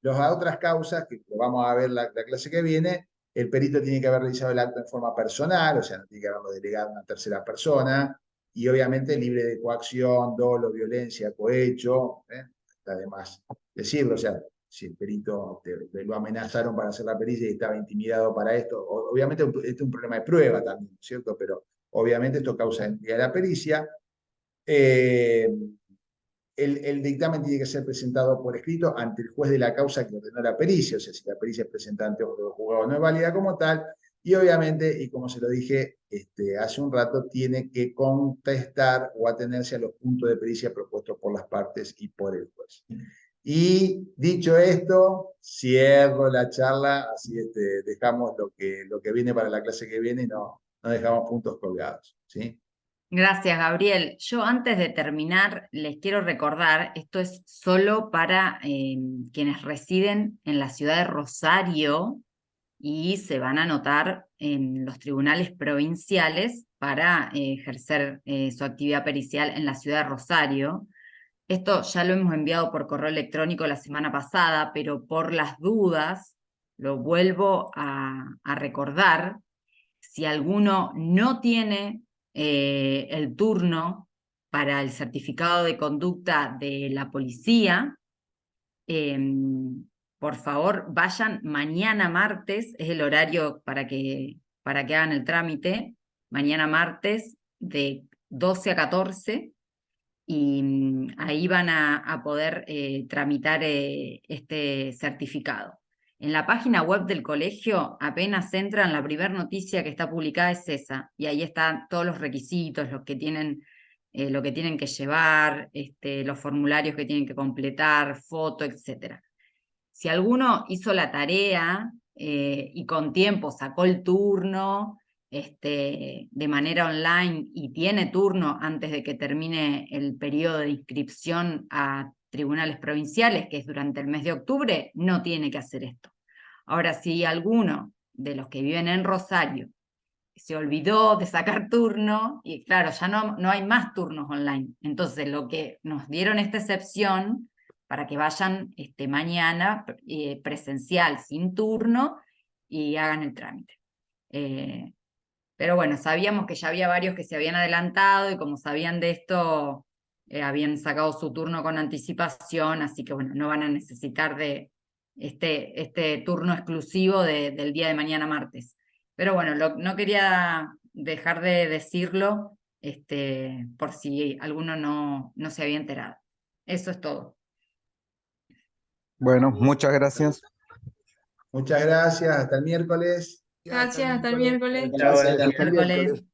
las otras causas, que lo vamos a ver la clase que viene, el perito tiene que haber realizado el acto en forma personal, o sea, no tiene que haberlo delegado a una tercera persona, y obviamente libre de coacción, dolo, violencia, cohecho, está de más decirlo, o sea, si el perito lo amenazaron para hacer la pericia y estaba intimidado para esto, obviamente este es un problema de prueba también, ¿cierto? Pero obviamente esto causa nulidad de la pericia. El dictamen tiene que ser presentado por escrito ante el juez de la causa que ordenó la pericia, o sea, si la pericia es presentada ante otro juzgado no es válida como tal, y obviamente, y como se lo dije hace un rato, tiene que contestar o atenerse a los puntos de pericia propuestos por las partes y por el juez. Y dicho esto, cierro la charla, así dejamos lo que viene para la clase que viene y no dejamos puntos colgados, ¿sí? Gracias, Gabriel. Yo antes de terminar les quiero recordar, esto es solo para quienes residen en la ciudad de Rosario y se van a anotar en los tribunales provinciales para ejercer su actividad pericial en la ciudad de Rosario. Esto ya lo hemos enviado por correo electrónico la semana pasada, pero por las dudas lo vuelvo a recordar. Si alguno no tiene el turno para el certificado de conducta de la policía, por favor vayan mañana martes, es el horario para que hagan el trámite, mañana martes de 12 a 14, y ahí van a poder tramitar este certificado. En la página web del colegio, apenas entran, la primera noticia que está publicada es esa, y ahí están todos los requisitos, lo que tienen que llevar, los formularios que tienen que completar, foto, etc. Si alguno hizo la tarea y con tiempo sacó el turno de manera online y tiene turno antes de que termine el periodo de inscripción a tribunales provinciales, que es durante el mes de octubre, no tiene que hacer esto. Ahora, si alguno de los que viven en Rosario se olvidó de sacar turno, y claro, ya no hay más turnos online, entonces lo que nos dieron esta excepción para que vayan mañana presencial sin turno y hagan el trámite. Pero bueno, sabíamos que ya había varios que se habían adelantado y como sabían de esto, habían sacado su turno con anticipación, así que bueno, no van a necesitar de este turno exclusivo del día de mañana martes. Pero bueno, no quería dejar de decirlo por si alguno no se había enterado. Eso es todo. Bueno, muchas gracias. Muchas gracias, hasta el miércoles. Gracias, hasta el miércoles. Chao, Gracias, gracias. hasta el miércoles.